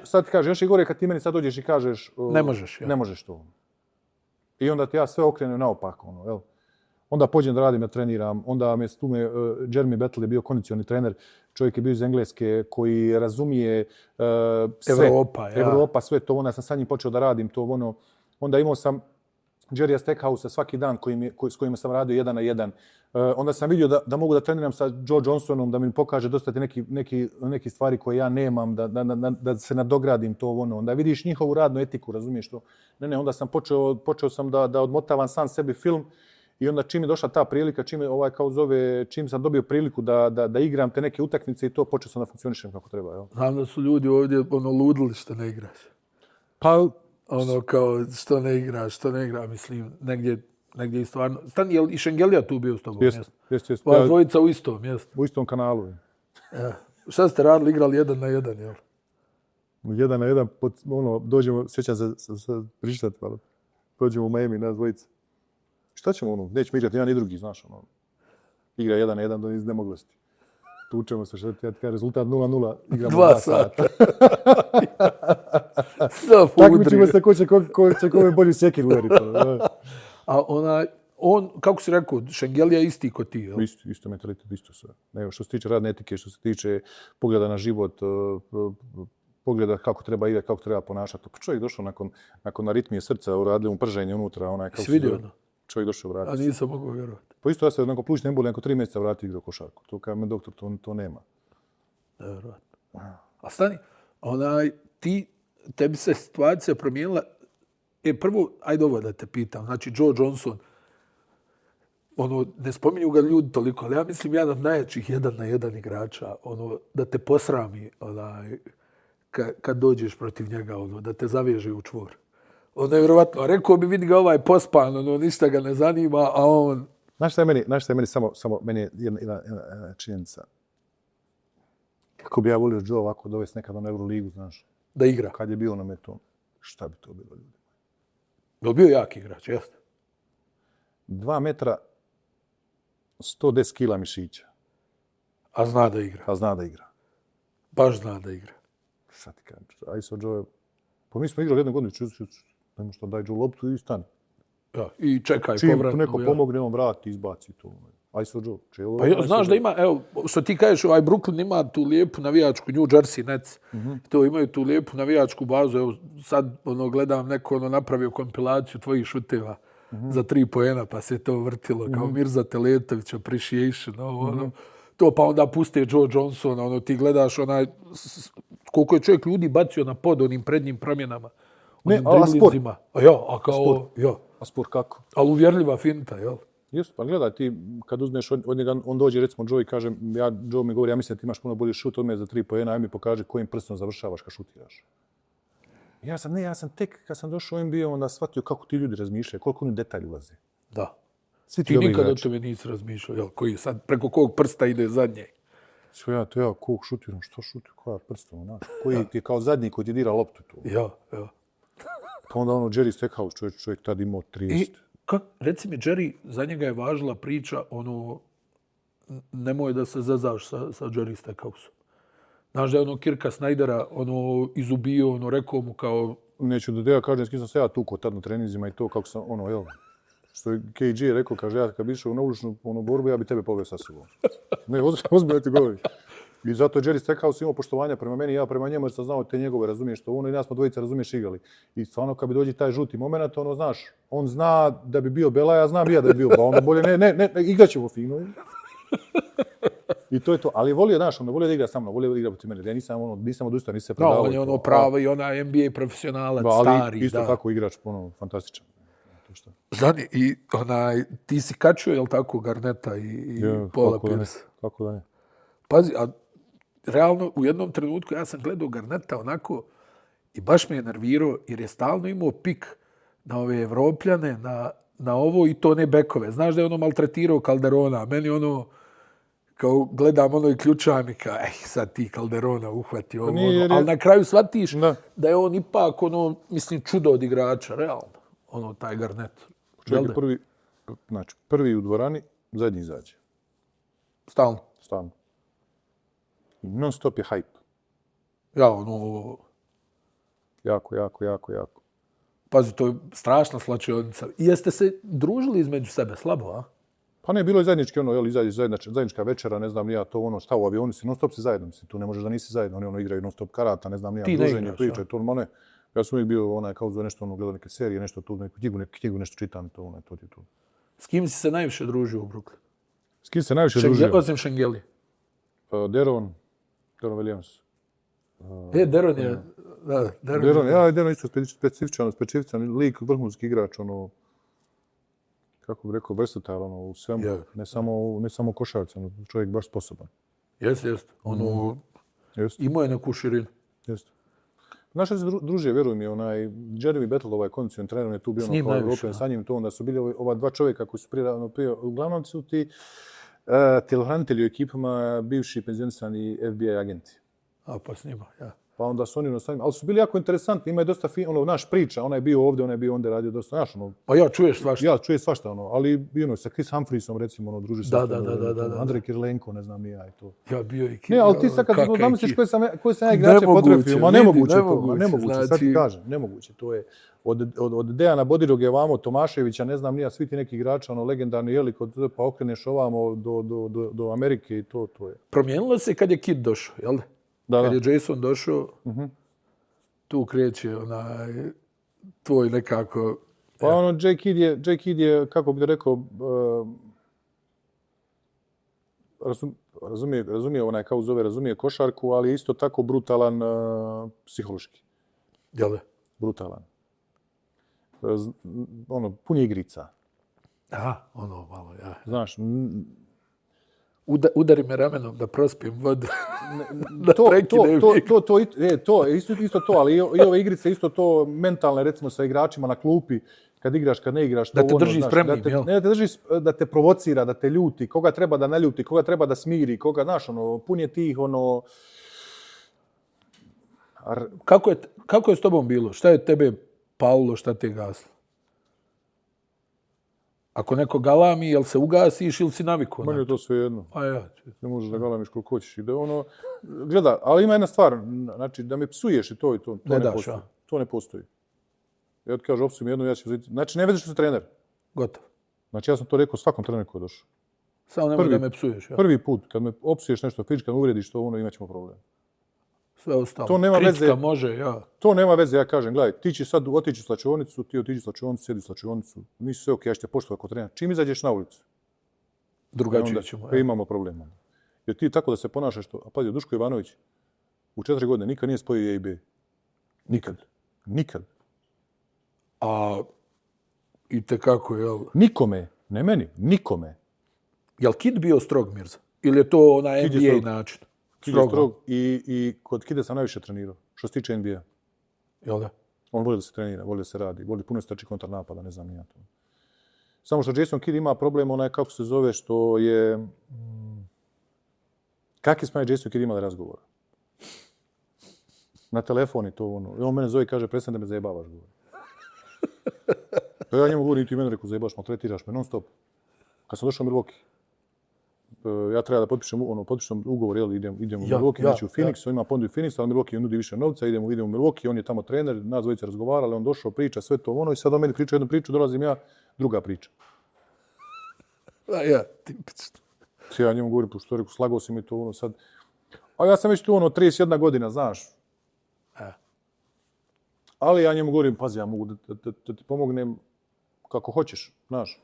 Speaker 1: Sad ti kaže, još je gore kad ti meni sad dođeš i kažeš...
Speaker 2: Ne možeš, ja.
Speaker 1: Ne možeš to. I onda ti ja sve okrenem naopako, ono, jel? Onda pođem da radim, ja treniram. Onda Jeremy Battle je bio kondicioni trener. Čovjek je bio iz Engleske koji razumije sve. Evropa, sve to. Onda sam sa njim počeo da radim to, ono. Onda imao sam Jerrya Stackhouse svaki dan s kojima sam radio 1 na 1. Onda sam vidio da mogu da treniram sa Joe Johnsonom, da mi pokaže dosta neki stvari koje ja nemam, da se nadogradim to ono. Onda vidiš njihovu radnu etiku, razumiješ to? Ne, onda sam počeo sam da odmotavam sam sebi film i onda čim je došla ta prilika, čim sam dobio priliku da igram te neke utakmice i to, počeo sam da funkcionišem kako treba. Jel?
Speaker 2: Znam da su ljudi ovdje ludili što ne igraš.
Speaker 1: Pa...
Speaker 2: Ono kao, što ne igra, mislim, negdje i stvarno... Stani, je li i Šengelija tu bio s tobom?
Speaker 1: Jeste.
Speaker 2: Ova dvojica u istom mjestu.
Speaker 1: U istom kanalu.
Speaker 2: Ja. Šta ste radili, igrali 1 na 1, jel?
Speaker 1: 1 na 1, dođemo, sjećam se pričati, malo. Dođemo u Miami, nas dvojica. Šta ćemo, nećemo igrati jedan i drugi, znaš, igra 1 na 1 do iznemoglosti. Tučemo se, što ti ja rezultat 0-0, igramo 2 sata. Takmičimo se ko će kome bolju sekir udariti.
Speaker 2: A on, kako si rekao, Šengelija isti ko ti, jel?
Speaker 1: Isto mentalitet, isto sve. Evo, što se tiče radne etike, što se tiče pogleda na život, pogleda kako treba igrati, kako treba ponašati. Pa čovjek došao nakon aritmije srca, uradili mu prženje unutra.
Speaker 2: Si vidio ono?
Speaker 1: Čovjek došao vratiti.
Speaker 2: A nisam mogao vjerovati.
Speaker 1: Pa isto ja se nakon plućne embolije, nakon 3 mjeseca vratio igrao košarku. To kao me doktor, to nema.
Speaker 2: Nevjerojatno. A stani, tebi se situacija promijenila. Prvo, ajde ovo da te pitam. Znači, Joe Johnson, ne spominju ga ljudi toliko, ali ja mislim jedan od najjačih 1 na 1 igrača, da te posrami kad dođeš protiv njega, da te zaveže u čvor. Ono je vjerovatno. Rekao bi, vidi ga pospan, ništa ga ne zanima, a on...
Speaker 1: Znaš šta je meni samo meni je jedna činjenica. Kako bi ja volio Joe ovako dovesti nekad na Euroligu, znaš.
Speaker 2: Da igra.
Speaker 1: Kad je bio na metom, šta bi to bilo ljudi?
Speaker 2: Je li bio jak igrač, jeste?
Speaker 1: 2 metra, 110 kila mišića.
Speaker 2: A zna da igra. Baš zna da igra.
Speaker 1: Šta ti kažem? Aj so Joe... Pa mi smo igrali 1 godinu, nemo što daj Joe loptu i stani.
Speaker 2: Ja, i čekaj
Speaker 1: povratno. Čim neko pomogne, on vrati, izbaci to. Aj so Joe.
Speaker 2: Pa znaš da ima, evo, što ti kažeš, Brooklyn ima tu lijepu navijačku, New Jersey Nets, to imaju tu lijepu navijačku bazu. Evo, sad gledam neko napravio kompilaciju tvojih šuteva za 3 poena, pa se to vrtilo kao Mirza Teletović, appreciation, to pa onda puste Joe Johnsona, ti gledaš koliko je čovjek ljudi bacio na pod onim prednjim promjenama.
Speaker 1: Ne, a sport.
Speaker 2: A
Speaker 1: sport kako?
Speaker 2: Ali uvjerljiva finta, jel?
Speaker 1: Jesu, pa gledaj, ti kad uzmeš od njega, on dođe recimo Joe i kaže, Joe mi govori, ja mislim da ti imaš puno bolji šut od mene za 3 poena, aj mi pokaže kojim prstom završavaš kad šutiraš. Ja sam tek kad sam došao u NBA onda shvatio kako ti ljudi razmišljaju, koliko oni detalji ulaze.
Speaker 2: Da. Ti nikad o tome nisi razmišljao, jel? Koji sad, preko kog prsta ide zadnje?
Speaker 1: Kog šutiram, što šutiram, koja prstom, znaš? Koji ti je kao zadnji koji ti dira loptu tu.
Speaker 2: Ja.
Speaker 1: Pa onda Jerry Stackhouse, čovjek tad imao 30.
Speaker 2: Reci mi, Jerry, za njega je važila priča, nemoj da se zezaš sa Jerry Stackhouseom. Znaš da je Kirka Snydera izubio, rekao mu kao...
Speaker 1: Neću da ja kažem, s kim sam se ja tukao tad na treninzima i to kako sam, što je KG rekao, kaže, ja kad bi išao na uličnu borbu, ja bi tebe poveo sa sobom. Ne, ozbiljno ti govori. I zato je Jerry Stackhouse imao poštovanja prema meni, ja prema njemu jer sam znao te njegove, razumiješ to i nas smo dvojica, razumiješ, igrali. I stvarno kad bi dođe taj žuti moment, znaš, on zna da bi bio Bela, ja znam ja da bi bio, pa ono bolje, ne, igrat ćemo fino. I to je to. Ali volio, znaš, volio da igra sa mnom, volio da igra protiv mene. Ja nisam odustao, nisam se predavao.
Speaker 2: No, on je pravo i ona NBA profesionalac, stari.
Speaker 1: Ali isto tako igrač, fantastičan.
Speaker 2: Znani, i ti si kačio, jel tako, Garneta i Paula Pierce?
Speaker 1: Kako da ne.
Speaker 2: Pazi, a realno u jednom trenutku ja sam gledao Garneta onako i baš me je nervirao jer je stalno imao pik na ove Evropljane, na ovo i to ne bekove. Znaš da je maltretirao Calderona, meni kao gledam i ključam i kao, sad ti Calderona uhvati ovo, ali na kraju shvatiš da je on ipak, čudo od igrača, realno, taj Garnet.
Speaker 1: Čovjek je prvi u dvorani, zadnji izađe.
Speaker 2: Stalno.
Speaker 1: Non stop je hype.
Speaker 2: Ja, ono,
Speaker 1: Jako.
Speaker 2: pazi, to je strašna slačionica. I jeste se družili između sebe slabo, a?
Speaker 1: Pa ne, bilo je zajednički ono, jel, izađe zajednička večera, ne znam ni ja, to ono, šta u avionu si, non stop si zajedno, mislim, tu ne možeš da nisi zajedno, oni ono igraju non stop karata, ne znam ni ja,
Speaker 2: Ti ne
Speaker 1: druženje,
Speaker 2: igraš,
Speaker 1: priče,
Speaker 2: ja.
Speaker 1: to ono, ne. Ja sam uvijek bio onaj, kao za nešto, ono, gledao neke serije, nešto tu, neku knjigu nešto čitam, to ono, to ti tu.
Speaker 2: S kim si se najviše družio u Brooklynu?
Speaker 1: S kim se najviše družio?
Speaker 2: Osim Šengeli.
Speaker 1: Deron Williams.
Speaker 2: Deron je... Da,
Speaker 1: Deron isto specifičan lik, vrhunski igrač, ono, kako bih rekao, versatile, ono, u svemu, ne samo košarci, ono, čovjek baš sposoban.
Speaker 2: Jeste. Ono, imao je neku širinu.
Speaker 1: Jeste. Znaš što se družio, vjeruj mi, onaj Jeremy Battle, ovaj kondicioni trener, je tu bio ono kao European sa njim, to onda su bili ova dva čovjeka koji su prije, uglavnom su ti tjelohranitelji u ekipama, bivši penzionisani FBI agenti.
Speaker 2: A, pa s njima, ja.
Speaker 1: Pa onda su oni sa njima, ali su bili jako interesantni, ima je dosta ono, naš priča, onaj je bio ovdje, onaj je bio onda radio dosta, znaš, ono...
Speaker 2: Pa ja, čuješ svašta.
Speaker 1: Ja, čuješ svašta, ono, ali ono, sa Chris Humphreysom, recimo, ono, druži se...
Speaker 2: Da.
Speaker 1: Andrej Kirilenko, ne znam, ja i to.
Speaker 2: Ja bio i
Speaker 1: Ne, ali ti sad kad zamisliš koji sam ja igrače potrefio, ma nemoguće to, sad ti kažem, nemoguće, to je od Dejana Bodiroge, ovamo, Tomaševića, ne znam, nija, svi ti neki igrača, ono, legendarni jelik, pa okreneš ovamo do Amerike i to je.
Speaker 2: Promijenilo se kad je Kid došao, jel? Kad je Jason došao, tu kreće onaj tvoj nekako...
Speaker 1: Pa ono, J. Kidd je, kako bih rekao, razumije onaj, kao zove, razumije košarku, ali je isto tako brutalan psihološki.
Speaker 2: Jel?
Speaker 1: Brutalan. Ono, pun je igrica.
Speaker 2: Aha, ono malo, ja.
Speaker 1: Znaš,
Speaker 2: udari me ramenom da prospijem vodu.
Speaker 1: To je isto to, ali i ove igrice isto to mentalne, recimo sa igračima na klupi, kad igraš, kad ne igraš.
Speaker 2: Da te drži spremnim, jel?
Speaker 1: Ne, da te drži, da te provocira, da te ljuti, koga treba da naljuti, koga treba da smiri, koga, znaš, ono, pun je tih, ono...
Speaker 2: Kako je s tobom bilo? Šta je tebe palilo, šta te gaslo? Ako neko galami, jel se ugasiš ili si navikao?
Speaker 1: Meni je to sve jedno.
Speaker 2: A ja.
Speaker 1: Ne možeš da galamiš koliko hoćeš. I da ono, gleda, ali ima jedna stvar, znači da me psuješ i to ne postoji. To ne postoji. Ja ti kažem, opsujem jedno, ja ću uzeti. Znači, ne vezi što si trener.
Speaker 2: Gotovo.
Speaker 1: Znači, ja sam to rekao svakom treneru koji je došao.
Speaker 2: Samo nemoj da me psuješ. Ja.
Speaker 1: Prvi put, kad me opsuješ nešto, fizički, kad me uvrediš to, ono, imat ćemo problem.
Speaker 2: Sve ostalo.
Speaker 1: To nema
Speaker 2: kritika
Speaker 1: veze.
Speaker 2: Može, ja.
Speaker 1: To nema veze, ja kažem, gledaj, ti će sad otići u slačionicu, ti otići u slačionicu, sjedi u slačionicu, nisu sve ok, ja ću te poštovati kao trener. Čim izađeš na ulicu?
Speaker 2: Drugačije ćemo.
Speaker 1: Ja. Imamo problema. Jer ti tako da se ponašaš to, a pazi, Duško Ivanović u 4 godine nikad nije spojio A i B. Nikad.
Speaker 2: A i tekako, jel?
Speaker 1: Nikome, ne meni, nikome.
Speaker 2: Jel Kid bio strog, Mirza? Ili je to na NBA način?
Speaker 1: Kid je strog i kod Kida sam najviše trenirao, što se tiče NBA.
Speaker 2: Jel da?
Speaker 1: On voli da se trenira, voli da se radi, voli puno strči kontra napada, ne znam ni ja to. Samo što Jason Kidd ima problem, onaj kako se zove, što je... Kakvi smo Jason Kidd imali razgovor? Na telefoni to ono. I on mene zove i kaže, prestani da me zajebavaš. Pa ja njemu govorim, ti mene rekao, zajebaš, maltretiraš me non stop. Kad sam došao u Milwaukee, ja treba da potpišem ugovor, jel, idem u Milwaukee, znači u Phoenix, on ima ponudu u Phoenix, ali Milwaukee nudi više novca, idem u Milwaukee, on je tamo trener, nas dvojica razgovarali, on došao, priča, sve to ono, i sad on meni priča jednu priču, dolazim ja, druga priča.
Speaker 2: Ja, tipično.
Speaker 1: Ja njemu govorim, pošto rekao, slagao si mi to ono sad. A ja sam već tu ono 31 godina, znaš. Ali ja njemu govorim, pazi, ja mogu da ti pomognem kako hoćeš, znaš.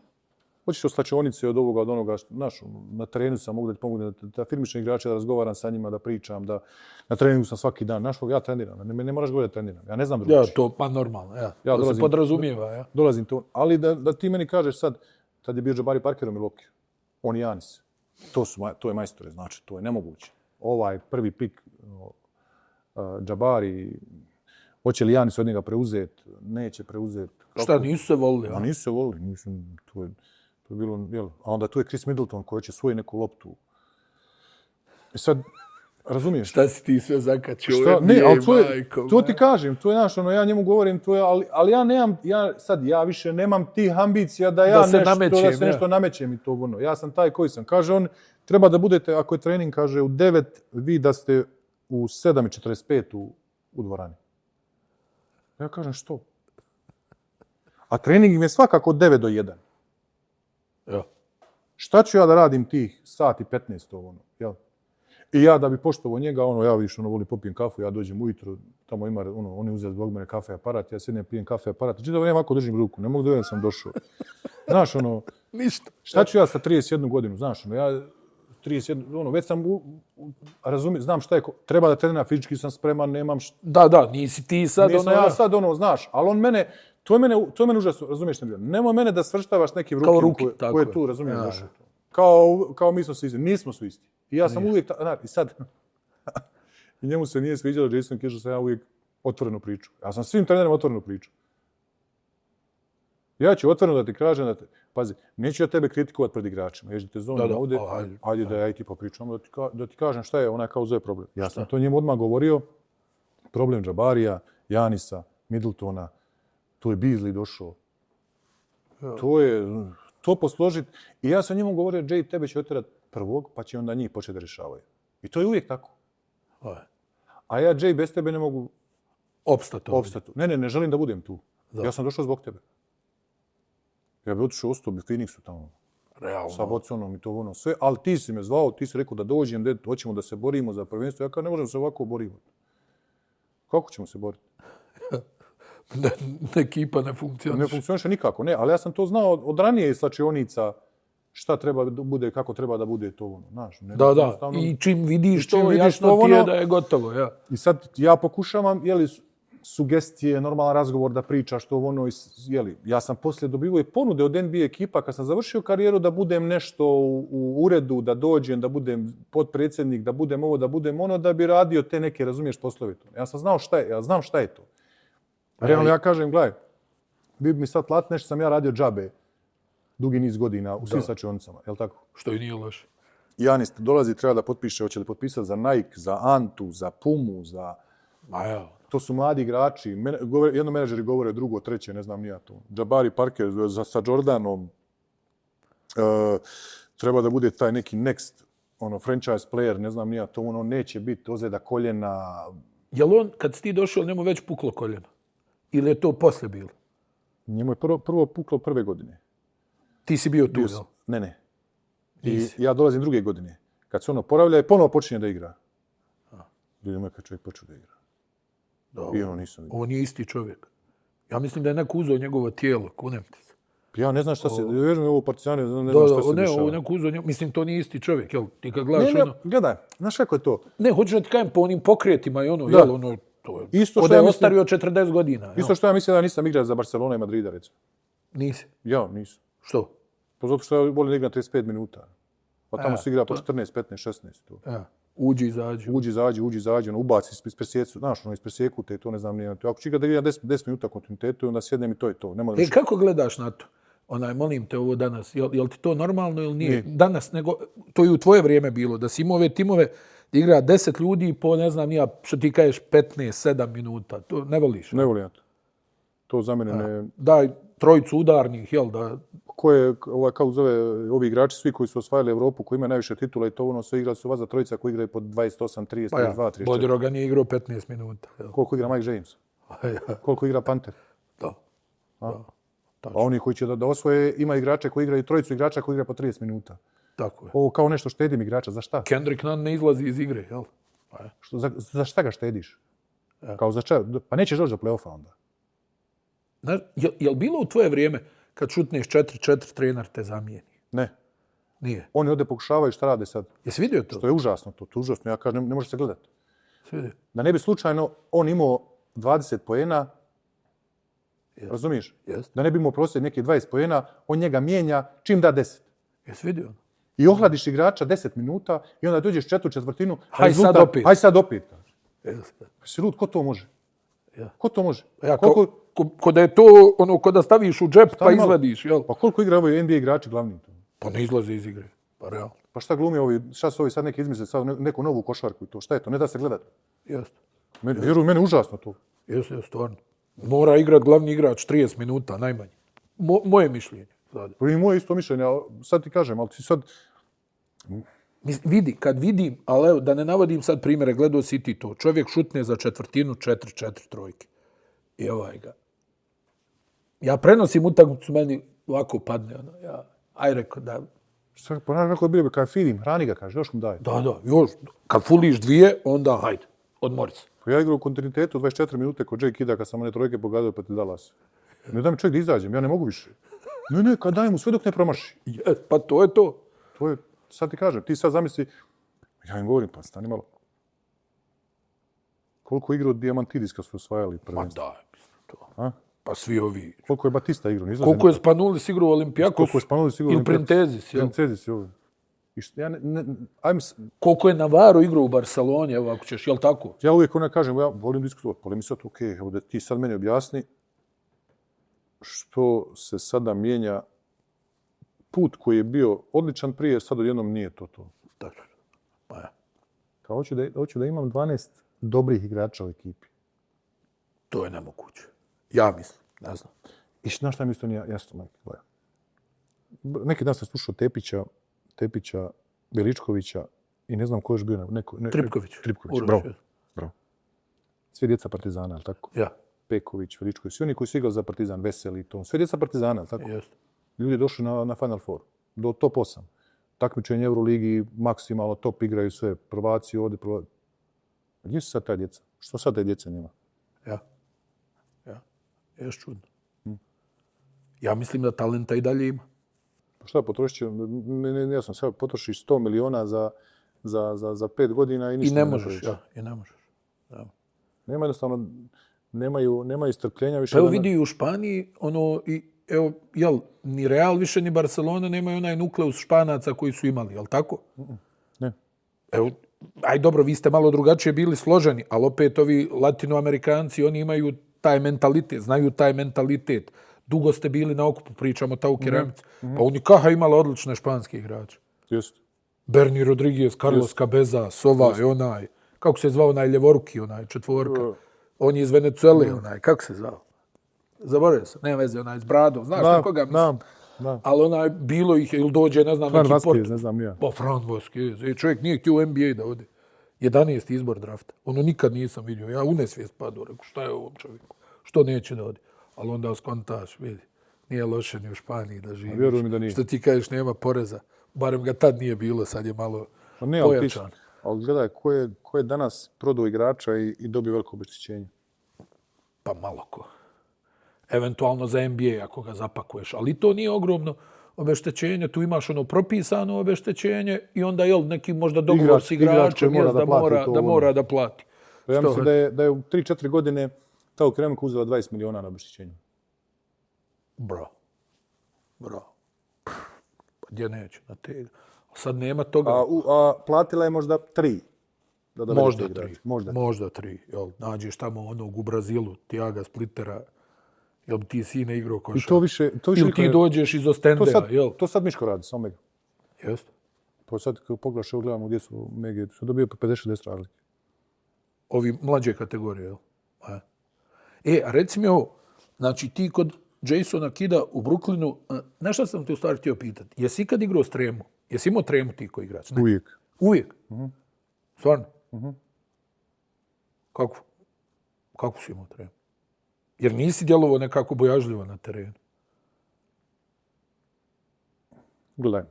Speaker 1: Hoćeš od slačionice, od ovoga, od onoga, znaš, na terenu sam mogu da ti pomognem, da firmične igrače, da razgovaram sa njima, da pričam, da na treningu sam svaki dan, znaš, ja treniram, ne moraš govoriti da treniram, ja ne znam drugačije.
Speaker 2: Ja, to pa normalno, ja.
Speaker 1: Ja
Speaker 2: to se podrazumijeva, ja.
Speaker 1: Dolazim to, ali da ti meni kažeš sad, tad je bio Jabari Parker u Milwaukee, on i Janis, to je majstore, znači, to je nemoguće. Ovaj prvi pik, Jabari, hoće li Janis od njega preuzeti, neće preuzeti.
Speaker 2: Šta, nisu se volili, ja?
Speaker 1: Nisu se volili, mislim, to je bilo, jel, a onda tu je Chris Middleton koji će svoju neku loptu. I sad, Razumiješ?
Speaker 2: Šta si ti sve zakačio?
Speaker 1: Šta? Ne, ali to ti
Speaker 2: majko,
Speaker 1: kažem, to je naš, ono, ja njemu govorim, to je, ali ja nemam, ja više nemam tih ambicija da ja
Speaker 2: Da se
Speaker 1: nešto,
Speaker 2: namećem,
Speaker 1: da se
Speaker 2: ja.
Speaker 1: nešto namećem i to ono. Ja sam taj koji sam. Kaže on, treba da budete, ako je trening, kaže, u 9, vi da ste u 7:45 u dvorani. Ja kažem, što? A trening im je svakako od 9 do 1.
Speaker 2: Ja.
Speaker 1: Šta ću ja da radim tih sat i 15 ono, jel? I ja da bi poštovao njega, ono, ja više volim popijem kafu, ja dođem ujutro, tamo ima, ono, oni uzeli zbog mene kafe aparat, ja sjednem, pijem kafe aparat, čitavo vrijeme ovako držim ruku, ne mogu da sam došao. Znaš, ono,
Speaker 2: Ništa.
Speaker 1: šta ću ja sa 31 godinu, znaš, ono, ja 31, ono, već sam, razumijem, znam šta je, treba da treniram, fizički sam spreman, nemam
Speaker 2: Da, nisi ti sad
Speaker 1: nisam ja sad, ono, znaš, ali on mene, to je mene užasno, razumiješ, nemoj mene da svrštavaš nekim rukim koje je tu, razumiješ, došao. Kao mi smo svi isti, nismo svi isti. I ja sam uvijek, i sad, i njemu se nije sviđalo, Jason kaže da sam ja uvijek otvorenu priču. Ja sam svim trenerima otvorenu priču. Ja ću otvoreno da ti kažem, pazi, neću ja tebe kritikovati pred igračima, ježite zonu ovdje, ajde da ja i ti popričam, da ti kažem šta je onaj kao zove problem. Ja sam to njemu odmah govorio, problem Džabarija, Janisa, Middletona, tu je Beasley došao. To posložiti. I ja sam njemu govorio, Jay, tebe će otjerati prvog, pa će onda njih početi da rješavaju. I to je uvijek tako. A ja, Jay, bez tebe ne mogu
Speaker 2: opstati.
Speaker 1: Ne želim da budem tu.
Speaker 2: Da.
Speaker 1: Ja sam došao zbog tebe. Ja bi otišao, ostao bi Phoenixu tamo.
Speaker 2: Realno.
Speaker 1: Sa Watsonom i to ono sve. Ali ti si me zvao, ti si rekao da dođem, da hoćemo da se borimo za prvenstvo. Ja kao ne možemo se ovako boriti. Kako ćemo se boriti?
Speaker 2: Ekipa ne funkcioniše.
Speaker 1: Ne funkcioniše nikako, ne. Ali ja sam to znao od ranije iz slačionica šta treba da bude, kako treba da bude to ono. Znaš,
Speaker 2: Da. I čim vidiš to, jasno ti je da je gotovo. Ja.
Speaker 1: I sad ja pokušavam, sugestije, normalan razgovor da pričaš to ono, ja sam poslije dobivao i ponude od NBA ekipa kad sam završio karijeru da budem nešto u uredu, da dođem, da budem potpredsjednik, da budem ovo, da budem ono, da bi radio te neke, razumiješ, poslove. Ja sam znao šta je, ja znam šta je to. Realno ja kažem, gledaj, bi mi sad platiti nešto sam ja radio džabe dugi niz godina u svim slačionicama, je li tako?
Speaker 2: Što i nije loše.
Speaker 1: Janis dolazi, treba da potpiše, hoće li potpisati za Nike, za Antu, za Pumu, za... To su mladi igrači. Jedno menadžeri govore, drugo, treće, ne znam ni ja to. Jabari Parker sa Jordanom. Treba da bude taj neki next franchise player, ne znam ni ja to. Ono neće biti ozljeda koljena.
Speaker 2: Jel on, kad si ti došao, njemu već puklo koljeno? Ili je to poslije bilo?
Speaker 1: Njemu je prvo puklo prve godine.
Speaker 2: Ti si bio tu, jel?
Speaker 1: Ne. I ja dolazim druge godine. Kad se oporavlja i ponovo počinje da igra. Vidim kad čovjek počeo da igra. I ono nisam vidio.
Speaker 2: Ovo nije isti čovjek. Ja mislim da je neko uzeo njegovo tijelo, kunem ti se.
Speaker 1: Ja ne znam šta se, vjerujem ovo Partizani, ne znam šta se dešava.
Speaker 2: Ovo neko uzeo, mislim to nije isti čovjek, jel? Ti kad gledaš ono...
Speaker 1: Gledaj, znaš kako je to?
Speaker 2: Ne, hoću da ti kažem po onim pokretima i ono, jel, ono, to je...
Speaker 1: Isto
Speaker 2: što ja mislim... ostario 40 godina.
Speaker 1: Isto što ja mislim da nisam igrač za Barcelona i Madrida, recimo.
Speaker 2: Nisi?
Speaker 1: Ja, nisam.
Speaker 2: Što?
Speaker 1: Pa zato što ja volim da igram 35 minuta. Pa tamo se igra po 14, 15, 16.
Speaker 2: Uđi,
Speaker 1: izađi, ubaci iz presjecu, znaš, iz presjeku te, to ne znam nije. Ako ću igrati da igram 10 minuta kontinuitetu, onda sjednem i to je to.
Speaker 2: Kako gledaš na to? Molim te ovo danas, jel ti to normalno ili nije? Danas, nego, to je u tvoje vrijeme bilo, da si imao ove timove da igra 10 ljudi po, ne znam, što ti kažeš, 15-7 minuta. To ne voliš?
Speaker 1: Ne volim ja to. To za mene ne...
Speaker 2: Daj trojicu udarnih, jel da...
Speaker 1: Kako zove, ovi igrači, svi koji su osvajali Evropu, koji imaju najviše titula i to ono, sve igrali su vaza trojica koji igraju po 28, 30, 32, 34.
Speaker 2: Bodiroga nije igrao 15 minuta. Jel?
Speaker 1: Koliko igra Mike James? Koliko igra Panter?
Speaker 2: Da.
Speaker 1: A oni koji će da osvoje, ima igrače koji igraju, trojicu igrača koji igra po 30 minuta.
Speaker 2: Tako je.
Speaker 1: Ovo kao nešto štedim igrača, za šta?
Speaker 2: Kendrick Nunn ne izlazi iz igre, jel?
Speaker 1: Za šta ga štediš? Kao za šta? Pa nećeš doći do play-offa onda.
Speaker 2: Jel bilo u tvoje vrijeme kad šutneš 4-4 trener te zamijeni?
Speaker 1: Ne.
Speaker 2: Nije.
Speaker 1: Oni ovdje pokušavaju šta rade sad.
Speaker 2: Jesi vidio to?
Speaker 1: Što je užasno to. To užasno. Ja kažem, ne može se gledati.
Speaker 2: Vidio.
Speaker 1: Da ne bi slučajno on imao 20 poena, razumiješ? Da ne bi imao prosjek neki 20 poena, on njega mijenja čim da 10.
Speaker 2: Jesi vidio?
Speaker 1: I ohladiš igrača 10 minuta i onda dođeš četvrtinu.
Speaker 2: Haj sad opet.
Speaker 1: Si lud, ko to može? Ko to može?
Speaker 2: Ko da je to ono ko da staviš u džep pa izvadiš, jel?
Speaker 1: Pa koliko igra ovaj NBA igrači glavni?
Speaker 2: Pa ne izlaze iz igre. Pa realno.
Speaker 1: Pa šta glumi ovi, šta su ovi sad neki izmisli, sad neku novu košarku i to, šta je to, ne da se gledati.
Speaker 2: Jeste.
Speaker 1: Vjeruj, mene je užasno to.
Speaker 2: Jeste, stvarno. Mora igrat glavni igrač 30 minuta, najmanje. Moje mišljenje. Sad.
Speaker 1: To je i moje isto mišljenje, ali sad ti kažem, ali ti sad...
Speaker 2: Vidi, kad vidim, ali evo, da ne navodim sad primjere, gledao si ti to. Čovjek šutne za četvrtinu 4 trojke. I ovaj ga. Ja prenosim utakmicu, meni ovako padne. Ono, aj rekao da...
Speaker 1: Šta, pa naravno bilo bi kad vidim, hrani ga, kaže, još mu daje.
Speaker 2: Da, još. Kad fuliš 2, onda hajde, odmori se.
Speaker 1: Pa ja igrao u kontinuitetu 24 minute kod Jay Kida kad sam one trojke pogadio pa ti Dallas. Ne da mi čovjek da izađem, ja ne mogu više. Ne, kad dajem mu sve dok ne promaši.
Speaker 2: Pa to je to.
Speaker 1: To je, sad ti kažem, ti sad zamisli, ja im govorim, pa stani malo. Koliko igrao Diamantidis kad su osvajali
Speaker 2: Ma
Speaker 1: prvenstvo?
Speaker 2: da, mislim to.
Speaker 1: A?
Speaker 2: Pa svi ovi.
Speaker 1: Koliko je Batista igrao?
Speaker 2: Koliko je Spanulis igrao u Olimpijakos?
Speaker 1: Koliko je Spanulis igrao u
Speaker 2: ili Printezis, jel?
Speaker 1: Printezis, jel? I što,
Speaker 2: Koliko je Navarro igrao u Barceloni, evo ako ćeš, jel tako?
Speaker 1: ja uvijek kažem, ja volim diskutovati, polemisati, ok, evo da ti sad meni objasni što se sada mijenja put koji je bio odličan prije, sad odjednom nije to.
Speaker 2: Tačno. Pa ja.
Speaker 1: Kao hoću da imam 12 dobrih igrača u ekipi.
Speaker 2: To je nemoguće. Ja mislim, ne znam.
Speaker 1: I znaš šta mi isto nije jasno, majke, gledaj. Neki dan sam slušao Tepića, Veličkovića i ne znam ko je još bio.
Speaker 2: Tripković.
Speaker 1: Bravo. Svi djeca Partizana, ali tako?
Speaker 2: Ja.
Speaker 1: Peković, Veličković, svi oni koji su igrali za Partizan, Veseli i to. Sve djeca Partizana, ali tako?
Speaker 2: Jeste.
Speaker 1: Ljudi došli na Final Four, do top 8. Takmičenje Euroligi, maksimalno top igraju sve, prvaci ovdje. Gdje su sad ta djeca? Što sad te djece nema?
Speaker 2: Ja. Još čudno. Ja mislim da talenta i dalje ima.
Speaker 1: Pa šta potrošit će, ja sam sad potrošiš 100 miliona za 5 godina i ništa
Speaker 2: ne možeš. I ne možeš. Ja.
Speaker 1: Nema jednostavno, nemaju strpljenja više.
Speaker 2: Pa evo vidi u Španiji, evo, jel, ni Real više, ni Barcelona nemaju onaj nukleus Španaca koji su imali, jel tako?
Speaker 1: Ne.
Speaker 2: Evo, aj dobro, vi ste malo drugačije bili složeni, ali opet ovi Latinoamerikanci, oni imaju taj mentalitet, znaju taj mentalitet. Dugo ste bili na okupu, pričamo ta u keramici. Pa Unikaha imala odlične španske igrače.
Speaker 1: Jeste.
Speaker 2: Berni Rodriguez, Carlos Cabeza, Sova i onaj, kako se zvao onaj ljevoruki, onaj četvorka. On je iz Venezuele, onaj, kako se zvao? Zaboravio sam, nema veze, onaj s bradom. Znaš na koga mislim?
Speaker 1: Da.
Speaker 2: Ali onaj, bilo ih, ili dođe, ne znam,
Speaker 1: Fran
Speaker 2: neki port.
Speaker 1: Vasquez, ne znam ja.
Speaker 2: Pa Fran Vasquez. Čovjek nije htio u NBA da ode. 11. izbor drafta. Ono nikad nisam vidio. Ja u nesvijest padao, rekao, šta je ovom čovjeku? Što neće da ode? Ali onda skontaš, vidi. Nije loše ni u Španiji da živiš.
Speaker 1: Vjeruj mi da nije.
Speaker 2: Što ti kažeš, nema poreza. Barem ga tad nije bilo, sad je malo pojačan.
Speaker 1: Ali gledaj, ko je danas prodao igrača i dobio veliko obeštećenje?
Speaker 2: Pa malo ko. Eventualno za NBA ako ga zapakuješ. Ali to nije ogromno obeštećenje. Tu imaš ono propisano obeštećenje i onda neki možda dogovor s igračem da mora da plati.
Speaker 1: Ja mislim da je u 3-4 godine ta u Kremku uzela 20 miliona na obeštećenju.
Speaker 2: Bravo. Pa gdje neće na te. Sad nema toga.
Speaker 1: A platila je možda 3.
Speaker 2: Možda 3. Jel, nađeš tamo onog u Brazilu, Tiaga Splittera, jel bi ti sine igrao košar?
Speaker 1: I to više
Speaker 2: ili ti dođeš iz Ostendea, jel?
Speaker 1: To sad Miško radi, samo Mega.
Speaker 2: Jeste.
Speaker 1: Pa sad kad pogledaš, evo gledamo gdje su Mege, su dobio po 50-60 razlike.
Speaker 2: Ovi mlađe kategorije, jel? A reci mi ovo, znači ti kod Jasona Kida u Brooklynu, na šta sam te u stvari htio pitati? Jesi ikad igrao s Tremu? Jesi imao Tremu ti koji igrač? Ne?
Speaker 1: Uvijek.
Speaker 2: Uvijek? Stvarno?
Speaker 1: Uh-huh.
Speaker 2: Kako si imao Tremu? Jer nisi djelovao nekako bojažljivo na terenu.
Speaker 1: Gledaj,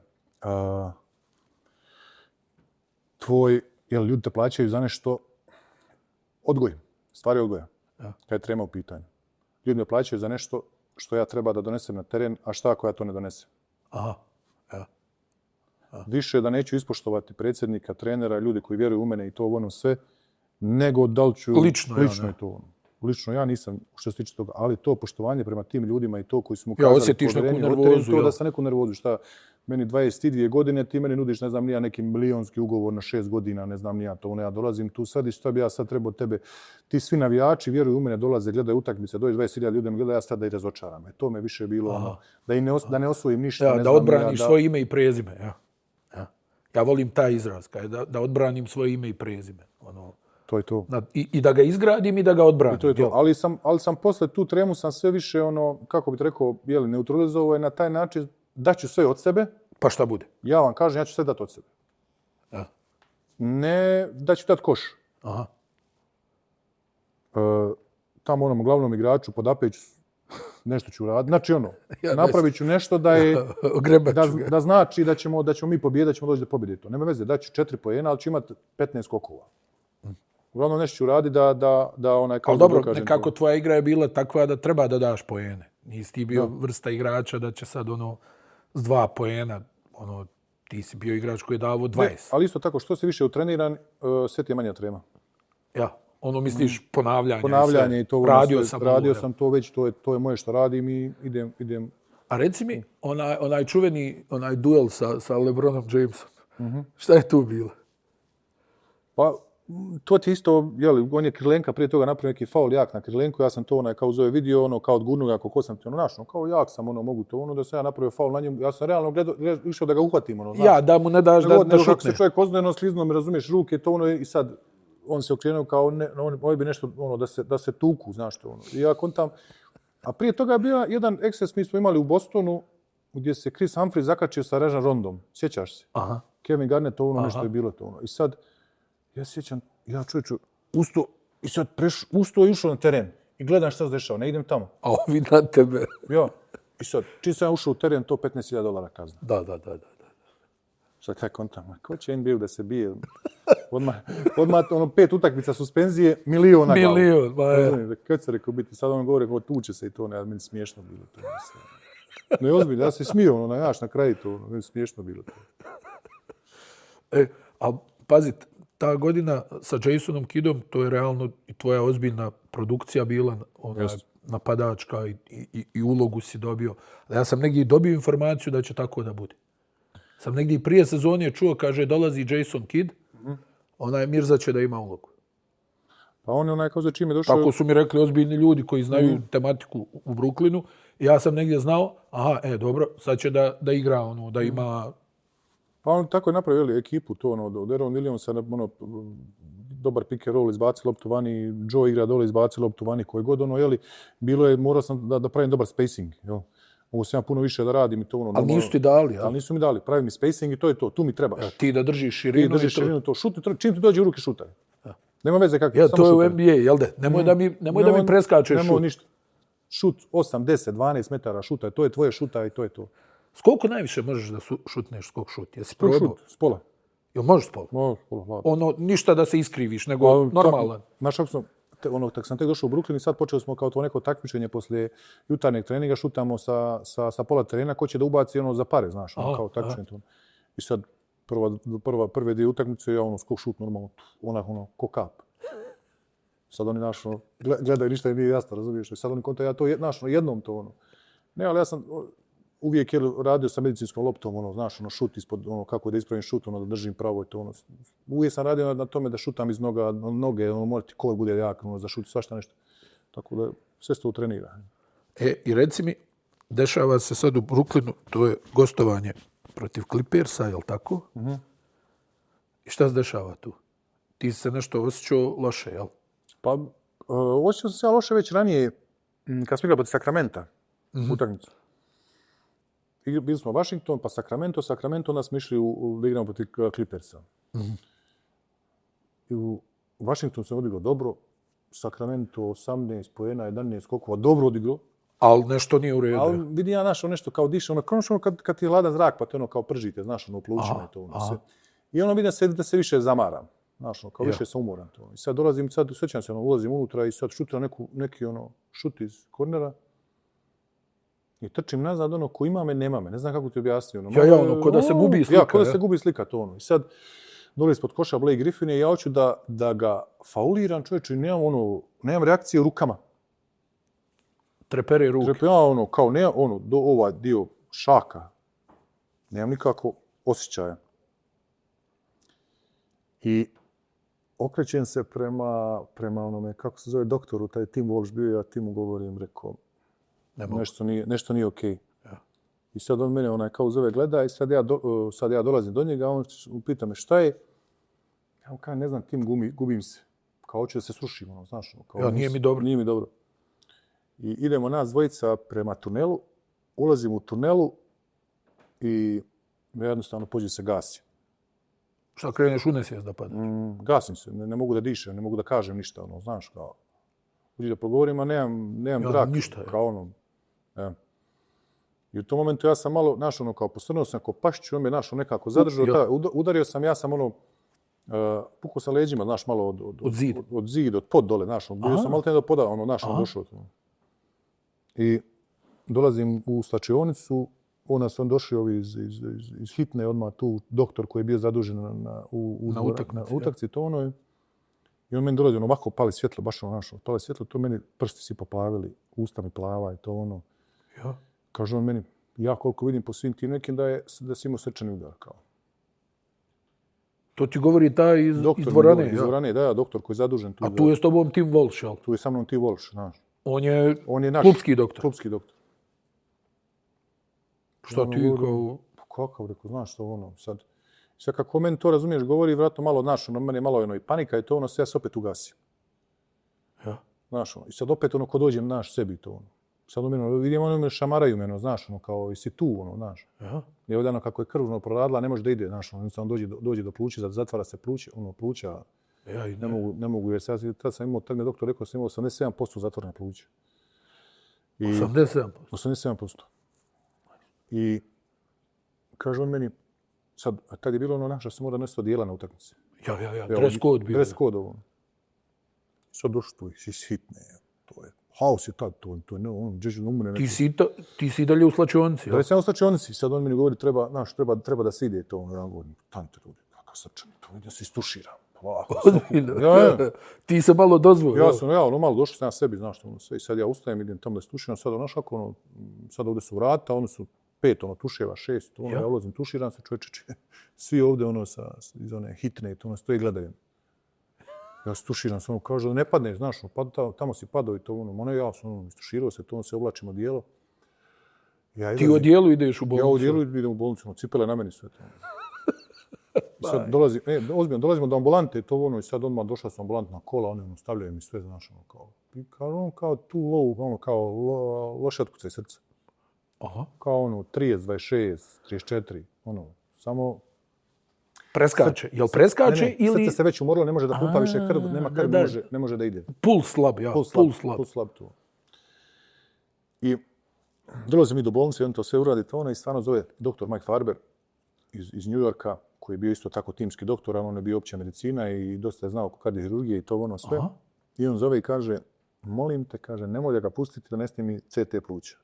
Speaker 1: ljudi te plaćaju za nešto odgoj, stvari odgoja, kad je Trema u pitanju. Ljudi me plaćaju za nešto što ja treba da donesem na teren, a šta ako ja to ne donesem?
Speaker 2: Aha.
Speaker 1: Više da neću ispoštovati predsjednika, trenera, ljudi koji vjeruju u mene i to ono sve, nego da li ću...
Speaker 2: Lično
Speaker 1: je to. Lično ja nisam što se tiče toga, ali to poštovanje prema tim ljudima i to koji su mu kazali...
Speaker 2: Ja, osjetiš neku nervozu.
Speaker 1: To da sam neku nervozu, šta meni 22 godine, ti meni nudiš, ne znam, nija neki milijonski ugovor na 6 godina, ne znam, nija to, ja dolazim tu sad i šta bi ja sad trebao tebe... Ti svi navijači vjeruju u mene, dolaze, gledaju utakmice, dođe 20.000 ljudi, gleda, ja sad da ih razočaram. To me više bilo, da ne osvojim ništa.
Speaker 2: Da odbraniš svoje ime i prezime, ja. Ja volim taj izraz, da odbranim svoje ime i prezime. Ono,
Speaker 1: To je to.
Speaker 2: I da ga izgradim i da ga odbranim.
Speaker 1: To je to. Ali sam posle tu tremu sam sve više, kako bih rekao, neutralizovao je na taj način da ću sve od sebe.
Speaker 2: Pa šta bude?
Speaker 1: Ja vam kažem, ja ću sve dati od sebe.
Speaker 2: Ja.
Speaker 1: Ne da ću dati koš.
Speaker 2: Aha.
Speaker 1: Tamo onom glavnom igraču podapeću nešto ću raditi. Znači napravit ću nešto da je da znači da ćemo mi pobijediti, da ćemo doći do pobjede. To nema veze, daću 4 poena, ali ću imati 15 skokova. Uglavnom nešto ću raditi da onaj kao
Speaker 2: ali dobro,
Speaker 1: dokažem
Speaker 2: nekako tvoja igra je bila takva da treba da daš poene. Nisi ti bio vrsta igrača da će sad s 2 poena, ti si bio igrač koji je davo 20.
Speaker 1: Ne, ali isto tako, što si više utreniran, sve ti je manja trema.
Speaker 2: Ja, misliš ponavljanje.
Speaker 1: Ponavljanje i to. Radio
Speaker 2: sam
Speaker 1: to već, to je moje što radim i idem.
Speaker 2: A reci mi, onaj čuveni, duel sa LeBronom Jamesom, šta je tu bilo?
Speaker 1: Pa, to ti isto, on je Kirilenka prije toga napravio neki faul jak na Kirilenku, ja sam to kao zove vidio, kao odgurnuo ga kako sam ti našao, kao jak sam, mogu to, da sam ja napravio faul na njemu, ja sam realno išao da ga uhvatim,
Speaker 2: Ja, da mu ne daš da šutneš.
Speaker 1: Kako se čovjek ozbiljno sliznuo, mi razumiješ, ruke, to i sad, on se okrenuo kao, on bi nešto, da se tuku, znaš to, I ja kontam, a prije toga je bio jedan ekses, mi smo imali u Bostonu, gdje se Chris Humphrey zakačio sa Rajon Rondom, sjećaš se?
Speaker 2: Aha.
Speaker 1: Kevin Garnett, nešto je bilo to, I sad, ja sjećam, ja čovječu, ustao i ušao na teren. I gledam šta se dešava, ne idem tamo.
Speaker 2: A ovi na tebe.
Speaker 1: Ja. I sad, čim sam ušao u teren, to $15,000 kazna.
Speaker 2: Da.
Speaker 1: Sad kaj kontam, ko će NBA da se bije? Odmah 5 utakmica suspenzije, milion na glavu.
Speaker 2: Milion, ba je.
Speaker 1: Kad se rekao biti, sad govore kako tuče se i to, ne, meni smiješno bilo to. Ne, ozbiljno, ja se smio, na kraju to, meni smiješno bilo to.
Speaker 2: A pazit, ta godina sa Jasonom Kiddom, to je realno i tvoja ozbiljna produkcija bila, napadačka i ulogu si dobio. Ja sam negdje dobio informaciju da će tako da bude. Sam negdje prije sezone čuo, kaže, dolazi Jason Kidd, Mirza će da ima ulogu.
Speaker 1: Pa on je kao za čime došao...
Speaker 2: Tako su mi rekli ozbiljni ljudi koji znaju tematiku u Brooklynu. Ja sam negdje znao, dobro, sad će da igra, da ima...
Speaker 1: Pa on tako je napravio ekipu, to od Aaron Williamsa, dobar pick and roll, izbaci loptu vani, Joe igra dole, izbaci loptu vani, koje god, bilo je, morao sam da pravim dobar spacing, Mogu sam ja puno više da radim i to
Speaker 2: Ali nisu ti dali,
Speaker 1: Ali nisu mi dali, pravi mi spacing i to je to, tu mi trebaš.
Speaker 2: Ja, ti da držiš širinu.
Speaker 1: To šuti, čim ti dođe u ruke šutaj. Nema veze kako.
Speaker 2: Ja, to je u NBA, jel de? Nemoj da mi preskačeš šut.
Speaker 1: Nemoj ništa. Šut 8, 10, 12 metara šutaj, to je tvoje šutaj i to je to.
Speaker 2: S koliko najviše možeš da šutneš skok šut? Jesi probao?
Speaker 1: S pola.
Speaker 2: Jel možeš s pola?
Speaker 1: Možeš s pola.
Speaker 2: Ništa da se iskriviš, nego normalan.
Speaker 1: Znaš kako sam, tak sam tek došao u Brooklyn i sad počeli smo kao to neko takmičenje poslije jutarnjeg treninga, šutamo sa pola terena, ko će da ubaci za pare, znaš, kao takmičenje. I sad prve dvije utakmice, ja skok šut normalno, ko kap. Sad oni gledaju, ništa nije jasno, razumiješ? Sad oni kontaju, ja to jednom to Ne, ali ja sam uvijek radio sa medicinskom loptom, šut ispod, kako da ispravim šut, da držim pravo i to, Uvijek sam radio na tome da šutam iz noge, mora ti kor bude jak, za šut, svašta nešto. Tako da sve se to trenira.
Speaker 2: I reci mi, dešava se sad u Brooklynu, to je gostovanje protiv Clippersa, jel tako? I šta se dešava tu? Ti se nešto osjećao loše, jel?
Speaker 1: Pa, osjećao sam se ja loše već ranije, kad smo igrali protiv Sakramenta, utakmicu. Bili smo Washington, pa Sacramento, onda smo išli da igramo protiv Clippersa. I u Washington se odigrao dobro, Sacramento 18 poena, 11 skokova, dobro odigrao.
Speaker 2: Ali nešto nije u redu.
Speaker 1: Ali vidim ja nešto kao diše, kad ti je hladan zrak, pa te kao pržite, u plućima i to. I vidim da se više zamaram. Kao više sam umoran to. I sad dolazim, sjećam se, ulazim unutra i sad šutiram neki šut iz kornera. I trčim nazad, ko ima me, nema me. Ne znam kako ti objasnio.
Speaker 2: Ko da se gubi slika.
Speaker 1: Ko da se gubi slika, to I sad dole ispod koša Blake Griffin i ja hoću da ga fauliram, čovječe, i nemam reakcije u rukama.
Speaker 2: Trepere ruke.
Speaker 1: Kao ne, do ovaj dio šaka. Nemam nikako osjećaja. I okrećem se prema onome, kako se zove doktoru, taj Tim Walsh bio, ja Timu govorim, rekao, nešto nije okej. Ja. I sad on mene kao zove gleda i sad ja dolazim do njega, a on pita me šta je. Ja mu kažem, ne znam, tim gubim se. Kao hoće da se srušim, znaš. Kao,
Speaker 2: nije mi dobro.
Speaker 1: Nije mi dobro. I idemo nas dvojica prema tunelu, ulazimo u tunelu i jednostavno pođe se gasi.
Speaker 2: Šta kreneš u nesvijest da padneš?
Speaker 1: Gasim se, ne mogu da dišem, ne mogu da kažem ništa, znaš, kao... Uđi da progovorim, a nemam zrak.
Speaker 2: Ništa.
Speaker 1: Kao I u tom momentu ja sam malo, znaš, kao postrnuo sam kao pašću, on me, znaš, nekako zadržao. Udario sam, ja sam pukao sam leđima, znaš, malo od zida, od pod dole, znaš, bio sam malo do poda, znaš, došao. I dolazim u slačionicu, on došao iz hitne, odmah tu doktor koji je bio zadužen na utakci, to I on meni dolazi, ovako pali svjetlo, baš pali svjetlo, to meni prsti si poplavili, usta mi plava i to
Speaker 2: Ja.
Speaker 1: Kaže on meni, ja koliko vidim po svim tim nekim da si imao srčani udar, kao.
Speaker 2: To ti govori taj iz dvorane,
Speaker 1: Iz dvorane, da, doktor koji je zadužen tu.
Speaker 2: A tu je s tobom Tim Walsh, jel?
Speaker 1: Tu je sa mnom Tim Walsh, znaš.
Speaker 2: On je
Speaker 1: naš
Speaker 2: klubski doktor.
Speaker 1: Klubski doktor.
Speaker 2: Šta ti kao...
Speaker 1: Kakav, rekao, znaš što sad kako meni to razumiješ, govori vjerojatno malo, znaš, meni je malo i panika i to se ja se opet ugasim.
Speaker 2: Ja.
Speaker 1: Znaš, i sad opet ko dođem, znaš, sebi to Sad vidim, me šamaraju mene, znaš, kao, jesi tu, znaš.
Speaker 2: Ja.
Speaker 1: I ovdje kako je krv proradila, ne može da ide, znaš, on dođe do pluća, zatvara se pluća,
Speaker 2: Ja, i
Speaker 1: ne mogu, jer tad sam imao, tad mi je doktor rekao, sam imao 87% zatvorene pluća.
Speaker 2: 87%?
Speaker 1: 87%. I kaže on meni, sad, tad je bilo naša se mora nešto odijela na utakmici.
Speaker 2: Ja, dress code bio.
Speaker 1: Dress code ovo. Sad došlo tu iz hitne, to je haos je tad, to je gdje umre neko.
Speaker 2: Ti si dalje u slačionici, jel?
Speaker 1: Da sam u slačionici, sad on meni govori, treba da se ide to, ja govorim, tante ljudi, kakav srčani, to vidim da se istuširam.
Speaker 2: Ja. Ti se malo dozvao.
Speaker 1: Ja sam, malo došao sam ja sebi, znaš, sve, i sad ja ustajem, idem tamo da se tuširam, sad kako, sad ovdje su vrata, oni su 5, tuševa, 6, ja ulazim, tuširam se, čovječe, svi ovdje, iz one hitne, to stoji i gledaju. Ja se tuširam se, kaže da ne padneš, znaš, tamo si padao i to, ja sam, istuširao se, to se oblačim odijelo.
Speaker 2: Ti u odijelu ideš u bolnicu?
Speaker 1: Ja u odijelu idem u bolnicu, cipele na meni sve to. I sad dolazimo do ambulante, to i sad odmah došla sam ambulantna kola, oni stavljaju mi sve, znaš, kao, i kao tu low, kao loše otkucaj srca.
Speaker 2: Aha.
Speaker 1: Kao 30, 26, 34, samo...
Speaker 2: Preskače. Jel preskače ili...
Speaker 1: Srce se već umorilo, ne može da pumpa više krv, nema krv, ne može da ide.
Speaker 2: Puls slab, ja.
Speaker 1: Puls slab to. I dolazim mi do bolnice, on to sve uradi to, i stvarno zove doktor Mike Farber iz New Yorka, koji je bio isto tako timski doktor, on je bio opća medicina i dosta je znao oko kardiokirurgije i to sve. Aha. I on zove i kaže, molim te, kaže, nemoj da ga pustiti da ne snimi CT pluća.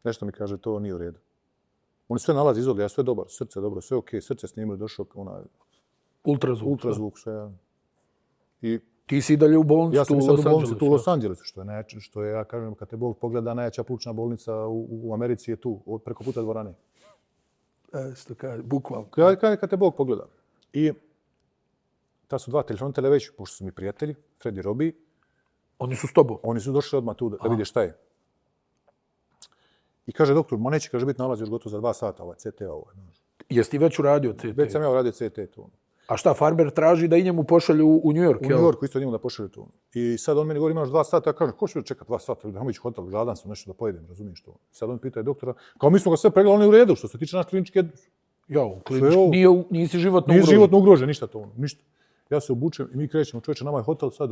Speaker 1: Nešto mi kaže, to nije u redu. On sve nalazi izgleda, ja sve dobro, srce dobro, sve okej, srce snimili, došao ultrazvuk, sve. I
Speaker 2: ti si dalje u bolnici
Speaker 1: ja sam u bolnici tu u Los Angelesu, što je, ja kažem, kad te Bog pogleda, najjača plućna bolnica u Americi je tu, preko puta dvorane.
Speaker 2: Što kaže, bukvalno.
Speaker 1: Kad te Bog pogleda. I ta su 2 telefonitele već, pošto su mi prijatelji, Fred i Robbie.
Speaker 2: Oni su s tobom?
Speaker 1: Oni su došli odmah tu da vide šta je. I kaže doktor, ma neće, kaže, biti nalaz još gotovo za 2 sata, CT ovo.
Speaker 2: Jesi ti već uradio CT?
Speaker 1: Već sam ja uradio CT tu.
Speaker 2: A šta, Farber traži da i njemu pošalju u New York,
Speaker 1: jel? U New Yorku isto njemu da pošalju tu. I sad on meni govori, imaš 2 sata, ja kažem, ko će čekati 2 sata, da ići u hotel, gladan sam nešto da pojedem, razumiješ to. Sad on pita doktora, kao mi smo ga sve pregledali, on je u redu, što se tiče naš klinički...
Speaker 2: Nisi životno ugrožen.
Speaker 1: Nije životno ugrožen, ništa to, ništa. Ja se obučem i mi krećemo, čovječe, nama je hotel sad,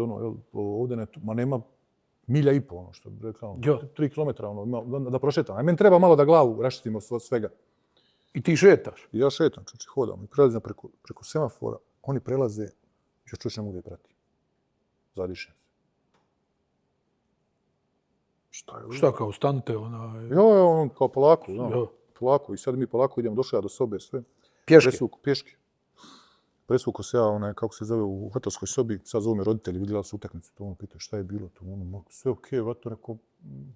Speaker 1: ovdje nema milja i pol, što bi rekao, 3 kilometra, da prošetam. A meni treba malo da glavu raštetimo od svega.
Speaker 2: I ti šetaš?
Speaker 1: I ja šetam, čovječe, hodam i prelazim preko semafora, oni prelaze, još čovječe ne mogu da je prati. Zadišem se.
Speaker 2: Šta kao, stante,
Speaker 1: Jo, kao polako, polako. I sad mi polako idemo, došli ja do sobe, sve. Pješke. Presvuko se ja, kako se zove, u hotelskoj sobi, sad zovu me roditelji, vidjela su utakmicu, to pitaju šta je bilo, to sve okej, vato neko...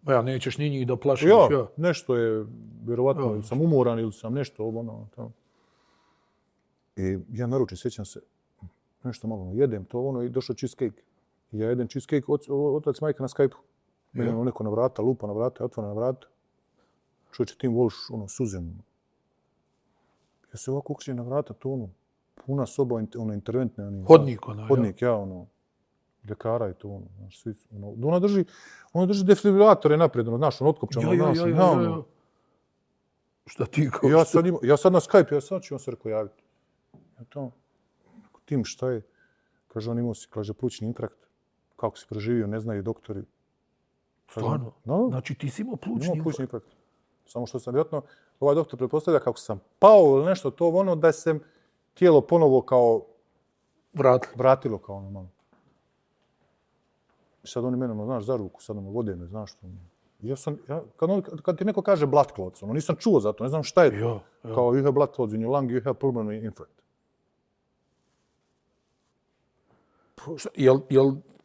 Speaker 2: Ja, nećeš ni njih da plašiš,
Speaker 1: ja. Nešto je, vjerovatno, ili sam umoran, ili sam nešto, tamo. I ja naručim, sjećam se, nešto malo, jedem to, i došao cheesecake. I ja jedem cheesecake, otac majka na Skype-u. Meni neko na vrata, lupa na vrata, otvara na vrata. čovječe, ti voliš ono suze. Ja se ovako ukrijem na vrata, to ono, puna soba, ono, interventne.
Speaker 2: Hodnik, ono,
Speaker 1: Hodnik, ja, ono, ljekara i to, ono, znaš, svi, ono, ona drži defibrilatore naprijed, ono, znaš, ono, otkopčano, znaš, ono.
Speaker 2: Šta ti kao
Speaker 1: Ja sad na Skype, ja sad ću vam se reko javiti. Ja to, tim šta je? Kaže, on imao si, kaže, plućni infarkt. Kako si preživio, ne znaju doktori.
Speaker 2: Stvarno?
Speaker 1: No,
Speaker 2: Znači ti si imao plućni
Speaker 1: infarkt. Samo što sam vjerojatno, ovaj doktor pretpostavlja kako sam pao ili nešto, to ono da se tijelo ponovo kao vratilo kao ono malo. I sad oni mene, znaš, za ruku, sad ono vode me, znaš što. Kad ti neko kaže blood clots, ono, nisam čuo za to, ne znam šta je to. Kao, you have blood clots in your lung, you have pulmonary infarct.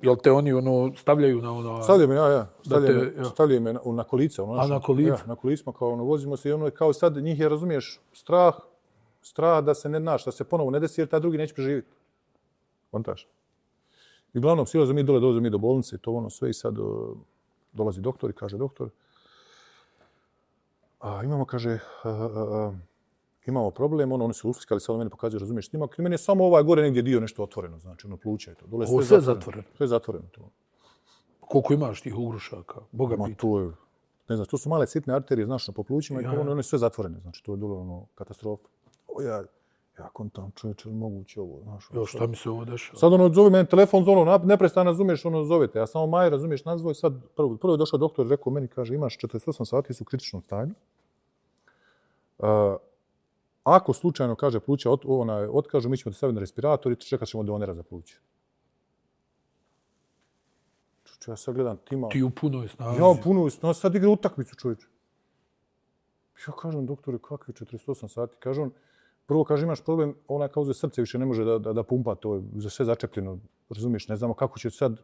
Speaker 2: Jel te oni ono stavljaju na ono...
Speaker 1: Stavljaju me, stavljaju me na kolica. Ono,
Speaker 2: na kolica?
Speaker 1: Ja, na kolicima, kao ono, vozimo se i ono, kao sad njih je, razumiješ, strah da se ne znaš, da se ponovo ne desi jer taj drugi neće preživjeti. Kontaš. I uglavnom, silaze mi dole, dolazimo mi do bolnice i to ono sve i sad dolazi doktor i kaže, doktor, imamo, kaže, imamo problem, ono, oni su uskali, sad meni pokazuju, razumiješ, snimak, i meni je samo ovaj gore negdje dio nešto otvoreno, znači, ono, pluća i to. Dole
Speaker 2: ovo sve zatvoreno?
Speaker 1: Sve zatvoreno to.
Speaker 2: Koliko imaš tih ugrušaka? Boga pita.
Speaker 1: To je, ne znam, to su male sitne arterije, znaš, po plućima i to ono je sve zatvorene, znači, to je dole, ono, katastrofa. Ja kontam, čovječe, moguće ovo, znaš.
Speaker 2: Šta mi se ovo dešava?
Speaker 1: Sad ono, zove meni telefon, ono, neprestano, razumiješ, ono, zovete. Ja samo Maja, razumiješ, nazvoj, sad prvo je došao doktor, rekao meni, kaže, imaš 48 sati, su u kritičnom stanju. Ako slučajno, kaže, pluća otkažu, mi ćemo te staviti na respirator i čekat ćemo donera za pluće. Ja sad gledam tima.
Speaker 2: Ti u punoj snazi.
Speaker 1: Ja u punoj snazi, sad igra utakmicu, čovječe. Ja kažem, doktore, kakvi 48 sati? Kaže on, prvo, kaže, imaš problem, ona kao srce više ne može da pumpa, to je za sve začepljeno, razumiješ, ne znamo kako će sad,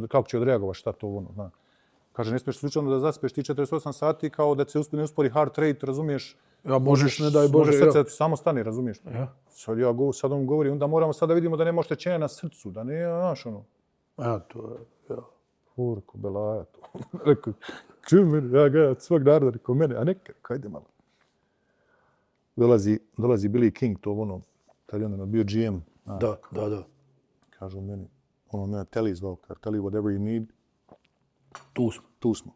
Speaker 1: kako će odreagovati, šta to ono, zna. Kaže, ne smiješ slučajno da zaspeš ti 48 sati kao da se ne uspori heart rate, razumiješ.
Speaker 2: Ja, možeš, ne daj Bože,
Speaker 1: može srce da samo stane, razumiješ.
Speaker 2: Ja.
Speaker 1: Sad on govori, onda moramo sad da vidimo da nema oštećenja na srcu, da ne, znaš, ono.
Speaker 2: Ja, to je, ja.
Speaker 1: Urko, belaja to. Rekao, čuj meni, ja gledam svog naroda, rekao mene, a neka, kajde malo. Dolazi Billy King, to ono, tad je onda bio GM.
Speaker 2: Da.
Speaker 1: Kažu meni, ono mene Telly zvao, tell you whatever you need. Tu smo.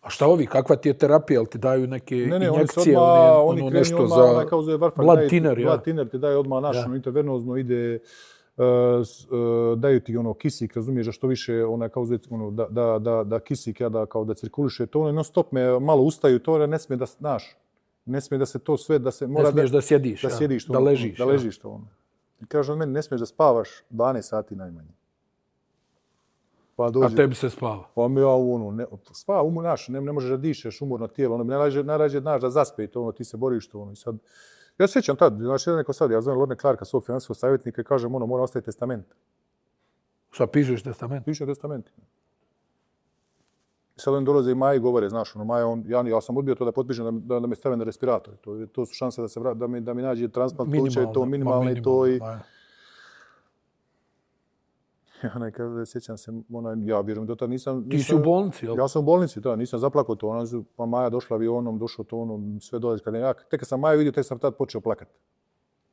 Speaker 2: A šta ovi, kakva ti je terapija, jel ti daju neke injekcije,
Speaker 1: oni
Speaker 2: nešto
Speaker 1: za
Speaker 2: blood thinner, ja.
Speaker 1: Blood thinner ti daje odmah naš, intervenozno ide, daju ti ono kisik, razumiješ, da što više da kisik kao da cirkuliše, to ono non stop me malo ustaju, to ne smije da znaš. Ne smije da se to sve, da se mora...
Speaker 2: Ne smiješ da sjediš, da ležiš.
Speaker 1: Da ležiš to ono. I kaže on meni, ne smiješ da spavaš 12 sati najmanje.
Speaker 2: Pa dođe, a tebi se spava?
Speaker 1: Pa mi ja ono, spava, naš, ne možeš da dišeš, umorno tijelo, ono, najrađe, znaš, da zaspe i to ono, ti se boriš to ono. I sad, ja se sjećam tad, znači, neko sad, ja zovem Lorne Clarka, svog financijskog savjetnika i kažem, ono, mora ostaviti testament.
Speaker 2: Šta, pišeš testament?
Speaker 1: Pišem testament. Sad oni dolaze i Maja i govore, znaš, ono, Maja, ja sam odbio to da potpišem da me stave na respirator. To su šanse da mi nađe transplant pluća i to minimalno i to i... Ja nekada sjećam se, ja vjerujem da tad nisam...
Speaker 2: Ti si u bolnici, jel?
Speaker 1: Ja sam u bolnici, da, nisam zaplakao to. Pa Maja došla avionom, došao to ono, sve dolazi. Tek kad sam Maju vidio, tek sam tad počeo plakati.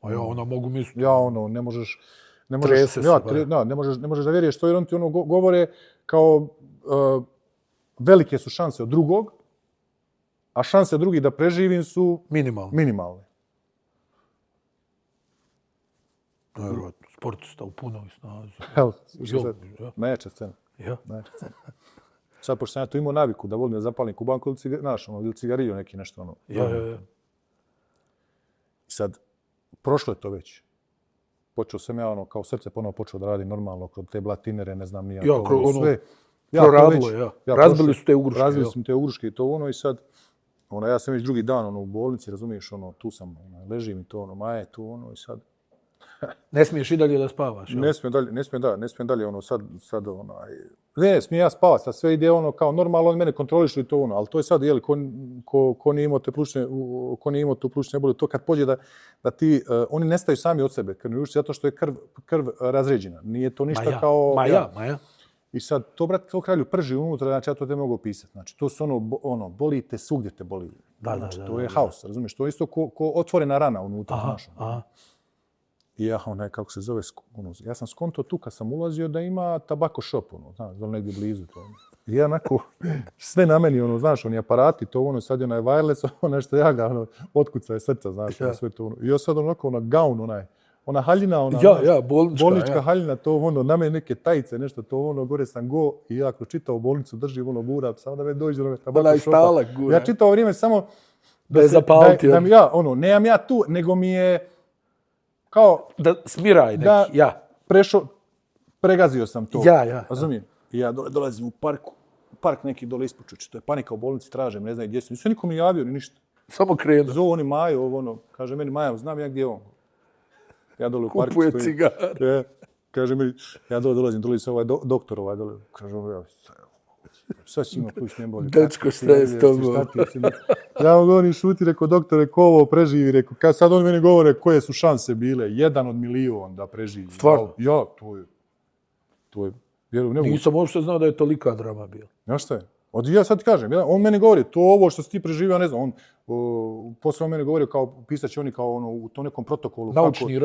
Speaker 2: A ja, ona mogu misliti.
Speaker 1: Ja, ono, ne možeš...
Speaker 2: Trese se.
Speaker 1: Ne možeš da vjeruješ to jer on ti ono govore kao velike su šanse od drugog, a šanse drugih da preživim su minimalne.
Speaker 2: Nevjerojatno, sportista u punoj snazi.
Speaker 1: Najjača scena. Sad, pošto sam ja tu imao naviku da volim da zapalim kubanku ili cigariju neki nešto ono.
Speaker 2: Ja.
Speaker 1: Sad, prošlo je to već. Počeo sam ja ono, kao srce ponovo počeo da radim normalno, kroz te blatinere, ne znam nija.
Speaker 2: Ja, kroz ono, proradilo je, razbili su te ugruške.
Speaker 1: Razbili su te ugruške i to ono i sad, ja sam već drugi dan u bolnici, razumiješ, tu sam, ležim i to ono, Maja je tu ono i sad.
Speaker 2: Ne smiješ i dalje da spavaš?
Speaker 1: Ne smijem dalje, sad ne smijem ja spavati, sad sve ide ono kao normalno, oni mene kontrolišu i to ono, ali to je sad, jeli, ko nije imao tu plućne boli, to kad pođe da ti, oni nestaju sami od sebe, zato što je krv razređena, nije to ništa kao...
Speaker 2: Maja.
Speaker 1: I sad, to, brate, to kralju prži unutra, znači ja to te mogu opisati. Znači, to su boli te svugdje te boli. Znači, to je haos, razumiješ? To je isto ko otvorena rana unutra, znaš. I ja, kako se zove, ja sam skonto tu kad sam ulazio da ima tabako shop, znaš, da negdje blizu to. I ja onako, sve na meni, znaš, oni aparati, to sad je onaj wireless, nešto ja ga, otkucaj srca, znaš, sve to. I ja sad onako, gaun, ona haljina, bolnička haljina, to na mene neke tajice, nešto to gore sam go i ja kroz čitao bolnicu držim bura, samo da me dođe do tabako shopa. Ja čitao vrijeme samo
Speaker 2: da je zapaliti.
Speaker 1: Nemam ja tu, nego mi je kao...
Speaker 2: Da smiraj neki,
Speaker 1: pregazio sam to.
Speaker 2: Razumijem.
Speaker 1: I ja dolazim u park neki dole ispod Čuči, to je panika u bolnici, tražem, ne znam gdje su. Nisu niko mi javio ni ništa.
Speaker 2: Samo krenu.
Speaker 1: Zovu oni Maju, kaže meni Maja, znam ja gdje je on. Ja dole u parku
Speaker 2: kupuje cigare.
Speaker 1: Kaže mi, ja dolazim se ovaj doktor dole. Kaže, sad si ima plus ne bolje.
Speaker 2: Dečko, šta je s tobom?
Speaker 1: Ja mu govorim, šuti, rekao, doktore, ko ovo preživi? Rekao, kad sad oni meni govore koje su šanse bile, 1 od milion da preživi.
Speaker 2: Stvarno?
Speaker 1: Ja, to je, vjerujem,
Speaker 2: nisam uopšte znao da je tolika drama bila.
Speaker 1: Ja šta je? Ja sad ti kažem, on meni govori, to ovo što si ti preživio, ne znam, on posle on meni govorio kao, pisat će oni kao u tom nekom protokolu.
Speaker 2: Naučni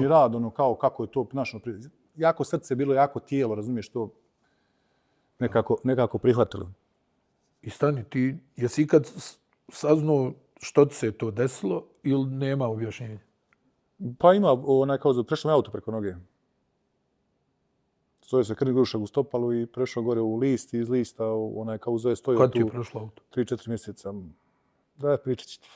Speaker 1: rad, kao kako je to našo. Jako srce bilo, jako tijelo, razumiješ to, nekako prihvatilo.
Speaker 2: I stani, ti jesi ikad saznao što ti se to desilo ili nema objašnjenja?
Speaker 1: Pa ima, prešao mi auto preko noge. Stoje se krvni grušak u stopalu i prešao gore u list i iz lista kao zove stoji tu.
Speaker 2: Kad ti je prešlo auto?
Speaker 1: 3-4 mjeseca. Da, pričat ću ti.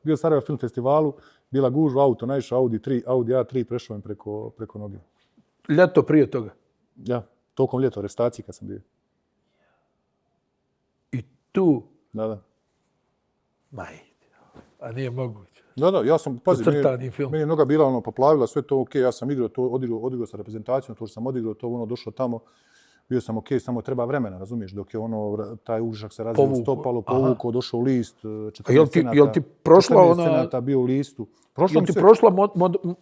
Speaker 1: Bio Sarajevo film festivalu, bila gužva, auto, naišao Audi A3, prešao im preko noge.
Speaker 2: Ljeto prije toga?
Speaker 1: Ja, tokom ljeta, u restaciji kad sam bio.
Speaker 2: I tu?
Speaker 1: Da.
Speaker 2: A nije moguće.
Speaker 1: Da, ja sam, pazi,
Speaker 2: meni
Speaker 1: je noga bila poplavila, sve to ok, ja sam odigrao sa reprezentacijom, to što sam odigrao, to došlo tamo, bio sam ok, samo treba vremena, razumiješ, dok je taj užak se razvio u stopalo, povukao, došao u list,
Speaker 2: 14
Speaker 1: senata bio u listu.
Speaker 2: Jel ti prošla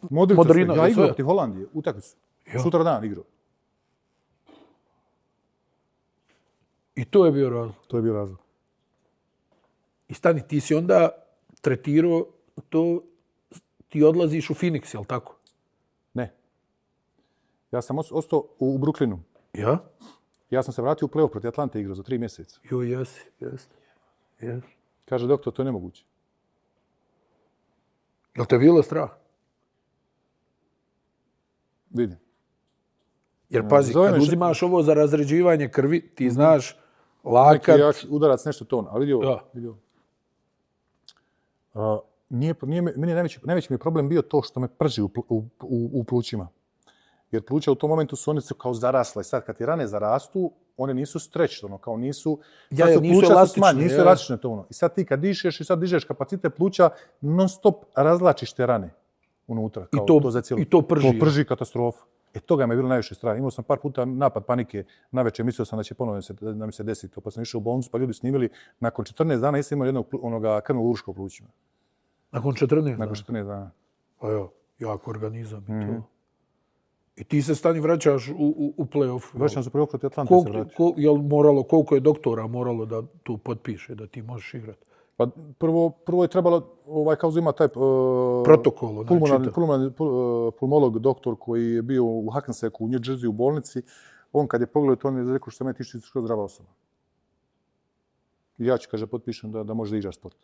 Speaker 2: Modrina?
Speaker 1: Ja igrao protiv Holandije, utakmicu. Sutra dan igrao.
Speaker 2: I to je bio razlog?
Speaker 1: To je bio razlog.
Speaker 2: I stani, ti si onda tretirao to, ti odlaziš u Phoenix, jel tako?
Speaker 1: Ne. Ja sam ostao u Brooklynu.
Speaker 2: Ja?
Speaker 1: Ja sam se vratio u play-off protiv Atlante igrao za 3 mjeseca.
Speaker 2: Jesi.
Speaker 1: Kaže doktor, to je nemoguće.
Speaker 2: Jel te bilo strah?
Speaker 1: Vidim.
Speaker 2: Jer pazi, kad uzimaš ovo za razređivanje krvi, ti znaš lakat...
Speaker 1: Neki udarac, nešto to. A vidio. Meni najveći mi je problem bio to što me prži u plućima. Jer pluća u tom momentu oni su kao zarasle. Sad kad ti rane zarastu, one nisu stretched, kao nisu...
Speaker 2: nisu elastične.
Speaker 1: Nisu elastične to. I sad ti kad dišeš i sad dižeš kapacitet pluća, non stop razlačiš te rane unutra.
Speaker 2: I to prži.
Speaker 1: To prži katastrofa. Toga me je bilo najviše strah. Imao sam par puta napad panike. Navečer mislio sam da će ponovno da mi se desi to. Pa sam išao u bolnicu, pa ljudi snimili. Nakon 14 dana nisam imao jednog krvnog uruška u plućima.
Speaker 2: Nakon 14 dana?
Speaker 1: Nakon 14 dana.
Speaker 2: Pa jo, jak organizam i to. I ti se stani vraćaš u play-off.
Speaker 1: Vraćam se u play-off protiv Atlante se vraćam.
Speaker 2: Koliko je doktora moralo da tu potpiše, da ti možeš igrati?
Speaker 1: Pa prvo je trebalo, kao ima taj
Speaker 2: protokol,
Speaker 1: pulmolog doktor koji je bio u Hackensack u New Jersey u bolnici, on kad je pogledao to, on je rekao što meni ti si zdrava osoba. I ja ću, kaže, potpišem da može da igraš sport.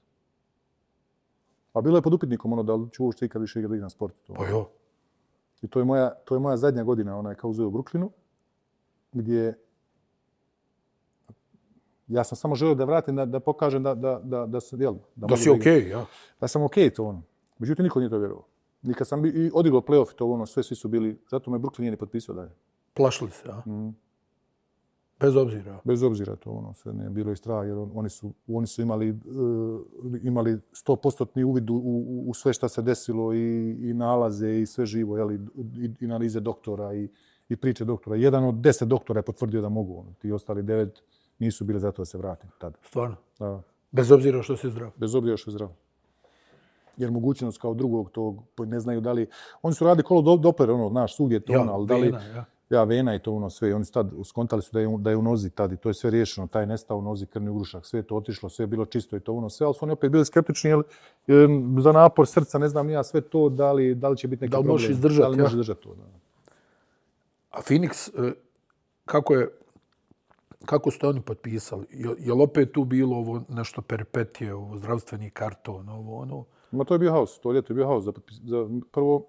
Speaker 1: A bilo je pod upitnikom da li ću uopšte ikad više da igram sport.
Speaker 2: Pa jo.
Speaker 1: I to je moja zadnja godina, kao uzeo u Brooklynu, gdje ja sam samo želio da vratim, da pokažem da se, jel?
Speaker 2: Da si okej, ja.
Speaker 1: Da sam okej to Međutim, niko nije to vjerovao. Nikad sam i odigrao play-off to svi su bili, zato me Brooklyn nije ni potpisao dalje.
Speaker 2: Plašili se, ja? Bez obzira?
Speaker 1: Bez obzira to sve nije bilo i strah, jer oni su imali 100% uvid u sve šta se desilo i nalaze i sve živo, jel? I analize doktora i priče doktora. Jedan od 10 doktora je potvrdio da mogu, ti ostali 9 nisu bili zato da se vratim tada.
Speaker 2: Stvarno?
Speaker 1: Da.
Speaker 2: Bez obzira što si zdrav?
Speaker 1: Bez obzira što je zdrav. jer mogućnost kao drugog tog ne znaju da li... Oni su radili kolo Doppler, ono, znaš, svugdje to ono, ali da li... Vena i to ono sve. Oni su tad skontali su da je u nozi tad i to je sve riješeno. Taj nestao u nozi, krvni ugrušak, sve je to otišlo, sve je bilo čisto i to ono sve, ali su oni opet bili skeptični, jer za napor srca, ne znam ja, sve to, da li će biti neki problem.
Speaker 2: Da li može izdržati?
Speaker 1: Da li može izdržati to, da.
Speaker 2: A Phoenix, kako ste oni potpisali? Je li opet tu bilo ovo nešto peripetije, ovo zdravstveni karton, ovo ono?
Speaker 1: Ma to je bio haos, to ljeto je bio haos. Prvo,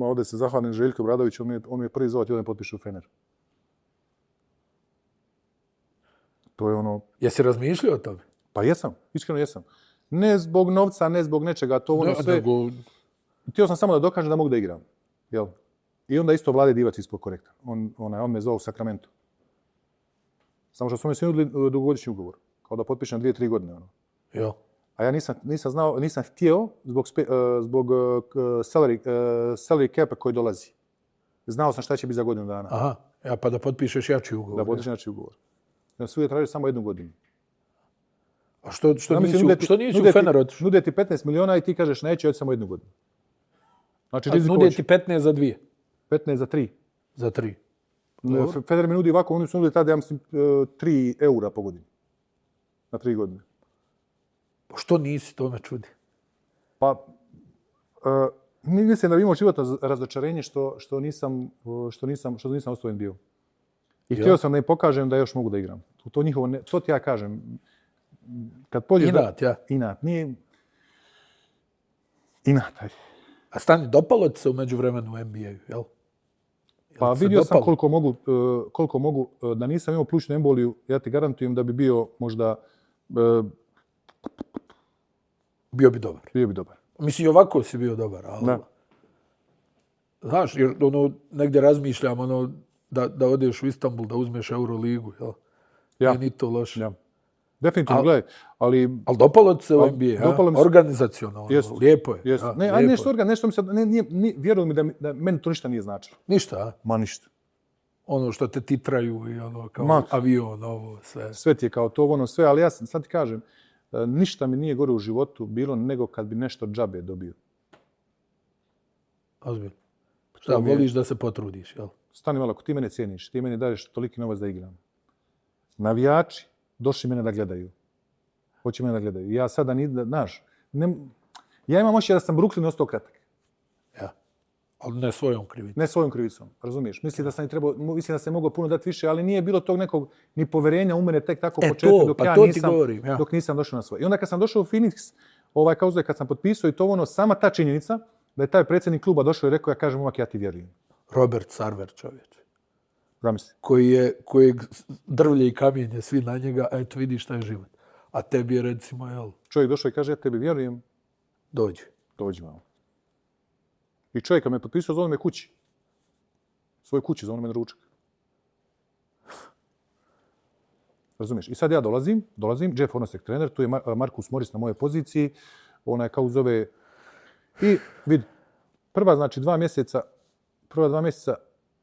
Speaker 1: ovdje se zahvalim Željko Bradović, on mi je prvi zovat i ovdje potpiše u Fener. To je ono...
Speaker 2: Jesi razmišljao o tome?
Speaker 1: Pa jesam, iskreno jesam. Ne zbog novca, ne zbog nečega, to ono sve... Htio sam samo da dokažem da mogu da igram. Jel? I onda isto Vlade Divac ispod korektan. On me zvao u Sakramentu. Samo što su mi svi nudili dugogodišnji ugovor. Kao da potpišem 2-3 godine. Ono.
Speaker 2: Jo.
Speaker 1: A ja nisam htio zbog salary capa koji dolazi. Znao sam šta će biti za godinu dana.
Speaker 2: Aha, pa da potpišeš jači ugovor.
Speaker 1: Da potpišem jači ugovor. Ja sam uvijek tražio samo 1 godinu.
Speaker 2: A što nisi u Fener otišao?
Speaker 1: Nude ti 15 miliona i ti kažeš neće, hoći samo 1 godinu. Znači,
Speaker 2: nude ti 15 za 2?
Speaker 1: 15 za 3.
Speaker 2: Za 3.
Speaker 1: Fener mi nudi ovako, oni su nudili tada, ja mislim, 3 eura po godini. Na 3 godine.
Speaker 2: Što nisi, to me čudi?
Speaker 1: Pa, mislim da bi imao životno razočarenje što nisam ostao NBA. I htio sam da im pokažem da još mogu da igram. To njihovo, to ti ja kažem. Kad pođeš
Speaker 2: inat, ja.
Speaker 1: Inat, nije... Inat, ajde.
Speaker 2: A stani, dopalo ti se u međuvremenu u NBA-u, jel?
Speaker 1: Pa vidio sam koliko mogu, da nisam imao plućnu emboliju, ja ti garantujem da bi bio možda...
Speaker 2: Bio bi dobar.
Speaker 1: Bio bi dobar.
Speaker 2: Mislim, i ovako si bio dobar, ali... Da. Znaš, jer negdje razmišljam, da odeš u Istanbul, da uzmeš Euroligu, jel? Ja. Nije ni to loše.
Speaker 1: Ja. Definitivno, gledaj, ali...
Speaker 2: Ali dopalo ti se u NBA, organizacionalno, lijepo je.
Speaker 1: Jest. Ne, nešto mi se... Vjeruj mi da meni to ništa nije značilo.
Speaker 2: Ništa, a?
Speaker 1: Ma ništa.
Speaker 2: Ono što te titraju i ono kao avion, ovo sve.
Speaker 1: Sve ti je kao to, ono sve, ali ja sad ti kažem, ništa mi nije gore u životu bilo nego kad bi nešto džabe dobio.
Speaker 2: Ozbiljno. Šta, voliš da se potrudiš, jel?
Speaker 1: Stani malo, ako ti mene cijeniš, ti meni daješ toliki novac da igram. Navijači došli mene da gledaju. Hoće mene da gledaju. Ja sada, znaš, ja imam osjećaj da sam Brooklyn ostao kratak.
Speaker 2: Ja. Ali ne svojom krivicom.
Speaker 1: Ne svojom krivicom, razumiješ? Mislim da sam mogao puno dati više, ali nije bilo tog nekog ni poverenja u mene tek tako početku dok nisam došao na svoje. I onda kad sam došao u Phoenix, kad sam potpisao i to ono, sama ta činjenica da je taj predsjednik kluba došao i rekao, ja kažem, ja ti vjerujem.
Speaker 2: Robert Sarver, čovječ.
Speaker 1: Zamisli.
Speaker 2: Kojeg drvlje i kamenje svi na njega, a eto vidi šta je život. A tebi je recimo, jel?
Speaker 1: Čovjek došao i kaže, ja tebi vjerujem. Dođi malo. I čovjek kad me potpisao, zove me kući. Svoje kući, zove me na ručak. Razumiješ? I sad ja dolazim, Jeff Hornacek trener, tu je Marcus Morris na mojoj poziciji, ona je kao zove... I vidi, prva 2 mjeseca...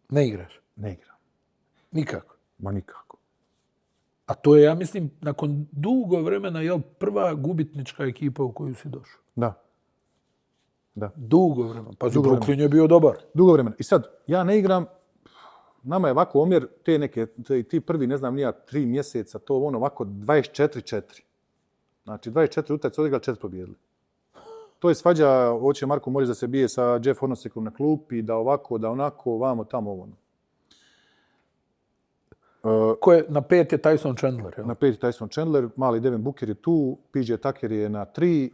Speaker 2: Ne igraš?
Speaker 1: Ne igram.
Speaker 2: Nikako?
Speaker 1: Ma nikako.
Speaker 2: A to je, ja mislim, nakon dugo vremena, jel, prva gubitnička ekipa u koju si došao?
Speaker 1: Da.
Speaker 2: Dugo vremena. Pa Brooklyn je bio dobar.
Speaker 1: Dugo vremena. I sad, ja ne igram, nama je ovako omjer, ti prvi, ne znam nija, 3 mjeseca, to ono ovako 24-4. Znači, 24 utakmice odigrali, 4 pobijedili. To je svađa, hoće Marko Morris da se bije sa Jeff Hornacekom na klupi, da ovako, da onako, vamo, tamo, ovo.
Speaker 2: Na 5 je Tyson Chandler, jel?
Speaker 1: Na 5 je Tyson Chandler, mali Devin Booker je tu, PJ Tucker je na 3,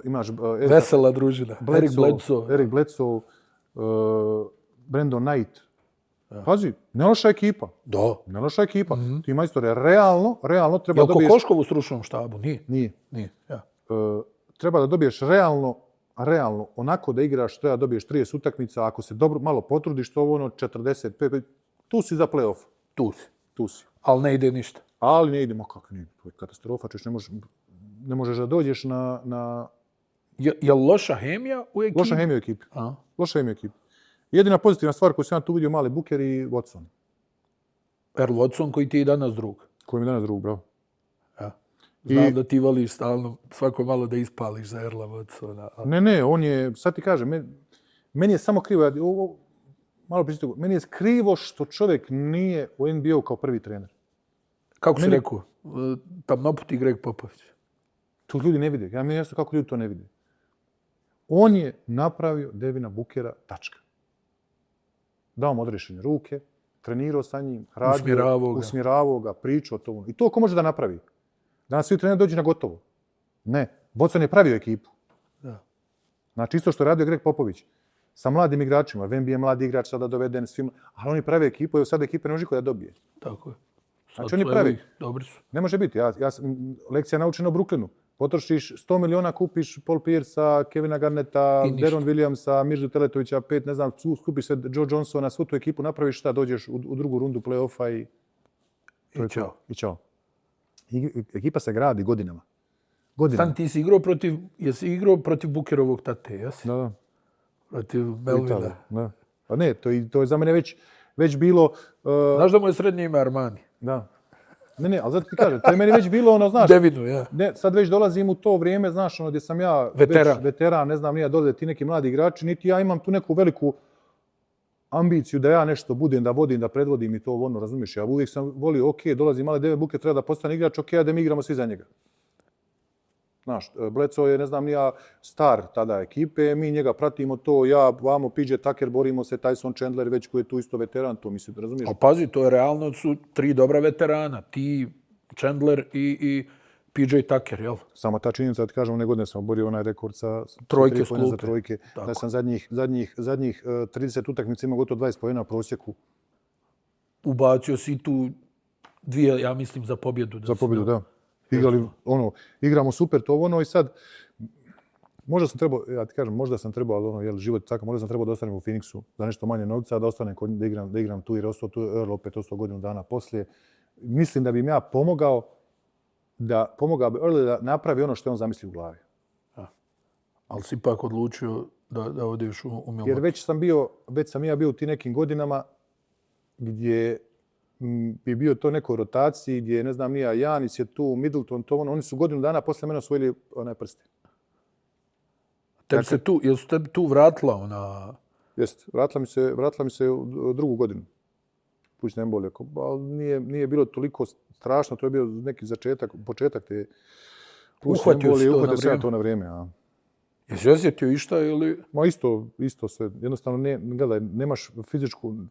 Speaker 1: imaš...
Speaker 2: Vesela družina.
Speaker 1: Eric Bledsoe, Brandon Knight. Ja. Pazi, ne loša ekipa.
Speaker 2: Da.
Speaker 1: Ne loša ekipa. Ti majstore, realno treba dobiješ...
Speaker 2: Jel' Kokoškov u stručnom štabu? Nije. Ja.
Speaker 1: Treba da dobiješ realno, onako da igraš, treba da dobiješ 30 utakmica, ako se dobro malo potrudiš, to ono 45, tu si za play-off. Tu si.
Speaker 2: Ali ne ide ništa.
Speaker 1: Ali ne ide, kako ne ide, to je katastrofa, ne možeš da dođeš na...
Speaker 2: Je li loša hemija u ekipi?
Speaker 1: Loša hemija u ekipi. Jedina pozitivna stvar koju sam ja tu vidio, mali Booker i Watson.
Speaker 2: Earl Watson koji ti je danas drug.
Speaker 1: Koji mi je danas drug, bravo.
Speaker 2: Ja. Znam da ti voliš stalno svako malo da ispališ za Erla Watsona.
Speaker 1: Ne, on je, sad ti kažem, meni je samo krivo, malo pričati, meni je krivo što čovjek nije u NBA-u kao prvi trener.
Speaker 2: Kako si rekao? Tamnoputi Greg Popović.
Speaker 1: To ljudi ne vide. Ja mi je jasno kako ljudi to ne vide. On je napravio Devina Bookera, tačka. Dao mu odrešene ruke, trenirao sa njim, radio, usmjeravao ga, pričao o tomu. I to ko može da napravi? Danas svi treneri dođu na gotovo. Ne. Boston je pravio ekipu.
Speaker 2: Da.
Speaker 1: Znači isto što je radio Greg Popović. Sa mladim igračima. Wemby je mladi igrač sada doveden svim. Ali oni prave ekipu i sad ekipa ne može da dobije.
Speaker 2: Tako je.
Speaker 1: Znači oni pravi.
Speaker 2: Dobri su.
Speaker 1: Ne može biti. Lekcija naučena u Brooklynu. Potrošiš 100 miliona, kupiš Paul Pierce, Kevina Garneta, Deron Williamsa, Miržu Teletovića, 5, ne znam, skupiš se Joe Johnsona, svu tu ekipu, napraviš šta, dođeš u drugu rundu play-offa i čao. Ekipa se gradi godinama.
Speaker 2: Stan, ti si igrao protiv Bookerovog tate, jesi?
Speaker 1: Da.
Speaker 2: Protiv Melvina.
Speaker 1: Da. Pa ne, to je za mene već bilo...
Speaker 2: Znaš da mu je srednje ime Armani?
Speaker 1: Da. Ne, ali zato ti kažem, to je meni već bilo ono, znaš...
Speaker 2: Devinu, ja.
Speaker 1: Ne, sad već dolazim u to vrijeme, znaš, ono, gdje sam ja veteran, ne znam, nije dole ti neki mladi igrači, niti ja imam tu neku veliku ambiciju da ja nešto budem, da vodim, da predvodim i to ono, razumiješ? Ja uvijek sam volio, ok, dolazi mali Devin Booker, treba da postane igrač, ok, da mi igramo svi za njega. Znaš, Bledsoe je, ne znam, ja star tada ekipe, mi njega pratimo to, ja, vamo, PJ Tucker, borimo se, Tyson Chandler, već koji je tu isto veteran, to mislim, razumiješ?
Speaker 2: A pazi, to je realno, su 3 dobra veterana, ti, Chandler i PJ Tucker, jel?
Speaker 1: Samo ta činjenica, da ti kažem, one godine sam oborio onaj rekord sa
Speaker 2: trojke
Speaker 1: za trojke, da sam zadnjih 30 utakmica imao gotovo 20 poena u prosjeku.
Speaker 2: Ubacio si tu 2, ja mislim, za pobjedu.
Speaker 1: Za pobjedu, da. Igramo super to ono i sad, možda sam trebao, ja ti kažem, možda sam trebao, ali ono, jel, život je tako, možda sam trebao da ostanem u Phoenixu za nešto manje novca, da ostanem da igram tu jer ostao tu Earl opet ostao godinu dana poslije. Mislim da bi im ja pomogao bi Earl da napravi ono što je on zamisli u glavi.
Speaker 2: Ali si ipak odlučio da odeš u Milwaukee.
Speaker 1: Jer već sam ja bio u tim nekim godinama gdje bi bio to nekoj rotaciji gdje, ne znam, nija Janis je tu, Middleton, to ono, oni su godinu dana posle mene osvojili onaj prste.
Speaker 2: Jel su tebi tu vratila ona...
Speaker 1: Jeste, vratila mi se u drugu godinu. Plućna embolija, ali nije bilo toliko strašno, to je bio neki početak te plućne embolije, uhvatio se to na vrijeme.
Speaker 2: Jesi osjetio išta ili...
Speaker 1: Ma isto sve, jednostavno gledaj, nemaš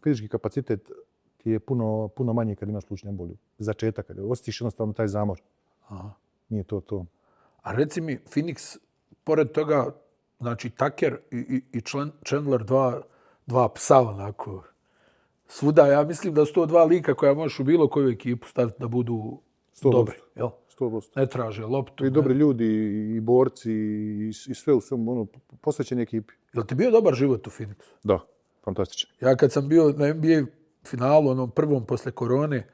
Speaker 1: fizički kapacitet ti je puno manje kad imaš plućnu emboliju. Začetak, kad osjetiš jednostavno taj zamor.
Speaker 2: Aha.
Speaker 1: Nije to.
Speaker 2: A reci mi, Phoenix, pored toga, znači Tucker i Chandler, dva psa onako, svuda, ja mislim da su to 2 lika koja možeš u bilo koju ekipu staviti da budu dobri, jel?
Speaker 1: 100%.
Speaker 2: Ne traže loptu.
Speaker 1: I dobri ljudi, i borci, i sve u svemu, ono, posvećeni ekipi.
Speaker 2: Jel ti bio dobar život u Phoenixu?
Speaker 1: Da, fantastičan.
Speaker 2: Ja kad sam bio na NBA finalu, onom prvom posle korone,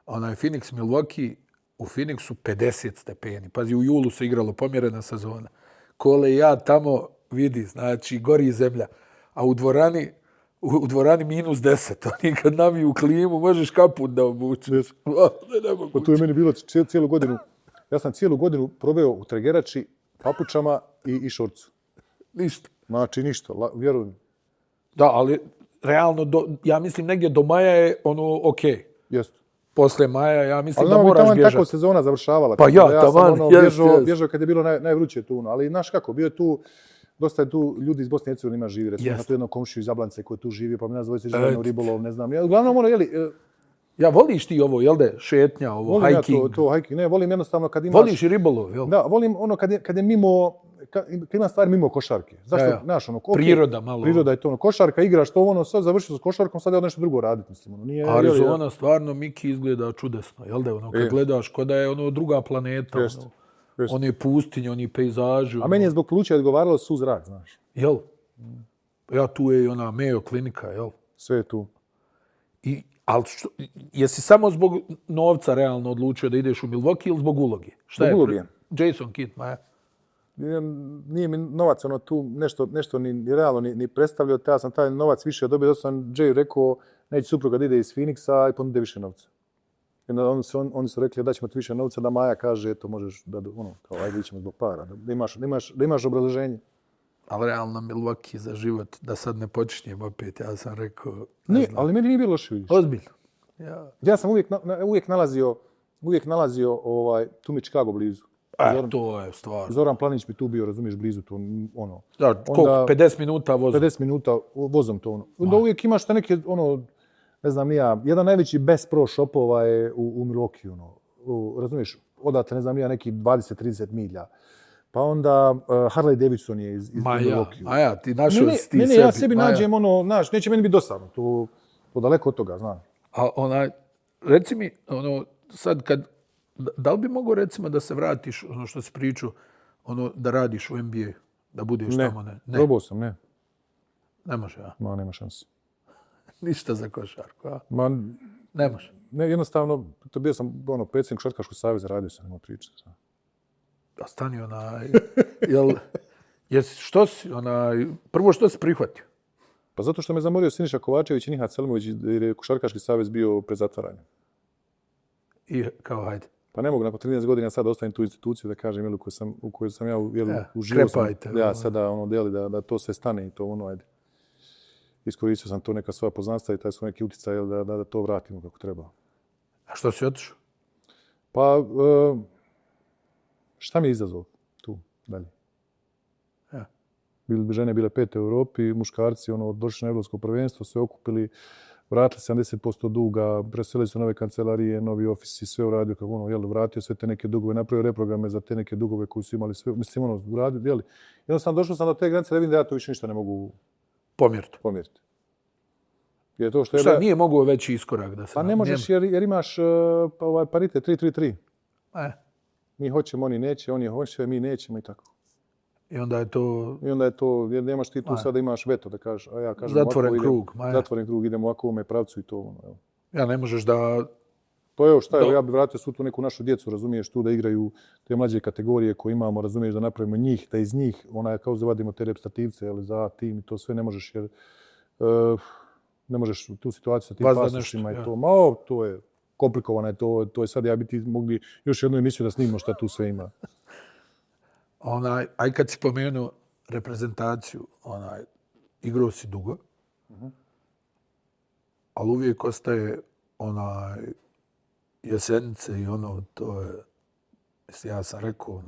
Speaker 2: onaj Phoenix Milwaukee, u Phoenixu 50 stepeni. Pazi, u julu se igralo pomjerena sezona. Kole i ja tamo vidi, znači, gori zemlja. A u dvorani -10. Oni kad naviju klimu, možeš kaput da obučeš.
Speaker 1: Pa to je meni bilo cijelu godinu. Ja sam cijelu godinu proveo u tregerači, papučama i šorcu.
Speaker 2: Ništa.
Speaker 1: Znači, ništa, vjerujem.
Speaker 2: Da, ali realno, ja mislim negdje do maja je ono okej.
Speaker 1: Jeste.
Speaker 2: Posle maja, ja mislim
Speaker 1: da
Speaker 2: moraš bježati.
Speaker 1: Ali tako sezona završavala.
Speaker 2: Pa ja taman,
Speaker 1: bježao kad je bilo najvruće tu. Ali znaš kako, bio je tu, dosta je tu ljudi iz Bosne i Hercegovine ima živi. Recimo, na tu jednog komšiju iz Jablance koji tu živi, pa mi nas dvojice živimo u ribolov, ne znam. Uglavnom,
Speaker 2: ja, voliš ti ovo, jel de, šetnja, ovo, hiking?
Speaker 1: Volim ja to hiking. Ne, volim jednostavno kad imaš...
Speaker 2: Voliš i ribolov, jel?
Speaker 1: Da, volim ono kad je mimo... Kad ima stvari mimo košarke. Zašto? Znaš, ono,
Speaker 2: priroda malo.
Speaker 1: Priroda je to, ono, košarka, igraš to, ono, sad završio s košarkom, sad je nešto drugo raditi, mislim. Ono, nije,
Speaker 2: Arizona stvarno, Miki, izgleda čudesno, jel da? Ono, kad gledaš, ko da je ono druga planeta, one pustinje, oni pejzaži.
Speaker 1: A meni je zbog pluća odgovaralo su zrak, znaš.
Speaker 2: Jel? Ja, tu je i ona Mayo klinika, jel?
Speaker 1: Sve je tu.
Speaker 2: Ali jesi samo zbog novca realno odlučio da ideš u Milwaukee ili zbog uloge?
Speaker 1: Zbog uloge.
Speaker 2: Jason Kidd, ma
Speaker 1: nije mi novac ono tu nešto ni realno ni predstavljao, ja sam taj novac više dobio, da sam Jay rekao, neće supruga da ide iz Phoenixa i ponude više novca. I onda oni su rekli da ćemo ti više novca, da Maja kaže, eto, možeš da, ono, kao, ajde, ićemo zbog para. Da imaš obrazloženje.
Speaker 2: Ali realno Milwaukee za život, da sad ne počinjem opet, ja sam rekao...
Speaker 1: Ne, ali meni nije bilo loše, vidiš.
Speaker 2: Ozbiljno.
Speaker 1: Ja sam uvijek nalazio tu mi Chicago blizu.
Speaker 2: To je stvar.
Speaker 1: Zoran Planić bi tu bio, razumiješ, blizu to, ono.
Speaker 2: Da, koliko? 50 minuta vozom?
Speaker 1: 50 minuta vozom to, ono. Onda uvijek imaš te neke, ono, ne znam ni ja, jedan najveći best pro shopova je u Milwaukee, ono. Razumiješ, odatle, ne znam ni ja, neki 20-30 milja. Pa onda Harley Davidson je iz Milwaukee.
Speaker 2: Ti našao si ti sebi.
Speaker 1: Ne, ja sebi nađem, ono, znaš, neće meni biti dosadno, to daleko od toga, znam.
Speaker 2: A reci mi, ono, sad kad, da li bi mogo recimo da se vratiš, ono što si pričao, ono, da radiš u NBA, da budeš tamo? Ne,
Speaker 1: probao sam, ne.
Speaker 2: Ne može, ja?
Speaker 1: Ma, nema šanse.
Speaker 2: Ništa za košarku, a?
Speaker 1: Ma,
Speaker 2: ne može.
Speaker 1: Ne, jednostavno, to bio sam, ono, predsjednik Košarkaškog saveza, radio sam, nema priče.
Speaker 2: A stani, prvo što si prihvatio?
Speaker 1: Pa zato što me zamorio Siniša Kovačević i Nihat Selimović, jer je Košarkaški savez bio pred zatvaranjem.
Speaker 2: I kao, hajde.
Speaker 1: Pa ne mogu nakon 13 godina sad ostavim tu instituciju da kažem, u kojoj sam ja uživao.
Speaker 2: Krepajte.
Speaker 1: Ja sada deli da to sve stane i to ajde. Iskoristio sam to neka svoja poznanstva i taj svoj neki utjecaj da to vratimo kako treba.
Speaker 2: A što si otišao?
Speaker 1: Pa, šta mi je izazov tu dalje? Žene bile 5 u Europi, muškarci došli na Evropsko prvenstvo, sve okupili, vratili 70% duga, preselili su nove kancelarije, novi ofisi, sve uradio kako vratio sve te neke dugove, napravio reprograme za te neke dugove koji su imali sve, mislim uradio, jednostavno došao sam do te granice da vidim da ja to više ništa ne mogu pomjeriti. Jer to što
Speaker 2: šta, nije mogao veći iskorak da se...
Speaker 1: Pa ne možeš jer imaš paritet 3-3-3. Mi hoćemo, oni neće, oni hoće, mi nećemo i tako.
Speaker 2: I onda je to...
Speaker 1: Jer nemaš ti tu sada imaš veto da kažeš, a ja kažem
Speaker 2: zatvoren krug.
Speaker 1: Zatvoren krug, idemo ovako u ovome pravcu i to.
Speaker 2: Ja ne možeš da...
Speaker 1: Pa evo šta, ja bih vratio svu tu neku našu djecu, razumiješ, tu da igraju te mlađe kategorije koje imamo, razumiješ, da napravimo njih, da iz njih, kao zavadimo te reprezentativce, ali za tim i to sve ne možeš, jer ne možeš tu situaciju sa tim pasošima i to. To je komplikovano, to je sad, ja bi ti mogli još jednu emisiju da snimimo šta tu sve ima.
Speaker 2: Aj kad si pomenuo reprezentaciju, igrao si dugo, ali uvijek ostaje Jesenice i to je, ja sam rekao,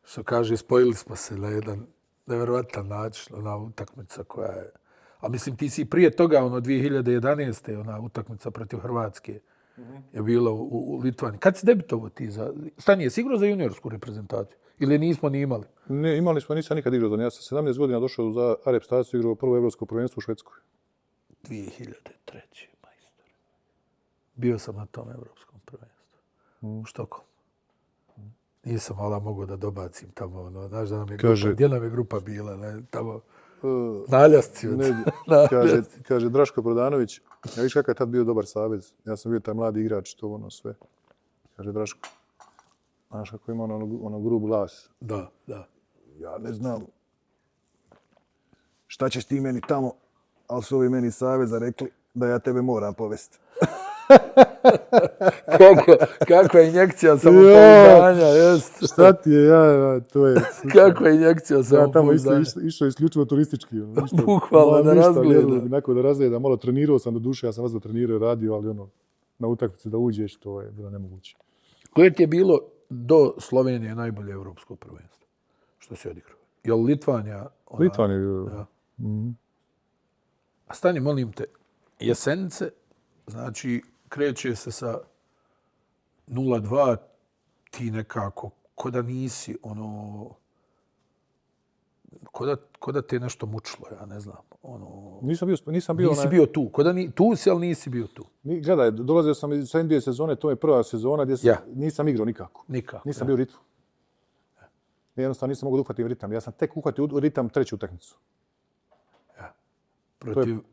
Speaker 2: što kaže, spojili smo se na jedan nevjerovatan način, utakmica koja je, a mislim ti si prije toga, 2011. Utakmica protiv Hrvatske je bila u Litvaniji. Kad si debitovao ti za... Stani, jesi igrao za juniorsku reprezentaciju? Ili nismo ni imali?
Speaker 1: Ne, imali smo, nisam nikad igrao za nje. Ja sam 17 godina došao za reprezentaciju i igrao prvo evropsko prvenstvo u Švedskoj.
Speaker 2: 2003. majstor. Bio sam na tom evropskom prvenstvu. U Štokholmu. Nisam mogao da dobacim tamo. Znaš da nam je grupa, gdje nam je grupa bila? Tamo... Naljasci.
Speaker 1: Kaže Draško Prodanović, ja viš kakav je tad bio dobar savez. Ja sam bio taj mladi igrač, to sve. Kaže Draško, znaš kako ima grub glas.
Speaker 2: Da.
Speaker 1: Ja ne znam šta ćeš ti meni tamo, ali su ovi meni iz saveza rekli da ja tebe moram povesti.
Speaker 2: Kakva injekcija samopouzdanja, jest.
Speaker 1: Šta ti je, to je...
Speaker 2: Kakva injekcija samopouzdanja.
Speaker 1: Ja tamo išao isključivo turistički.
Speaker 2: Bukvalno da razgleda.
Speaker 1: Onako da razgleda, malo trenirao sam do duše, ja sam vas trenirao i radio, ali na utakmici da uđeš, to je bilo nemoguće.
Speaker 2: Koje ti je bilo do Slovenije najbolje evropsko prvenstvo? Što si odigrao? Je li Litvanija?
Speaker 1: Litvanija je bilo.
Speaker 2: A stani, molim te, Jesenice, znači, kreće se sa 0-2, ti nekako, ko da nisi, ko da te je nešto mučilo, ja ne znam.
Speaker 1: Nisam bio...
Speaker 2: Nisi bio tu. Tu si, ali nisi bio tu.
Speaker 1: Gledaj, dolazio sam iz NBA sezone, to je prva sezona gdje nisam igrao nikako. Nisam bio u ritmu. Jednostavno nisam mogao da uhvatim ritam. Ja sam tek uhvatio ritam treću utakmicu.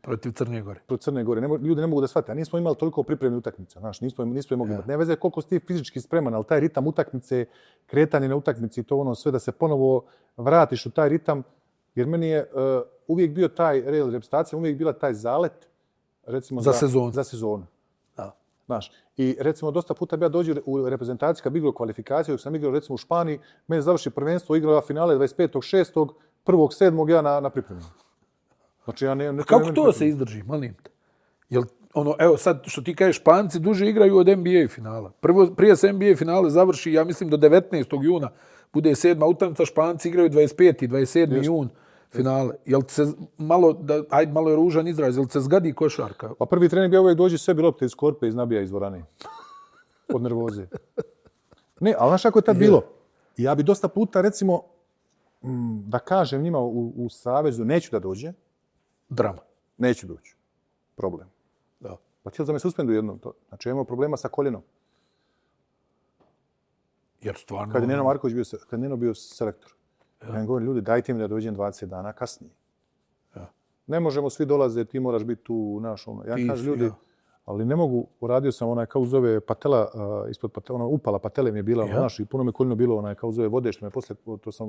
Speaker 2: Protiv Crne Gore.
Speaker 1: Protiv Crne Gore. Ljudi ne mogu da shvate. A nismo imali toliko pripremne utakmice. Znaš, nismo je mogli imati. Ne veze koliko si ti fizički spreman, ali taj ritam utakmice, kretanje na utakmici, to sve da se ponovo vratiš u taj ritam. Jer meni je uvijek bio taj reprezentacija, uvijek bila taj zalet, recimo
Speaker 2: za sezonu.
Speaker 1: Za sezonu. Znaš, i recimo dosta puta bi ja dođu u reprezentaciju kad bi igrao kvalifikaciju, dok sam igrao recimo u Španiji, meni završi prvenstvo, igrao finale 25.6., 1.7. ja na pripremi. Znači ja ne
Speaker 2: Kako to se izdrži, molim te? Jel, evo sad što ti kažeš, Španci duže igraju od NBA finala. Prije se NBA finale završi, ja mislim, do 19. juna. Bude 7. utakmica, Španci igraju 25. i 27. jun finale. Jel se malo je ružan izraz, jel se zgadi košarka?
Speaker 1: Pa prvi trening ja uvijek dođe sebi lopte iz korpe i nabija iz dvorane. Od nervoze. Ne, ali znaš kako je tad bilo? Ja bi dosta puta, recimo, da kažem njima u savezu, neću da dođe.
Speaker 2: Drama.
Speaker 1: Neću doći. Problem.
Speaker 2: Da.
Speaker 1: Pa htjeli da me suspenduju jednom. Znači, imamo problema sa koljenom.
Speaker 2: Jer stvarno...
Speaker 1: Kad je Neno Marković bio selektor. Ja im govorim, ljudi, dajte mi da dođem 20 dana kasnije.
Speaker 2: Ja.
Speaker 1: Ne možemo svi dolaze, ti moraš biti tu naš. Ja kažem, ljudi, ali ne mogu, uradio sam kao zove patela, ispod patela, upala patele mi je bila, znaš, i puno mi koljeno bilo, kao zove vode, što me poslije,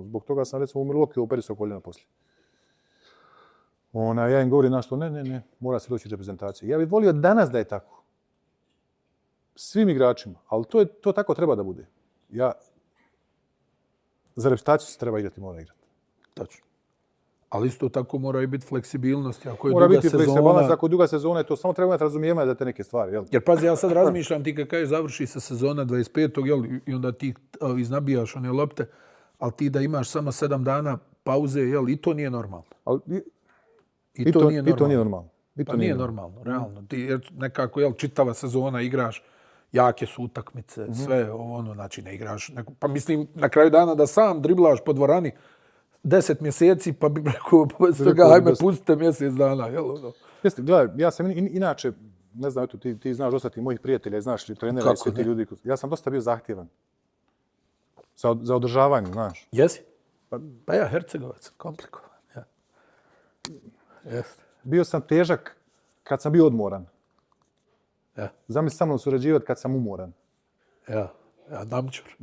Speaker 1: zbog toga sam recimo u Milwaukee operisao koljeno poslije. Ja im govorim, znaš, ne, mora se doći reprezentacija. Ja bih volio danas da je tako. Svim igračima, ali to tako treba da bude. Za reprezentaciju se treba igrati, mora igrati.
Speaker 2: Tačno. Ali isto tako mora i biti fleksibilnost. Ako je
Speaker 1: mora
Speaker 2: duga
Speaker 1: biti fleksibilnost, ako je duga sezona, to samo treba imati razumijevanje za te neke stvari. Jel?
Speaker 2: Jer pazi, ja sad razmišljam, ti kad kažeš završi se sezona 25. Jel, i onda ti iznabijaš one lopte, ali ti da imaš samo 7 dana pauze, jel, i to nije normalno. I to nije normalno. Pa nije normalno, realno. Jer nekako, jel, čitava sezona igraš, jake su utakmice, sve znači ne igraš. Pa mislim, na kraju dana da sam driblaš po dvorani 10 mjeseci, pa bi rekao, ajme, pustite mjesec dana. Jel,
Speaker 1: Jeste, gledaj, ja sam inače, ne znam, ti znaš dosta ti mojih prijatelja, znaš, trenera i svi ti ljudi. Ja sam dosta bio zahtjevan. Za održavanje, znaš.
Speaker 2: Jesi? Pa ja, Hercegovac, komplikovan. Ja. Jeste.
Speaker 1: Bio sam težak kad sam bio odmoran.
Speaker 2: Ja.
Speaker 1: Zamisli sa mnom surađivati kad sam umoran.
Speaker 2: Ja damčur.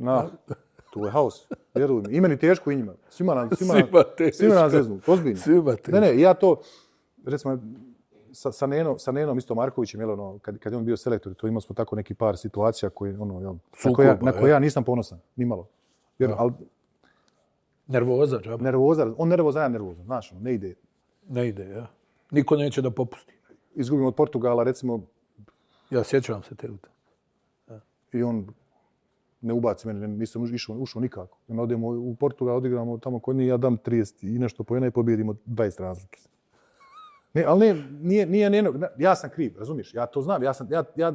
Speaker 1: Tu je haos. Vjeruj mi. I meni teško i njima. Svima nas zeznu. Ozbiljno. Ne, ja to, recimo, sa Nenom isto Markovićem, kad je on bio selektor, to imali smo tako neki par situacija na koje ja nisam ponosan. Nimalo.
Speaker 2: Nervoza, džaba.
Speaker 1: On nervozan, ja nervozan. Znaš, ne ide.
Speaker 2: Ne ide, ja. Niko neće da popusti.
Speaker 1: Izgubimo od Portugala, recimo.
Speaker 2: Ja sjećam se te ute.
Speaker 1: I on ne ubaci mene, nisam ušao nikako. I odemo u Portugal, odigramo tamo kod njih, ja dam 30 i nešto pojena i pobijedimo 20 razlike. Ne, ali nije, ja sam kriv, razumiješ? Ja to znam,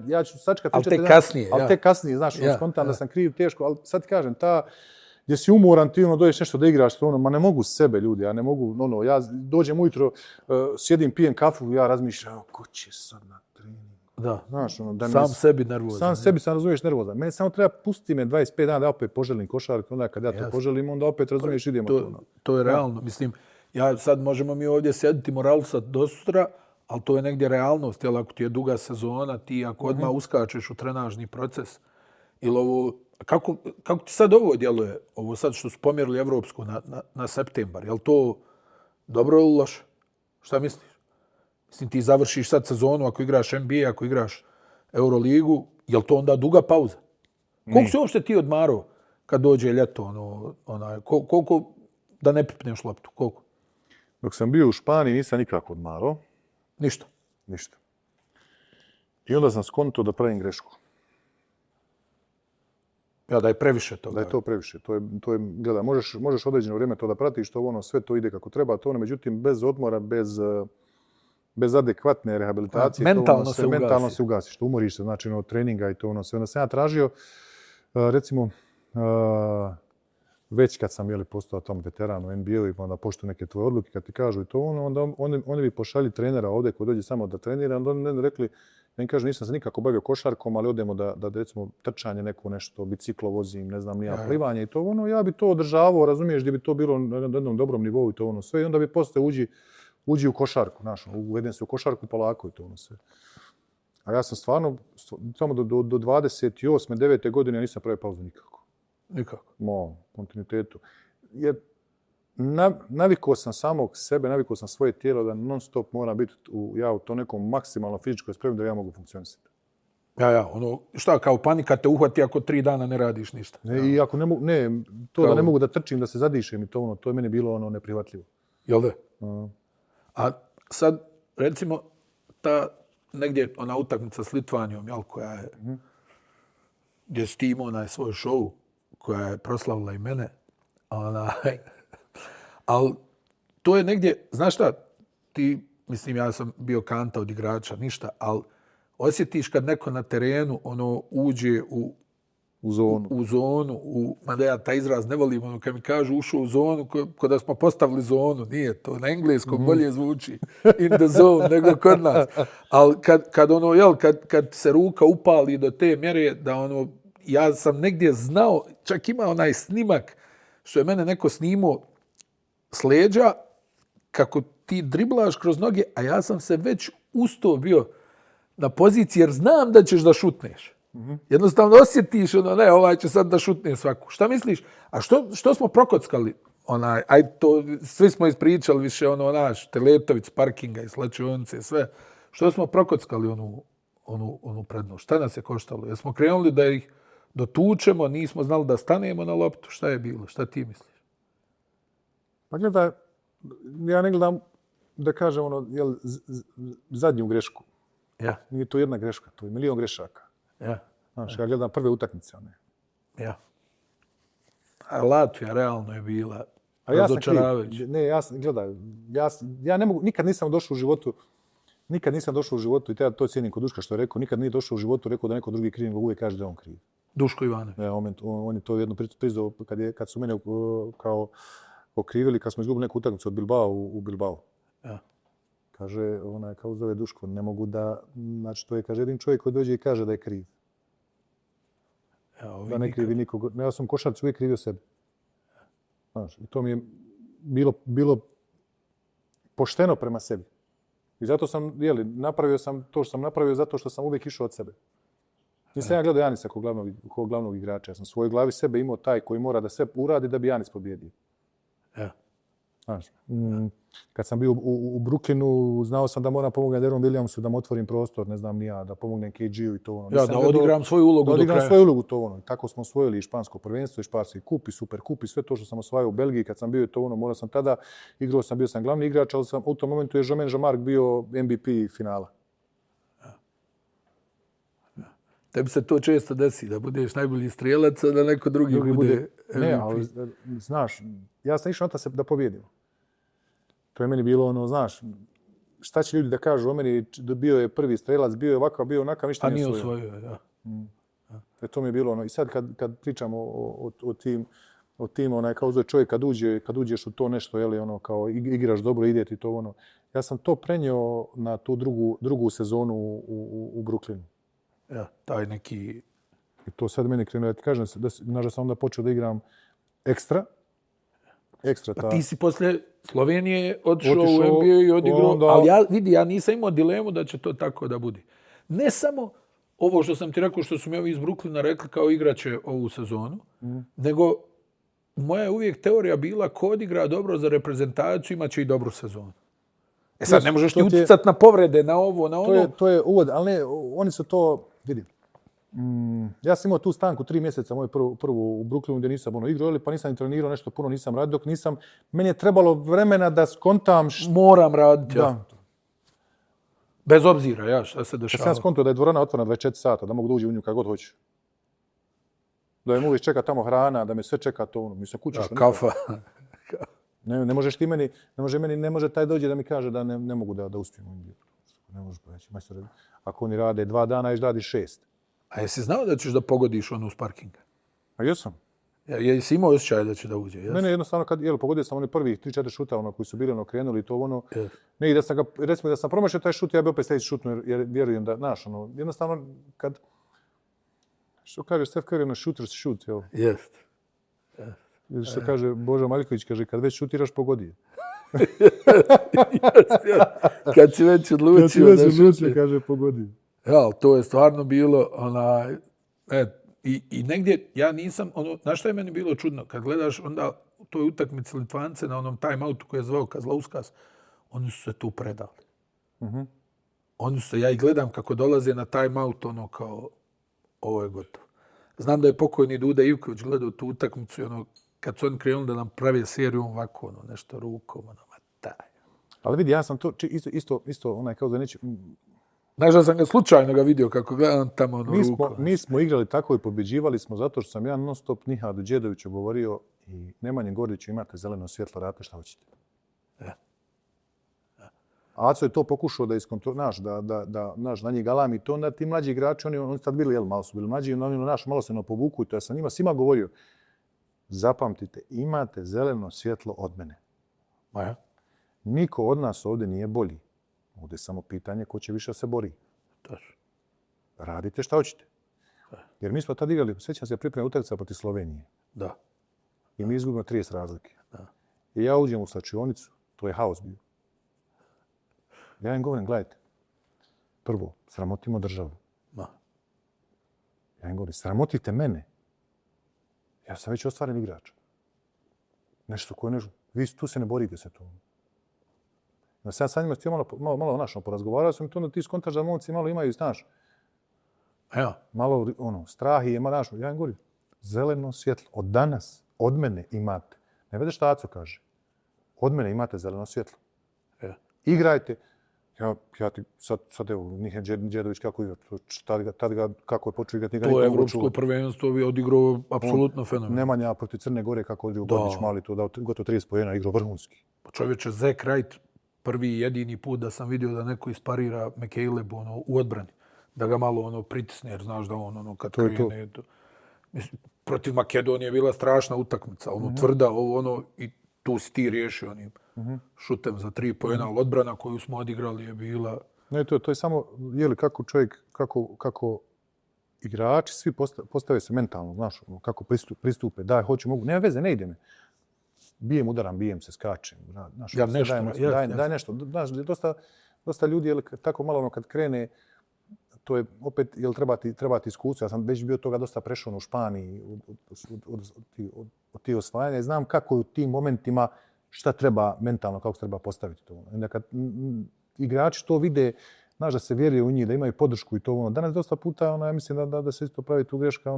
Speaker 1: ja ću sačekati.
Speaker 2: Ali tek kasnije.
Speaker 1: Ali tek kasnije, znaš, spontano da sam kriv, teško, ali sad ti kažem, gdje si umoran, ti dođeš nešto da igraš, ma ne mogu sebe, ljudi, ja ne mogu, ja dođem ujutro, sjedim, pijem kafu, ja razmišljam, ko će sad na trening?
Speaker 2: Da,
Speaker 1: znaš,
Speaker 2: sam sebi nervozan.
Speaker 1: Sam sebi sam, razumiješ, nervozan. Meni samo treba pustiti me 25 dana da opet poželim košarku, onda kad ja to poželim, onda opet, razumiješ, idemo to.
Speaker 2: To je realno, mislim, sad možemo mi ovdje sjediti moralisat do sutra, ali to je negdje realnost, jel, ako ti je duga sezona, ti ako odmah uskačeš u trenažni proces, ili ovo, kako ti sad ovo djeluje, ovo sad što su pomjerili Evropsku na septembar, je li to dobro ili loše? Šta misliš? Mislim, ti završiš sad sezonu, ako igraš NBA, ako igraš Euroligu, je li to onda duga pauza? Koliko si uopšte ti odmarao kad dođe ljeto? Koliko da ne pipneš loptu? Koliko?
Speaker 1: Dok sam bio u Španiji nisam nikako odmarao.
Speaker 2: Ništa?
Speaker 1: Ništa. I onda sam skonto da pravim grešku.
Speaker 2: Ja, da je previše toga.
Speaker 1: Da je to previše. To je, gledaj, možeš određeno vrijeme to da pratiš, sve to ide kako treba, međutim, bez odmora, bez adekvatne rehabilitacije, mentalno se ugasiš. To umoriš se, znači, od treninga i to sve. Onda sam ja tražio, recimo, već kad sam postao tamo veteran u NBA-u i onda poštu neke tvoje odluke, kad ti kažu i to onda oni bi pošalji trenera ovdje koji dođe samo da trenira, onda oni rekli, ja im kažu, nisam se nikako bavio košarkom, ali odemo da recimo trčanje neko nešto, biciklo vozim, ne znam, nija plivanje i to ja bi to održavao, razumiješ, gdje bi to bilo na jednom dobrom nivou i to sve i onda bi posle uđi u košarku, uvedem se u košarku polako i to sve. A ja sam stvarno, samo do 28. 9. godine ja nisam pravio pauzu nikako.
Speaker 2: Nikako?
Speaker 1: Kontinuitetu. Jer navikao sam samog sebe, navikao sam svoje tijelo da non stop mora biti u to nekom maksimalno fizičkoj spremi da ja mogu funkcionisati.
Speaker 2: Ono, šta, kao panika te uhvati ako 3 dana ne radiš ništa.
Speaker 1: I ako ne mogu, da ne mogu da trčim, da se zadišem i to je meni bilo neprihvatljivo.
Speaker 2: Jel da? A sad, recimo, ta negdje ona utakmica s Litvanijom, jel, koja je, gdje si ti imao svoj show, koja je proslavila i mene, ali to je negdje, znaš šta, ti, mislim, ja sam bio kanta od igrača, ništa, ali osjetiš kad neko na terenu uđe u zonu, mada ja taj izraz ne volim, kad mi kažu ušao u zonu, ko da smo postavili zonu, nije to, na engleskom bolje zvuči in the zone nego kod nas. Ali kad se ruka upali do te mjere da ja sam negdje znao, čak ima onaj snimak što je mene neko snimao s leđa, kako ti driblaš kroz noge, a ja sam se već ustao bio na poziciji jer znam da ćeš da šutneš. Jednostavno osjetiš, ovaj će sad da šutne svaku. Šta misliš? A što smo prokockali? Svi smo ispričali više, Teletović, parkinga i slačionice, sve. Što smo prokockali onu prednost? Šta nas je koštalo? Jer smo krenuli da ih dotučemo, nismo znali da stanemo na loptu. Šta je bilo? Šta ti misliš?
Speaker 1: Pa gledaj, ja ne gledam da kažem zadnju grešku.
Speaker 2: Ja.
Speaker 1: Nije to jedna greška, to je milion grešaka.
Speaker 2: Ja.
Speaker 1: Znaš, ja gledam prve utakmice.
Speaker 2: Ja. A Latvija realno je bila razočaravajuća.
Speaker 1: Ja ne mogu, nikad nisam došao u životu, i to cijenim kod Duška što je rekao, nikad nije došao u životu rekao da neko drugi kriv, nego uvijek kaže da je on kriv.
Speaker 2: Duško Ivanović.
Speaker 1: Ja, on je to jedno priznao kad su mene kao okrivili, kad smo izgubili neku utakmicu od Bilbao u Bilbao.
Speaker 2: Ja.
Speaker 1: Kaže, kao zove Duško, ne mogu da, znači to je, kaže, jedan čovjek koji dođe i kaže da je kriv. Da ne krivi nikog. Ja sam košarci uvijek krivio sebe. Znaš, i to mi je bilo pošteno prema sebi. I zato sam, napravio sam to što sam napravio zato što sam uvijek išao od sebe. Nisam ja gledao Janisa kao glavnog igrača. Ja sam u svojoj glavi sebe imao taj koji mora da sve uradi da bi Janis pobjedio.
Speaker 2: Ja.
Speaker 1: Znaš, kad sam bio u Brooklynu, znao sam da moram pomognem Deron Williamsu, da mu otvorim prostor, ne znam ni ja, da pomognem KG-u i to.
Speaker 2: Ja, da odigram svoju ulogu do kraja.
Speaker 1: Da odigram svoju ulogu to. I tako smo osvojili i špansko prvenstvo, i španski kup, i super kup, i sve to što sam osvajao u Belgiji. Kad sam bio to morao sam tada, bio sam glavni igrač, ali u tom momentu je Jomain Jean-Marc bio MVP finala.
Speaker 2: Tebi se to često desi, da budeš najbolji strijelac, a da neko drugi bude MVP.
Speaker 1: Ne, ali znaš, ja sam išao na to da pobjedimo. To je meni bilo znaš, šta će ljudi da kažu o meni, bio je prvi strelac, bio je ovakav, bio onakav, ništa nije osvojio. Da. To mi je bilo I sad kad pričamo o tim kao zove čovjek kad uđeš u to nešto, kao igraš dobro, ide ti to Ja sam to prenio na tu drugu sezonu u Brooklynu.
Speaker 2: Ja, taj neki...
Speaker 1: I to sad meni krenuo, ja ti kažem, da sam onda počeo da igram ekstra.
Speaker 2: Pa ti si poslije Slovenije otišao u NBA i odigrao, ali ja nisam imao dilemu da će to tako da bude. Ne samo ovo što sam ti rekao, što su mi ovi iz Brooklyna rekli kao igraće ovu sezonu, nego moja je uvijek teorija bila ko odigra dobro za reprezentaciju, imat će i dobru sezonu. Sad ne možeš ti uticati na povrede, na ovo, na ono.
Speaker 1: To je uvod, ali ne, oni su to, vidim. Ja sam imao tu stanku 3 mjeseca, moju prvu u Brooklynu gdje nisam igrao, pa nisam trenirao, nešto puno nisam radio, dok nisam, meni je trebalo vremena da skontam
Speaker 2: moram raditi, ja. Bez obzira, šta se dešava.
Speaker 1: Ja sam skontao da je dvorana otvorena 24 sata, da mogu da uđem u nju kad god hoću. Da me uvijek čeka tamo hrana, da me sve čeka to mislim, kuća što
Speaker 2: kafa.
Speaker 1: Ne možeš ti meni, ne može taj dođe da mi kaže da ne mogu da uspijem. Ne možeš pa reći, majstore, ako oni rade 2 dana, radi 6.
Speaker 2: A jesi znao da ćeš da pogodiš uz parking?
Speaker 1: A jesam.
Speaker 2: Jesi imao osjećaj da će da uđe?
Speaker 1: Ne, jednostavno, pogodio sam prvih 3-4 šuta koji su bili krenuli i to Ne, i da sam ga, recimo da sam promašio taj šut, ja bi opet sljedeći šut, jer vjerujem da, znaš, jednostavno, kad, što kaže Steph Curry, shooters shoot, jel?
Speaker 2: Jest.
Speaker 1: Ili što kaže Božo Maljković, kaže, kad već šutiraš, pogodi.
Speaker 2: Kad si već odlučio da šutiraš,
Speaker 1: kaže, pogodi.
Speaker 2: Ja, to je stvarno bilo, i negdje, ja nisam, znaš što je meni bilo čudno, kad gledaš onda u toj utakmici Litvance na onom time-outu koji je zvao Kazlauskas, oni su se tu predali. oni su, ja ih gledam kako dolaze na time-out, ono kao, ovo je gotovo. Znam da je pokojni Duda Ivković gledao tu utakmicu i ono, kad su oni krenuli da nam prave seriju, ovako, ono, nešto rukom, ono, ma taj.
Speaker 1: Ali vidi, ja sam to isto onaj kao da neće...
Speaker 2: Znaš da sam ga slučajno vidio kako gledam tamo ono rukom.
Speaker 1: Mi smo igrali tako i pobjeđivali smo zato što sam ja non stop Nihadu Đedoviću govorio i Nemanji Gordiću imate zeleno svjetlo, radite šta hoćete. Aco je to pokušao da iskontrolaš, da na njih galami to, onda ti mlađi igrači, oni tad bili, malo su bili mlađi, malo se povuku i to ja sam njima svima govorio. Zapamtite, imate zeleno svjetlo od mene.
Speaker 2: Ja.
Speaker 1: Niko od nas ovdje nije bolji. Ovdje je samo pitanje ko će više se bori.
Speaker 2: Tačno.
Speaker 1: Radite šta hoćete. Jer mi smo tad igrali, sjećam se pripreme utakmica protiv Slovenije.
Speaker 2: Da.
Speaker 1: I mi izgubimo 30 razlike.
Speaker 2: Da.
Speaker 1: I ja uđem u slačionicu, to je haos bio. Ja im govorim, gledajte, prvo, sramotimo državu.
Speaker 2: Da.
Speaker 1: Ja im govorim, sramotite mene. Ja sam već ostvaren igrač. Nešto koje nešto. Vi tu se ne borite se to. Ja sad sa njima htio malo našo porazgovarao sam i to onda ti skontaš da momci malo imaju, znaš,
Speaker 2: Ja.
Speaker 1: malo strah i znaš, ja im govorim, zeleno svjetlo, od danas, od mene imate. Ne vedeš šta Aco kaže. Od mene imate zeleno svjetlo.
Speaker 2: Ja.
Speaker 1: Igrajte. Ja ti sad evo, Nihe Đedović kako igra, tad ga kako je počeo igrati.
Speaker 2: To je evropsko prvenstvo je odigrao apsolutno fenomen.
Speaker 1: Nemanja protiv Crne Gore kako odigrao Gordić mali, to dao gotovo 30 poena, igrao vrhunski.
Speaker 2: Pa čovječe, Zach Wright, prvi i jedini put da sam vidio da neko isparira McCaleb ono, u odbrani. Da ga malo ono pritisne, jer znaš da on ono, kad
Speaker 1: to
Speaker 2: krene... To. Mislim, protiv Makedonije je bila strašna utakmica. Ono, tvrda, ovo ono, i tu si ti riješio onim šutem za 3 poena, ali odbrana koju smo odigrali je bila...
Speaker 1: Ne, to je samo, jeli, kako čovjek, kako igrači, svi postave se mentalno, znaš, kako pristupe, daj, hoću, mogu, nema veze, ne ide me. Bijem, udaram, bijem se, skačem. Znaš,
Speaker 2: ja nešto,
Speaker 1: daj nešto. Znaš, dosta ljudi, jel, tako malo ono kad krene, to je opet, jel, treba ti iskustvo. Ja sam već bio toga dosta prešao u Španiji od tih osvajanja i znam kako u tim momentima šta treba mentalno, kako se treba postaviti to. Onda kad igrači to vide, znaš da se vjeruje u njih, da imaju podršku i to ono. Danas dosta puta, ja mislim da se isto pravi tu greška,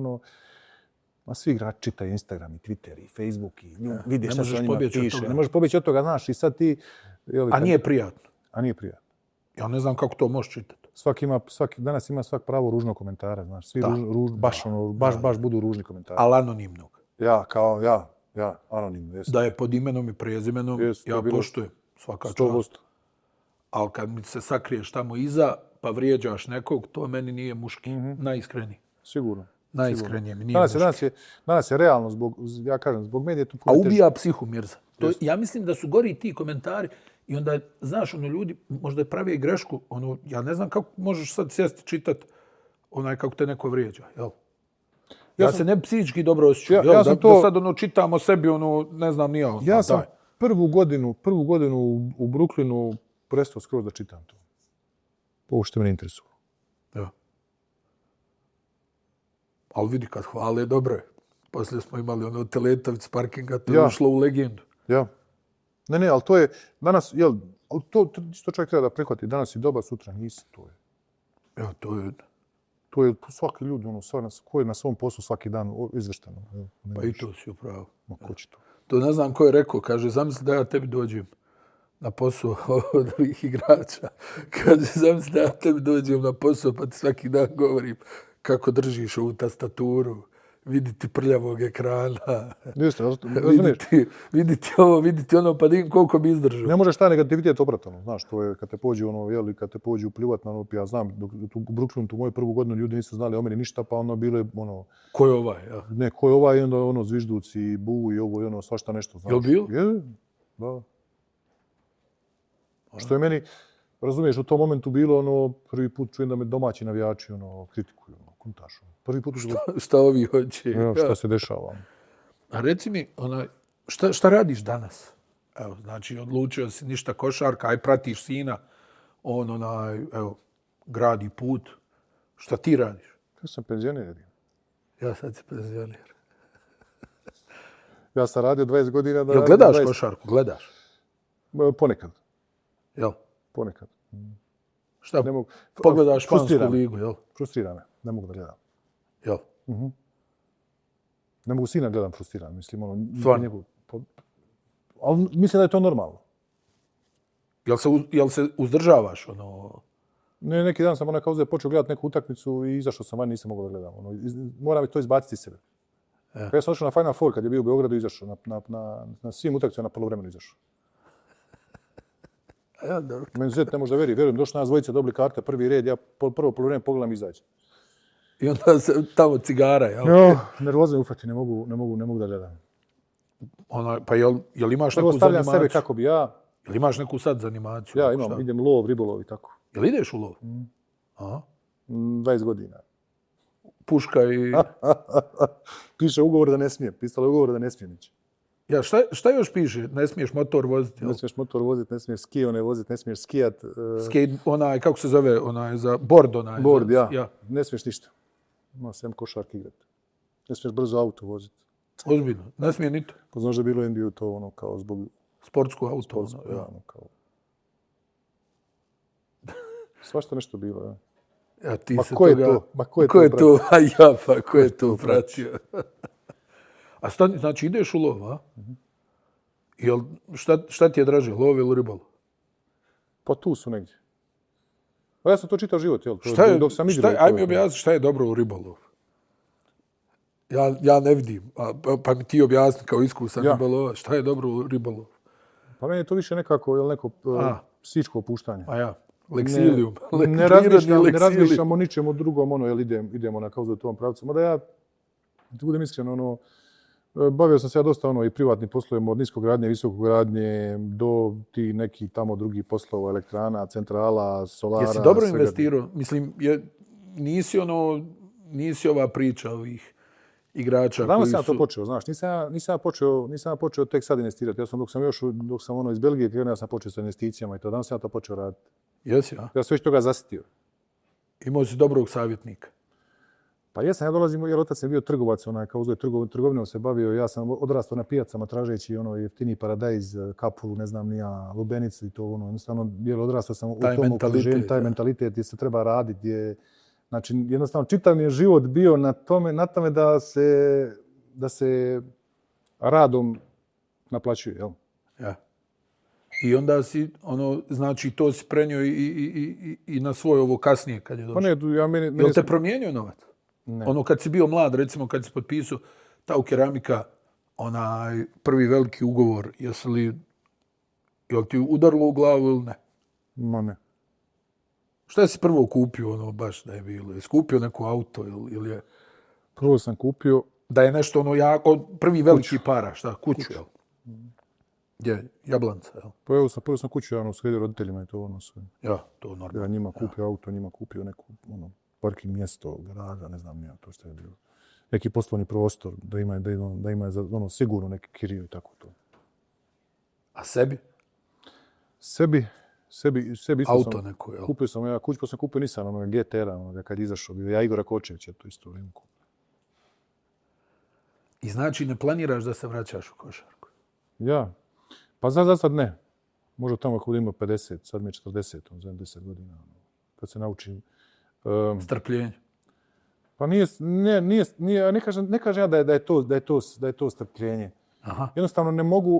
Speaker 1: ma svi igrači čitaju Instagram i Twitter i Facebook i vidi šta se o njima piše. Ne možeš pobjeći od toga, znaš, i sad ti...
Speaker 2: A nije prijatno.
Speaker 1: A nije prijatno.
Speaker 2: Ja ne znam kako to možeš čitati.
Speaker 1: Danas ima svak pravo ružnog komentara, znaš. Svi baš budu ružni komentari.
Speaker 2: Ali anonimnog.
Speaker 1: Ja, anonimno. Jest.
Speaker 2: Da je pod imenom i prezimenom, ja poštujem svaka čast.
Speaker 1: 100%.
Speaker 2: Ali kad mi se sakriješ tamo iza, pa vrijeđaš nekog, to meni nije muški. Najiskreniji.
Speaker 1: Sigurno.
Speaker 2: Najiskrenije mi nije muški.
Speaker 1: Danas je realno, zbog medije...
Speaker 2: A ubija psihu Mirza. Ja mislim da su gori ti komentari i onda, znaš, ljudi možda prave grešku. Ja ne znam kako možeš sad sjesti čitat kako te neko vrijeđa, jel? Ja se ne psihički dobro osjećam. Da sad čitam o sebi, ne znam ni ja.
Speaker 1: Ja sam prvu godinu u Brooklynu prestao skroz da čitam to. Ovo što me ne interesuje.
Speaker 2: Ja. Ali vidi, kad hvale, dobro je. Poslije smo imali Teletović s parkinga, to je ušlo u legendu.
Speaker 1: Ja. Ne, ali to je danas, ali to isto čovjek treba da prihvati. Danas je doba, sutra nisi, to je.
Speaker 2: Ja,
Speaker 1: To je svaki ljudi, ko je na svom poslu svaki dan izvešteno.
Speaker 2: Pa i to si upravo.
Speaker 1: Ma ko će to?
Speaker 2: To ne znam ko je rekao, kaže, zamisli da ja tebi dođem na posao od ovih igrača. Kaže, zamisli da ja tebi dođem na posao pa ti svaki dan govorim kako držiš ovu tastaturu, viditi prljavog ekrana, viditi ono, pa dim koliko bi izdržao.
Speaker 1: Ne možeš taj negativitet obratano, znaš, to je kad te pođu kad te pođu pljuvat na ja znam, u Brooklynu tu moju prvu godinu ljudi nisu znali o meni ništa, pa bilo je
Speaker 2: ko je ovaj, ja?
Speaker 1: Ne, ko je ovaj, i onda zvižduci, bu i ovo i svašta nešto, znaš.
Speaker 2: Jel bio?
Speaker 1: Je, da. Što je meni, razumiješ, u tom momentu bilo prvi put čujem da me domaći navijači kritikuju, kontaš. Prvi put
Speaker 2: šta ovi hoće?
Speaker 1: Ja, šta se dešava?
Speaker 2: A reci mi, šta radiš danas? Evo, znači, odlučio si ništa košarka, aj pratiš sina, gradi put. Šta ti radiš?
Speaker 1: Ja sam penzioner.
Speaker 2: Ja sad si penzioner.
Speaker 1: Ja sam radio 20 godina.
Speaker 2: Jel gledaš košarku? Gledaš?
Speaker 1: Ponekad.
Speaker 2: Jel?
Speaker 1: Ponekad.
Speaker 2: Šta,
Speaker 1: Ne mogu,
Speaker 2: pogledaš špansku
Speaker 1: frustrira me.
Speaker 2: ligu, jel?
Speaker 1: Frustrira me. Ne mogu da gledam.
Speaker 2: Jel?
Speaker 1: Ne mogu sina gledam frustriran. Mislim, ono...
Speaker 2: Stvarno?
Speaker 1: Ali mislim da je to normalno.
Speaker 2: Jel se uzdržavaš, ono...
Speaker 1: Ne, neki dan sam onaj kao počeo gledati neku utakmicu i izašao sam van, nisam mogao da gledam. Ono, moram to izbaciti iz sebe. Ja sam ošao na Final Four kad je bio u Beogradu i izašao. Na svim utakmicama na poluvremenu izašao.
Speaker 2: Ja, dobro.
Speaker 1: Meni zet ne može da vjerujem, došli nas dvojica, dobili karte, prvi red, ja prvo poluvreme pogledam i izađem.
Speaker 2: I onda se tamo cigara, jel?
Speaker 1: Jo, nervoza me ufati, ne mogu da gledam.
Speaker 2: Pa jel imaš
Speaker 1: Prvo
Speaker 2: neku
Speaker 1: stavljam
Speaker 2: zanimaciju?
Speaker 1: sebe kako bi ja.
Speaker 2: Jel imaš neku sad zanimaciju?
Speaker 1: Ja imam, idem lov, ribolov i tako.
Speaker 2: Jel ideš u lov? Aha.
Speaker 1: 20 godina.
Speaker 2: Puška i...
Speaker 1: Piše ugovor da ne smije, pisalo je ugovor da ne smije nići.
Speaker 2: Ja, šta još piše? Ne smiješ motor voziti, jel?
Speaker 1: Ne smiješ motor voziti, ne smiješ skione voziti, ne smiješ skijat.
Speaker 2: Skate, kako se zove, za board,
Speaker 1: Board, ja. Ne smiješ ništa. Ima sem košarke igrati. Ne smiješ brzo auto voziti.
Speaker 2: Ozbiljno, ne smije ni to.
Speaker 1: Pa znaš da je bilo NBA to ono kao zbog...
Speaker 2: Sportsko auto.
Speaker 1: Ja, ono kao... Svašta nešto bilo, ja.
Speaker 2: Ja, ti
Speaker 1: Ma
Speaker 2: se
Speaker 1: ko je
Speaker 2: toga...
Speaker 1: to? Ma ko je
Speaker 2: ko je
Speaker 1: to
Speaker 2: to? A ja, pa ko je to pratio? A znači ideš u lov, a? Jel, šta ti je draže, lov ili ribolov?
Speaker 1: Pa tu su negdje. Pa ja sam to čitao život, jel? Dok sam igrao.
Speaker 2: Aj mi objasni šta je dobro u ribolovu. Ja ne vidim, pa mi ti objasni kao iskusan ribolova, šta je dobro u ribolovu?
Speaker 1: Pa meni je to više nekako, jel, neko psičko opuštanje.
Speaker 2: A ja, leksilijum.
Speaker 1: Ne razmišljam o ničemu drugom, ono, jel idemo na kauzu u tom pravcu. Mada ja, da budem iskren, ono, bavio sam se ja dosta ono i privatnim poslovima, od niskogradnje, visokogradnje, do ti neki tamo drugih poslova, elektrana, centrala, solara.
Speaker 2: Jesi dobro investirao? Mislim, nisi ova priča ovih igrača
Speaker 1: Danas
Speaker 2: koji
Speaker 1: sam ja
Speaker 2: su...
Speaker 1: to počeo, znaš, nisam ja počeo tek sad investirati. Ja sam dok sam ono iz Belgije krenuo, ja sam počeo sa investicijama i to. Danas sam ja to počeo raditi.
Speaker 2: Jesi, a?
Speaker 1: Ja sam već toga zasitio.
Speaker 2: Imao si dobrog savjetnika.
Speaker 1: Pa jesam, ja dolazim, jer otac je bio trgovac, onaj kao uzeo trgovinom se bavio, ja sam odrastao na pijacama tražeći ono jeftini paradajz, kapulu, ne znam ni ja, lubenicu i to ono, jednostavno, jer odrastao sam u tom okruženju, taj mentalitet gdje se treba raditi, gdje, znači, jednostavno, čitav mi je život bio na tome da se radom naplaćuje, jel?
Speaker 2: Ja. I onda si, znači, to si prenio i na svoje ovo kasnije kad je došlo.
Speaker 1: Pa ne, ja meni...
Speaker 2: Jel te promijenio novac?
Speaker 1: Ne.
Speaker 2: Ono kad si bio mlad, recimo kad si potpisao Tau Keramika, onaj prvi veliki ugovor, jel ti udarilo u glavu ili ne?
Speaker 1: Ma ne.
Speaker 2: Šta si prvo kupio, baš da je bilo? Jesi kupio neko auto ili je...
Speaker 1: Prvo sam kupio...
Speaker 2: Da je nešto jako, prvi veliki para, šta? Kuću, jel? Gdje? Jablanca, jel?
Speaker 1: Pa evo prvo sam kuću javno sredio roditeljima i to ono sve.
Speaker 2: Ja, to normalno.
Speaker 1: Ja njima kupio auto, njima kupio neku, parking mjesto, garaža, ne znam ja to što je bilo. Neki poslovni prostor, da ima sigurno neki kiriju i tako to.
Speaker 2: A sebi?
Speaker 1: Sebi isto
Speaker 2: auto
Speaker 1: sam,
Speaker 2: neko, jel?
Speaker 1: Kupio sam, kuću pa sam kupio Nissan, GTR-a, kad je izašao, bio ja Igora Kočevića, to isto vrijeme kupio.
Speaker 2: I znači ne planiraš da se vraćaš u košarku?
Speaker 1: Ja, pa za sad ne. Možda tamo ako budem imao 50, sad mi je 40, za 10 godina. Kad se naučim...
Speaker 2: Strpljenje.
Speaker 1: Pa ne kažem ja da je to strpljenje.
Speaker 2: Aha.
Speaker 1: Jednostavno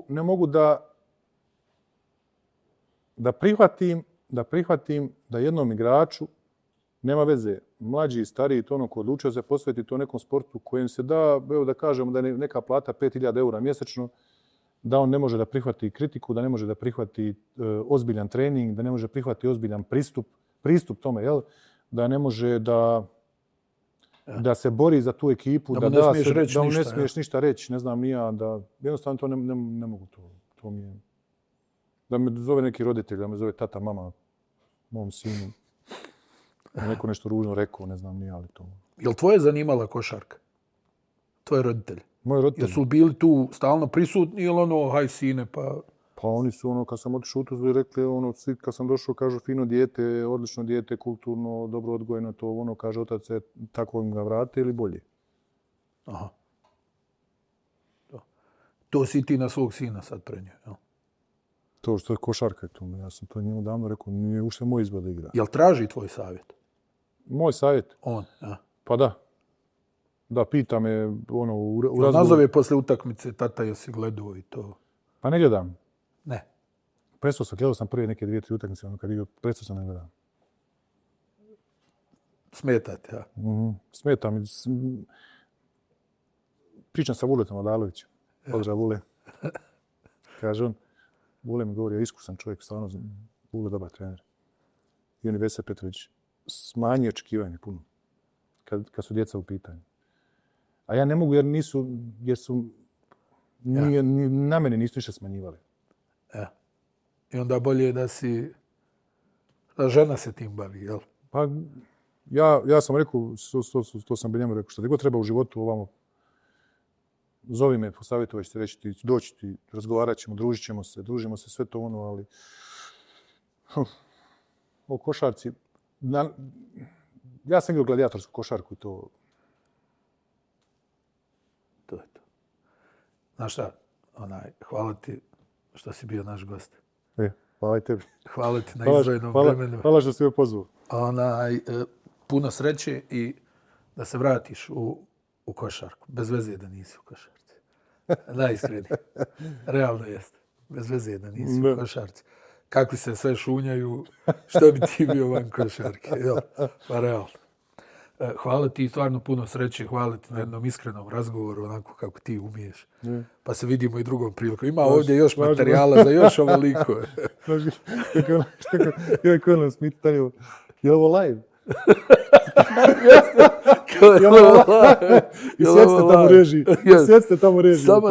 Speaker 1: ne mogu da prihvatim da jednom igraču nema veze, mlađi i stariji, to ono ko odlučio se posvetiti to nekom sportu kojem se da, evo da kažemo da je neka plata 5.000 eura mjesečno, da on ne može da prihvati kritiku, da ne može da prihvati ozbiljan trening, da ne može prihvati ozbiljan pristup tome, jel? Da ne može da se bori za tu ekipu, da mu ne smiješ ništa reći, ne znam ni ja, da jednostavno to ne mogu to mi je. Da me zove neki roditelj, da me zove tata, mama, mom sinu. Da neko nešto ružno rekao, ne znam ni ja, ali to.
Speaker 2: Jel tvoje zanimala košarka? Tvoje roditelji?
Speaker 1: Moji roditelji.
Speaker 2: Jesu bili tu stalno prisutni ili haj sine, pa...
Speaker 1: Pa oni su kad sam otišao u Tuzlu rekli, svi kad sam došao kažu fino dijete, odlično dijete, kulturno, dobro odgojeno, to kaže otac je tako im ga vrate ili bolje.
Speaker 2: Aha. To si ti na svog sina sad prenio, jel?
Speaker 1: To što je košarka tu, ja sam to njemu davno rekao, nije ušte moj izbor da igra.
Speaker 2: Jel traži tvoj savjet?
Speaker 1: Moj savjet?
Speaker 2: On, ja.
Speaker 1: Pa da. Da, pita me ono u razgovoru.
Speaker 2: Nazove posle utakmice, tata, jesi gledao i to?
Speaker 1: Pa ne gledam.
Speaker 2: Ne.
Speaker 1: Gledao sam prije neke 2-3 utakmice, ono kad je bio, prestao sam ne gledam.
Speaker 2: Smeta te, ja.
Speaker 1: Smeta mi. Pričam sa Vuletom Adalovićem. Pozdrav Vule. Kaže on, Vule mi govori, ja iskusan čovjek, stvarno, Vule dobar trener. I on je Vesa Petrović smanjio očekivanje puno, kad su djeca u pitanju. A ja ne mogu jer su ni na mene nisu ništa smanjivali.
Speaker 2: Ja. I onda bolje da žena se tim bavi, jel?
Speaker 1: Pa ja sam rekao, to sam njemu rekao, što god treba u životu ovamo, zovi me, posavjetovat ćete, reći ti, doći ti, razgovarat ćemo, družimo se, sve to ono, ali o košarci, ja sam igrao gladijatorsku košarku i to.
Speaker 2: To je to. Znaš šta, hvala ti što si bio naš gost.
Speaker 1: Hvala i tebi.
Speaker 2: Hvala ti na izdvojenom vremenu.
Speaker 1: Hvala što si me pozvao.
Speaker 2: Puno sreće i da se vratiš u košarku. Bez veze da nisi u košarci. Najiskrenije. Realno jeste. Bez veze da nisi u košarci. Kako se sve šunjaju, što bi ti bio van košarke. Jel? Pa realno. Hvala ti stvarno puno sreće. Hvala ti na jednom iskrenom razgovoru, onako kako ti umiješ. Pa se vidimo i drugom prilikom. Ima ovdje još materijala za još ovoliko.
Speaker 1: Joj, ko nam smita, je ovo live? I sjedste tamo reži.
Speaker 2: Samo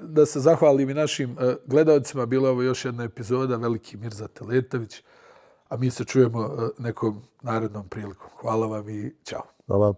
Speaker 2: da se zahvalim i našim gledalcima. Bila je ovo još jedna epizoda, veliki Mirza Teletović. A mi se čujemo nekom narednom prilikom. Hvala vam i čao.
Speaker 1: Hvala.